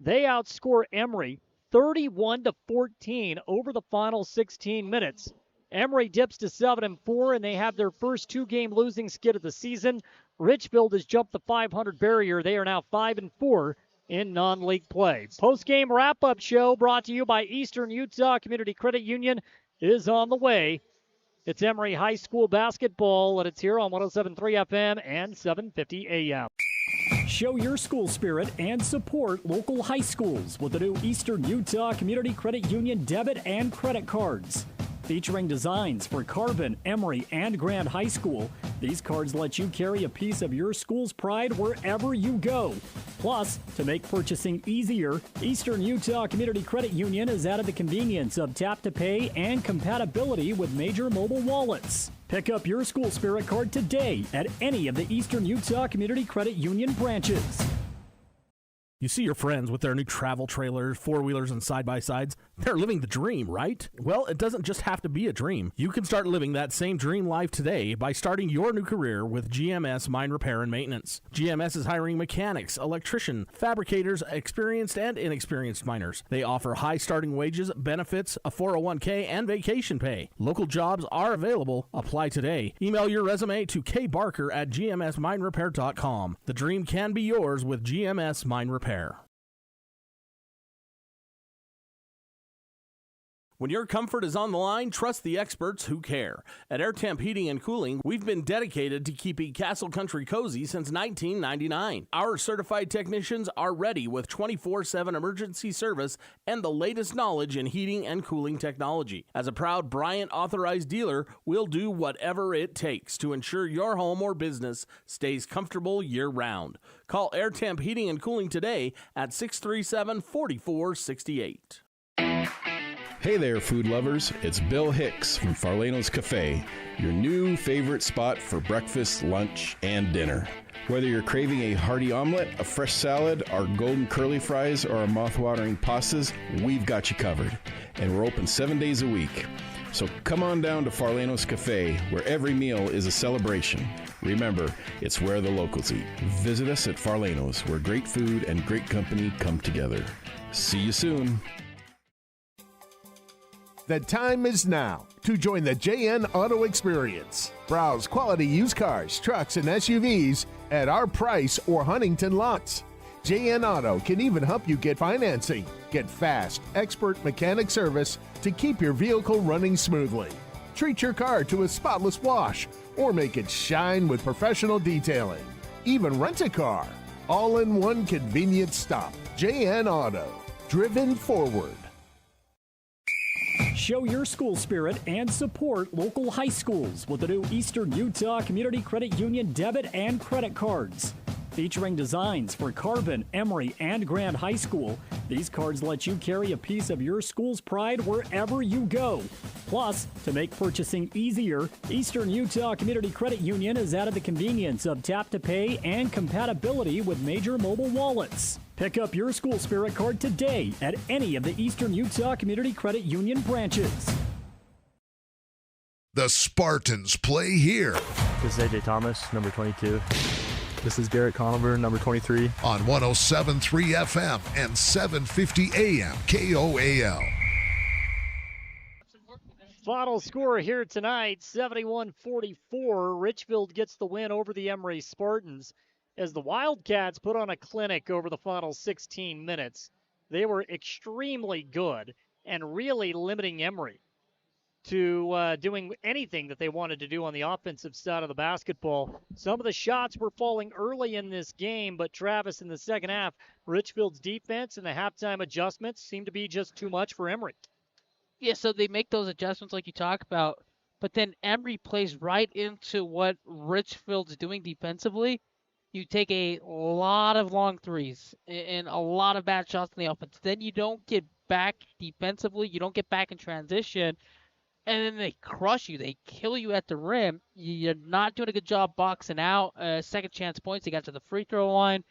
They outscore Emery 31-14 over the final 16 minutes. Emery dips to 7-4, and they have their first 2-game losing skid of the season. Richfield has jumped the 500 barrier. They are now 5-4 in non-league play. Post-game wrap-up show brought to you by Eastern Utah Community Credit Union is on the way. It's Emery High School basketball, and it's here on 107.3 FM and 750 AM. Show your school spirit and support local high schools with the new Eastern Utah Community Credit Union debit and credit cards. Featuring designs for Carbon, Emery, and Grand High School, these cards let you carry a piece of your school's pride wherever you go. Plus, to make purchasing easier, Eastern Utah Community Credit Union has added the convenience of tap-to-pay and compatibility with major mobile wallets. Pick up your school spirit card today at any of the Eastern Utah Community Credit Union branches. You see your friends with their new travel trailers, four-wheelers, and side-by-sides. They're living the dream, right? Well, it doesn't just have to be a dream. You can start living that same dream life today by starting your new career with GMS Mine Repair and Maintenance. GMS is hiring mechanics, electricians, fabricators, experienced and inexperienced miners. They offer high starting wages, benefits, a 401k, and vacation pay. Local jobs are available. Apply today. Email your resume to kbarker@gmsminerepair.com. The dream can be yours with GMS Mine Repair. When your comfort is on the line, trust the experts who care. At Air Temp Heating and Cooling, we've been dedicated to keeping Castle Country cozy since 1999. Our certified technicians are ready with 24/7 emergency service and the latest knowledge in heating and cooling technology. As a proud Bryant authorized dealer, we'll do whatever it takes to ensure your home or business stays comfortable year-round. Call Air Temp Heating and Cooling today at 637-4468. Hey there, food lovers. It's Bill Hicks from Farlano's Cafe, your new favorite spot for breakfast, lunch, and dinner. Whether you're craving a hearty omelet, a fresh salad, our golden curly fries, or our mouth-watering pastas, we've got you covered. And we're open 7 days a week. So come on down to Farlano's Cafe, where every meal is a celebration. Remember, it's where the locals eat. Visit us at Farlano's, where great food and great company come together. See you soon. The time is now to join the JN Auto Experience. Browse quality used cars, trucks, and SUVs at our Price or Huntington lots. JN Auto can even help you get financing. Get fast, expert mechanic service to keep your vehicle running smoothly. Treat your car to a spotless wash or make it shine with professional detailing. Even rent a car. All in one convenient stop. JN Auto. Driven forward. Show your school spirit and support local high schools with the new Eastern Utah Community Credit Union debit and credit cards. Featuring designs for Carbon, Emery, and Grand High School, these cards let you carry a piece of your school's pride wherever you go. Plus, to make purchasing easier, Eastern Utah Community Credit Union has added the convenience of tap-to-pay and compatibility with major mobile wallets. Pick up your school spirit card today at any of the Eastern Utah Community Credit Union branches. The Spartans play here. This is AJ Thomas, number 22. This is Garrett Conover, number 23. On 107.3 FM and 750 AM KOAL. Final score here tonight, 71-44. Richfield gets the win over the Emery Spartans as the Wildcats put on a clinic over the final 16 minutes. They were extremely good and really limiting Emery to doing anything that they wanted to do on the offensive side of the basketball. Some of the shots were falling early in this game, but Travis, in the second half, Richfield's defense and the halftime adjustments seemed to be just too much for Emery. Yeah, so they make those adjustments like you talk about, but then Emery plays right into what Richfield's doing defensively. You take a lot of long threes and a lot of bad shots in the offense. Then you don't get back defensively. You don't get back in transition. And then they crush you. They kill you at the rim. You're not doing a good job boxing out. Second chance points. They got to the free throw line.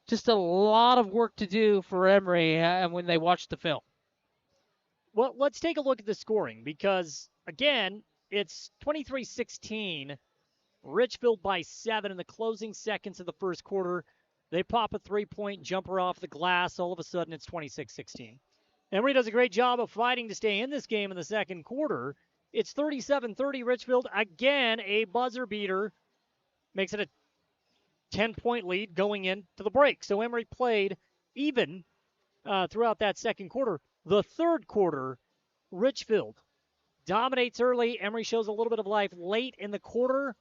Just a lot of work to do for Emery when they watch the film. Well, let's take a look at the scoring because, again, it's 23-16. Richfield by 7 in the closing seconds of the first quarter. They pop a three-point jumper off the glass. All of a sudden, it's 26-16. Emery does a great job of fighting to stay in this game in the second quarter. It's 37-30 Richfield. Again, a buzzer beater makes it a 10-point lead going into the break. So Emery played even throughout that second quarter. The third quarter, Richfield dominates early. Emery shows a little bit of life late in the quarter.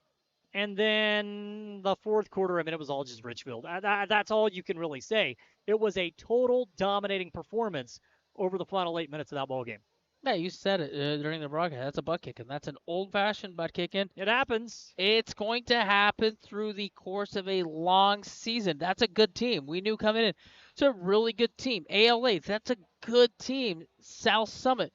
And then the fourth quarter, it was all just Richfield. That's all you can really say. It was a total dominating performance over the final 8 minutes of that ball game. Yeah, you said it during the broadcast. That's a butt kicking. That's an old-fashioned butt kicking. It happens. It's going to happen through the course of a long season. That's a good team. We knew coming in. It's a really good team. ALA, that's a good team. South Summit,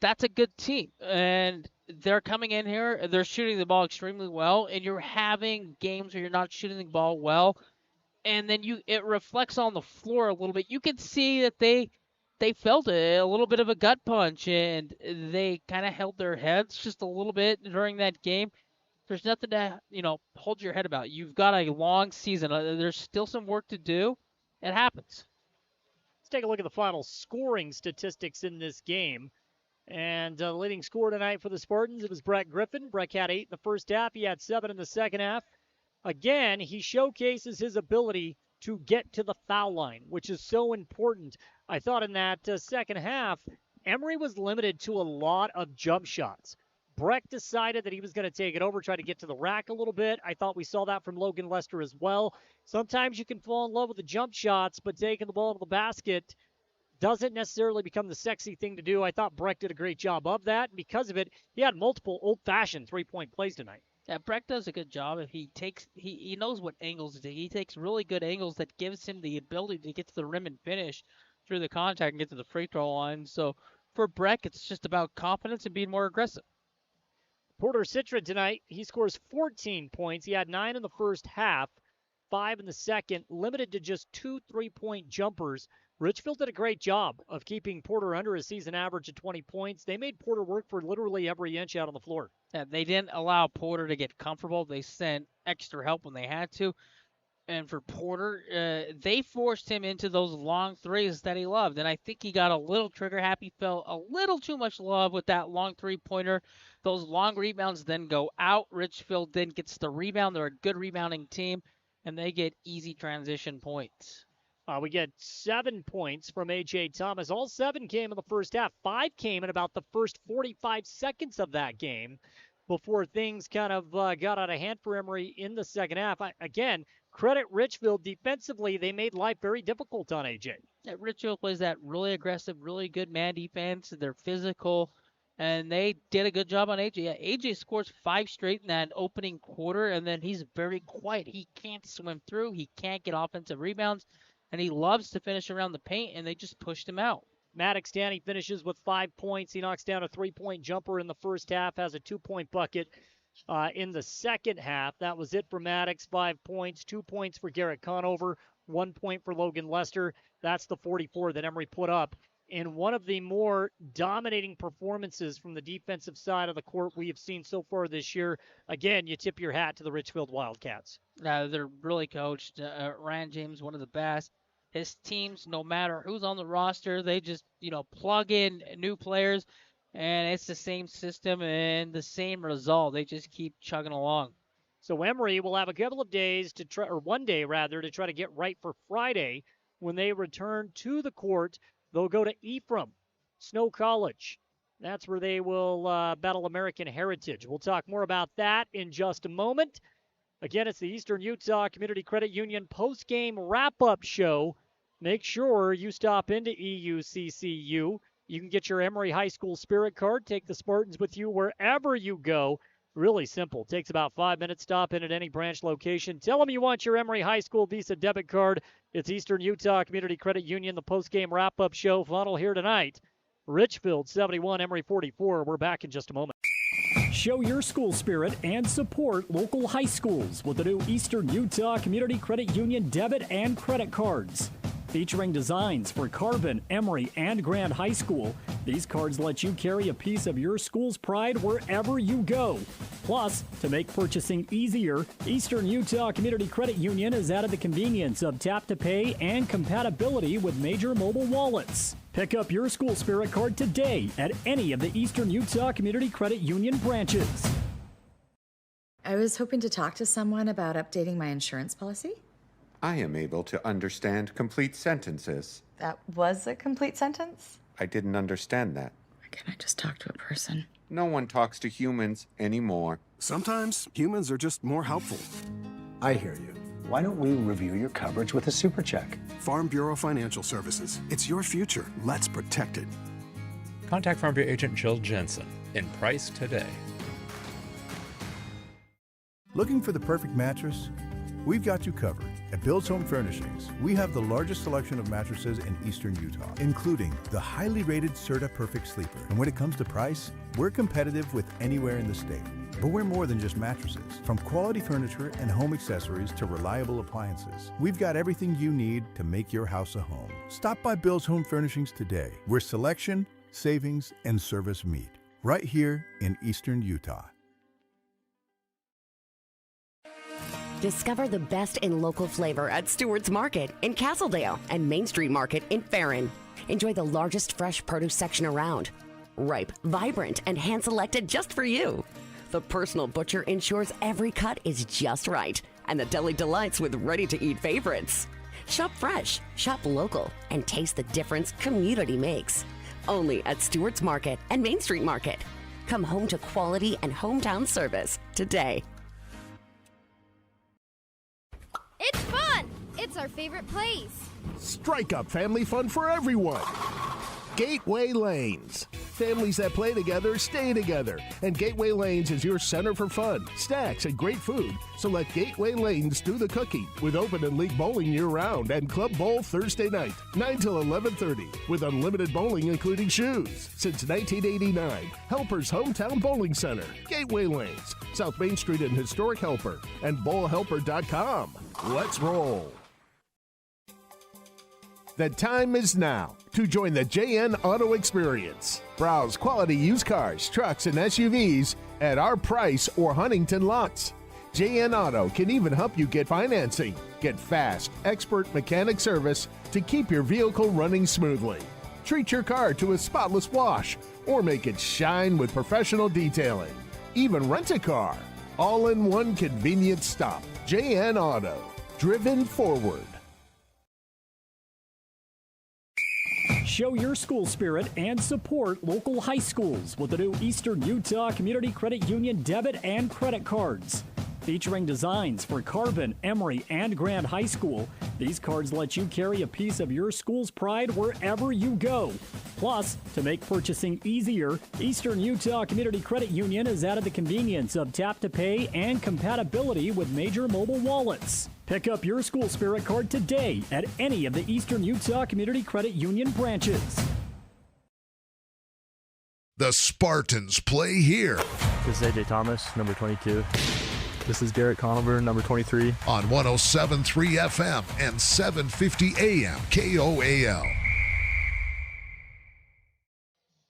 that's a good team. And they're coming in here. They're shooting the ball extremely well. And you're having games where you're not shooting the ball well. And then it reflects on the floor a little bit. You can see that they felt a little bit of a gut punch, and they kind of held their heads just a little bit during that game. There's nothing to, hold your head about. You've got a long season. There's still some work to do. It happens. Let's take a look at the final scoring statistics in this game. And the leading scorer tonight for the Spartans, it was Brett Griffin. Brett had 8 in the first half. He had 7 in the second half. Again, he showcases his ability to get to the foul line, which is so important. I thought in that second half, Emery was limited to a lot of jump shots. Breck decided that he was going to take it over, try to get to the rack a little bit. I thought we saw that from Logan Lester as well. Sometimes you can fall in love with the jump shots, but taking the ball to the basket doesn't necessarily become the sexy thing to do. I thought Breck did a great job of that. Because of it, he had multiple old-fashioned three-point plays tonight. Yeah, Breck does a good job. If he knows what angles to take. He takes really good angles that gives him the ability to get to the rim and finish through the contact and get to the free throw line. So for Breck. It's just about confidence and being more aggressive. Porter Citron tonight, he scores 14 points. He had 9 in the first half, 5 in the second, limited to just 2 3-point jumpers. Richfield did a great job of keeping Porter under his season average of 20 points. They made Porter work for literally every inch out on the floor. Yeah, they didn't allow Porter to get comfortable. They sent extra help when they had to. And for Porter, they forced him into those long threes that he loved. And I think he got a little trigger happy, felt a little too much love with that long three-pointer. Those long rebounds then go out. Richfield then gets the rebound. They're a good rebounding team, and they get easy transition points. We get 7 points from A.J. Thomas. All 7 came in the first half. 5 came in about the first 45 seconds of that game before things kind of got out of hand for Emery in the second half. Again, credit Richfield. Defensively, they made life very difficult on A.J. Yeah, Richfield plays that really aggressive, really good man defense. They're physical, and they did a good job on A.J. Yeah, A.J. scores 5 straight in that opening quarter, and then he's very quiet. He can't swim through. He can't get offensive rebounds. And he loves to finish around the paint, and they just pushed him out. Maddox Danny finishes with 5 points. He knocks down a 3-point jumper in the first half, has a 2-point bucket in the second half. That was it for Maddox, 5 points, 2 points for Garrett Conover, 1 point for Logan Lester. That's the 44 that Emery put up. In one of the more dominating performances from the defensive side of the court we have seen so far this year. Again, you tip your hat to the Richfield Wildcats. They're really coached. Ryan James, one of the best. His teams, no matter who's on the roster, they just, plug in new players, and it's the same system and the same result. They just keep chugging along. So Emery will have a couple of days to try, or one day rather, to try to get right for Friday when they return to the court. They'll go to Ephraim, Snow College. That's where they will battle American Heritage. We'll talk more about that in just a moment. Again, it's the Eastern Utah Community Credit Union post-game wrap-up show. Make sure you stop into EUCCU. You can get your Emery High School Spirit Card. Take the Spartans with you wherever you go. Really simple. Takes about 5 minutes. Stop in at any branch location. Tell them you want your Emery High School Visa debit card. It's Eastern Utah Community Credit Union, the post-game wrap-up show. Final here tonight. Richfield 71, Emery 44. We're back in just a moment. Show your school spirit and support local high schools with the new Eastern Utah Community Credit Union debit and credit cards. Featuring designs for Carbon, Emery, and Grand High School, these cards let you carry a piece of your school's pride wherever you go. Plus, to make purchasing easier, Eastern Utah Community Credit Union has added the convenience of tap-to-pay and compatibility with major mobile wallets. Pick up your school spirit card today at any of the Eastern Utah Community Credit Union branches. I was hoping to talk to someone about updating my insurance policy. I am able to understand complete sentences. That was a complete sentence? I didn't understand that. Or can I just talk to a person? No one talks to humans anymore. Sometimes humans are just more helpful. I hear you. Why don't we review your coverage with a super check? Farm Bureau Financial Services. It's your future. Let's protect it. Contact Farm Bureau agent Jill Jensen in Price today. Looking for the perfect mattress? We've got you covered. At Bill's Home Furnishings, we have the largest selection of mattresses in Eastern Utah, including the highly rated Serta Perfect Sleeper. And when it comes to price, we're competitive with anywhere in the state. But we're more than just mattresses. From quality furniture and home accessories to reliable appliances, we've got everything you need to make your house a home. Stop by Bill's Home Furnishings today, where selection, savings, and service meet. Right here in Eastern Utah. Discover the best in local flavor at Stewart's Market in Castledale and Main Street Market in Farron. Enjoy the largest fresh produce section around. Ripe, vibrant, and hand-selected just for you. The personal butcher ensures every cut is just right, and the deli delights with ready-to-eat favorites. Shop fresh, shop local, and taste the difference community makes. Only at Stewart's Market and Main Street Market. Come home to quality and hometown service today. It's fun! It's our favorite place. Strike up family fun for everyone. Gateway Lanes. Families that play together stay together. And Gateway Lanes is your center for fun, snacks, and great food. So let Gateway Lanes do the cooking with open and league bowling year-round and Club Bowl Thursday night, 9 till 11:30, with unlimited bowling including shoes. Since 1989, Helper's Hometown Bowling Center, Gateway Lanes, South Main Street in historic Helper, and bowlhelper.com. Let's roll. The time is now to join the JN Auto Experience. Browse quality used cars, trucks, and SUVs at our Price or Huntington lots. JN Auto can even help you get financing. Get fast, expert mechanic service to keep your vehicle running smoothly. Treat your car to a spotless wash or make it shine with professional detailing. Even rent a car. All in one convenient stop. JN Auto. Driven forward. Show your school spirit and support local high schools with the new Eastern Utah Community Credit Union debit and credit cards. Featuring designs for Carbon, Emery, and Grand High School, these cards let you carry a piece of your school's pride wherever you go. Plus, to make purchasing easier, Eastern Utah Community Credit Union has added the convenience of tap-to-pay and compatibility with major mobile wallets. Pick up your school spirit card today at any of the Eastern Utah Community Credit Union branches. The Spartans play here. This is AJ Thomas, number 22. This is Garrett Conover, number 23. On 107.3 FM and 750 AM KOAL.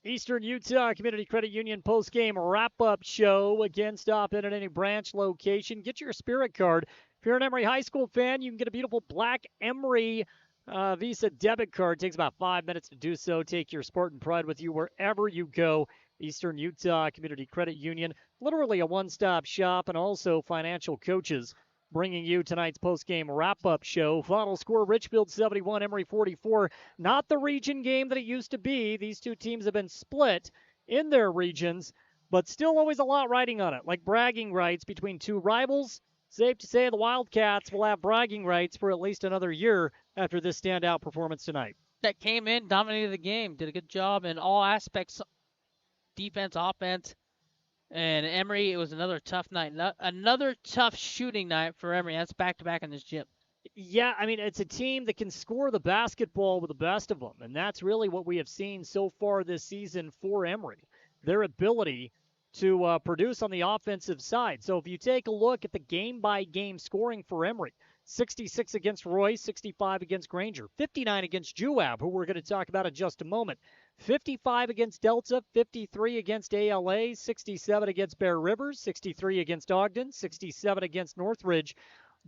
Eastern Utah Community Credit Union postgame wrap-up show. Again, stop in at any branch location. Get your Spirit card. If you're an Emery High School fan, you can get a beautiful black Emery Visa debit card. It takes about 5 minutes to do so. Take your Spartan pride with you wherever you go. Eastern Utah Community Credit Union, literally a one-stop shop, and also financial coaches bringing you tonight's post-game wrap-up show. Final score, Richfield 71, Emery 44. Not the region game that it used to be. These two teams have been split in their regions, but still always a lot riding on it, like bragging rights between two rivals. Safe to say the Wildcats will have bragging rights for at least another year after this standout performance tonight. That came in, dominated the game, did a good job in all aspects, defense, offense. And Emery, it was another tough night. Another tough shooting night for Emery. That's back-to-back in this gym. Yeah, I mean, it's a team that can score the basketball with the best of them, and that's really what we have seen so far this season for Emery, their ability to produce on the offensive side. So if you take a look at the game-by-game scoring for Emery, 66 against Roy, 65 against Granger, 59 against Juab, who we're going to talk about in just a moment, 55 against Delta, 53 against ALA, 67 against Bear Rivers, 63 against Ogden, 67 against Northridge.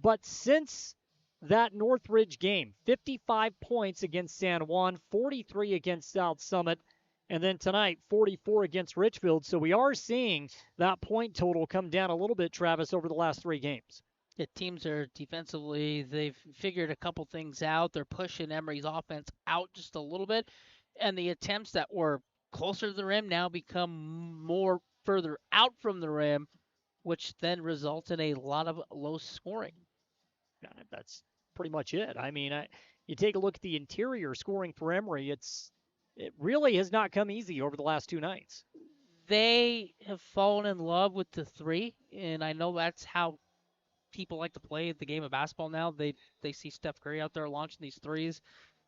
But since that Northridge game, 55 points against San Juan, 43 against South Summit, and then tonight, 44 against Richfield. So we are seeing that point total come down a little bit, Travis, over the last three games. The teams are defensively, they've figured a couple things out. They're pushing Emery's offense out just a little bit. And the attempts that were closer to the rim now become more further out from the rim, which then results in a lot of low scoring. Yeah, that's pretty much it. I mean, you take a look at the interior scoring for Emery, it really has not come easy over the last two nights. They have fallen in love with the three, and I know that's how people like to play the game of basketball now. They see Steph Curry out there launching these threes.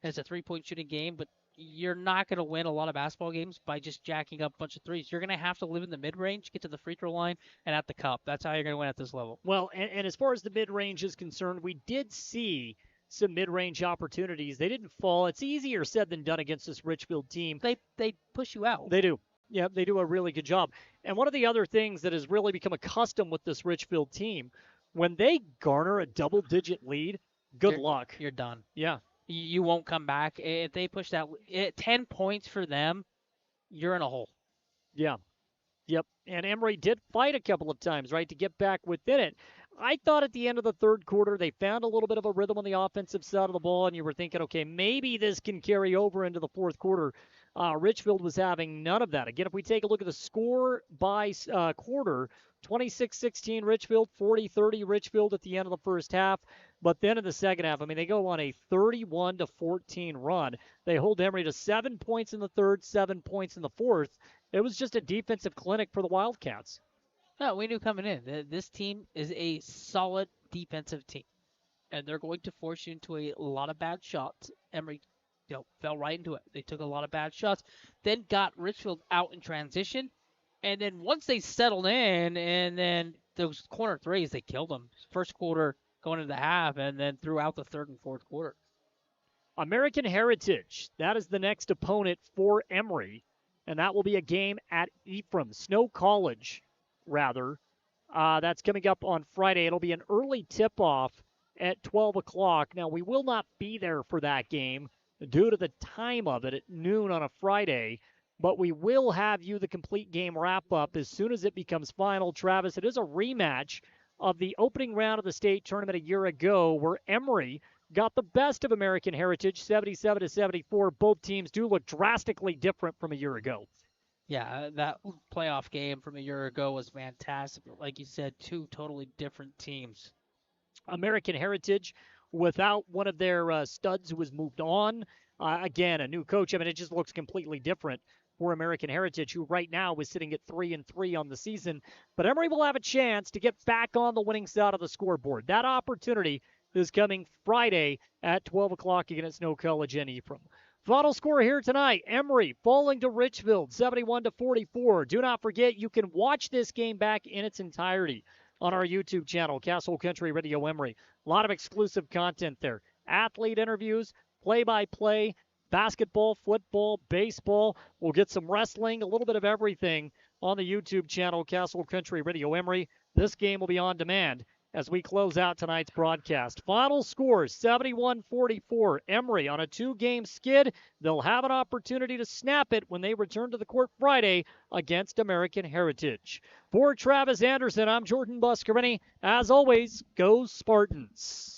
It's a three-point shooting game, but you're not going to win a lot of basketball games by just jacking up a bunch of threes. You're going to have to live in the mid-range, get to the free throw line, and at the cup. That's how you're going to win at this level. Well, and as far as the mid-range is concerned, we did see some mid-range opportunities. They didn't fall. It's easier said than done against this Richfield team. They push you out. They do. Yeah, they do a really good job. And one of the other things that has really become a custom with this Richfield team, when they garner a double-digit lead, good luck. You're done. Yeah. You won't come back. If they push that 10 points for them, you're in a hole. Yeah. Yep. And Emery did fight a couple of times, right, to get back within it. I thought at the end of the third quarter they found a little bit of a rhythm on the offensive side of the ball, and you were thinking, okay, maybe this can carry over into the fourth quarter. Richfield was having none of that. Again, if we take a look at the score by quarter, 26-16 Richfield, 40-30 Richfield at the end of the first half. But then in the second half, I mean, they go on a 31-14 run. They hold Emery to 7 points in the third, 7 points in the fourth. It was just a defensive clinic for the Wildcats. No, we knew coming in this team is a solid defensive team, and they're going to force you into a lot of bad shots. Emery, fell right into it. They took a lot of bad shots, then got Richfield out in transition, and then once they settled in, and then those corner threes, they killed them. First quarter going into the half, and then throughout the third and fourth quarter. American Heritage, that is the next opponent for Emery, and that will be a game at Snow College. That's coming up on Friday. It'll be an early tip-off at 12 o'clock. Now, we will not be there for that game due to the time of it at noon on a Friday, but we will have you the complete game wrap-up as soon as it becomes final. Travis, it is a rematch of the opening round of the state tournament a year ago where Emery got the best of American Heritage, 77-74. Both teams do look drastically different from a year ago. Yeah, that playoff game from a year ago was fantastic. Like you said, two totally different teams. American Heritage without one of their studs who has moved on. Again, a new coach. I mean, it just looks completely different for American Heritage, who right now is sitting at 3-3 on the season. But Emery will have a chance to get back on the winning side of the scoreboard. That opportunity is coming Friday at 12 o'clock against Snow College and Ephraim. Final score here tonight, Emery falling to Richfield, 71-44. Do not forget, you can watch this game back in its entirety on our YouTube channel, Castle Country Radio Emery. A lot of exclusive content there. Athlete interviews, play-by-play, basketball, football, baseball. We'll get some wrestling, a little bit of everything on the YouTube channel, Castle Country Radio Emery. This game will be on demand as we close out tonight's broadcast. Final score, 71-44. Emery on a 2-game skid. They'll have an opportunity to snap it when they return to the court Friday against American Heritage. For Travis Anderson, I'm Jordan Buscarini. As always, go Spartans.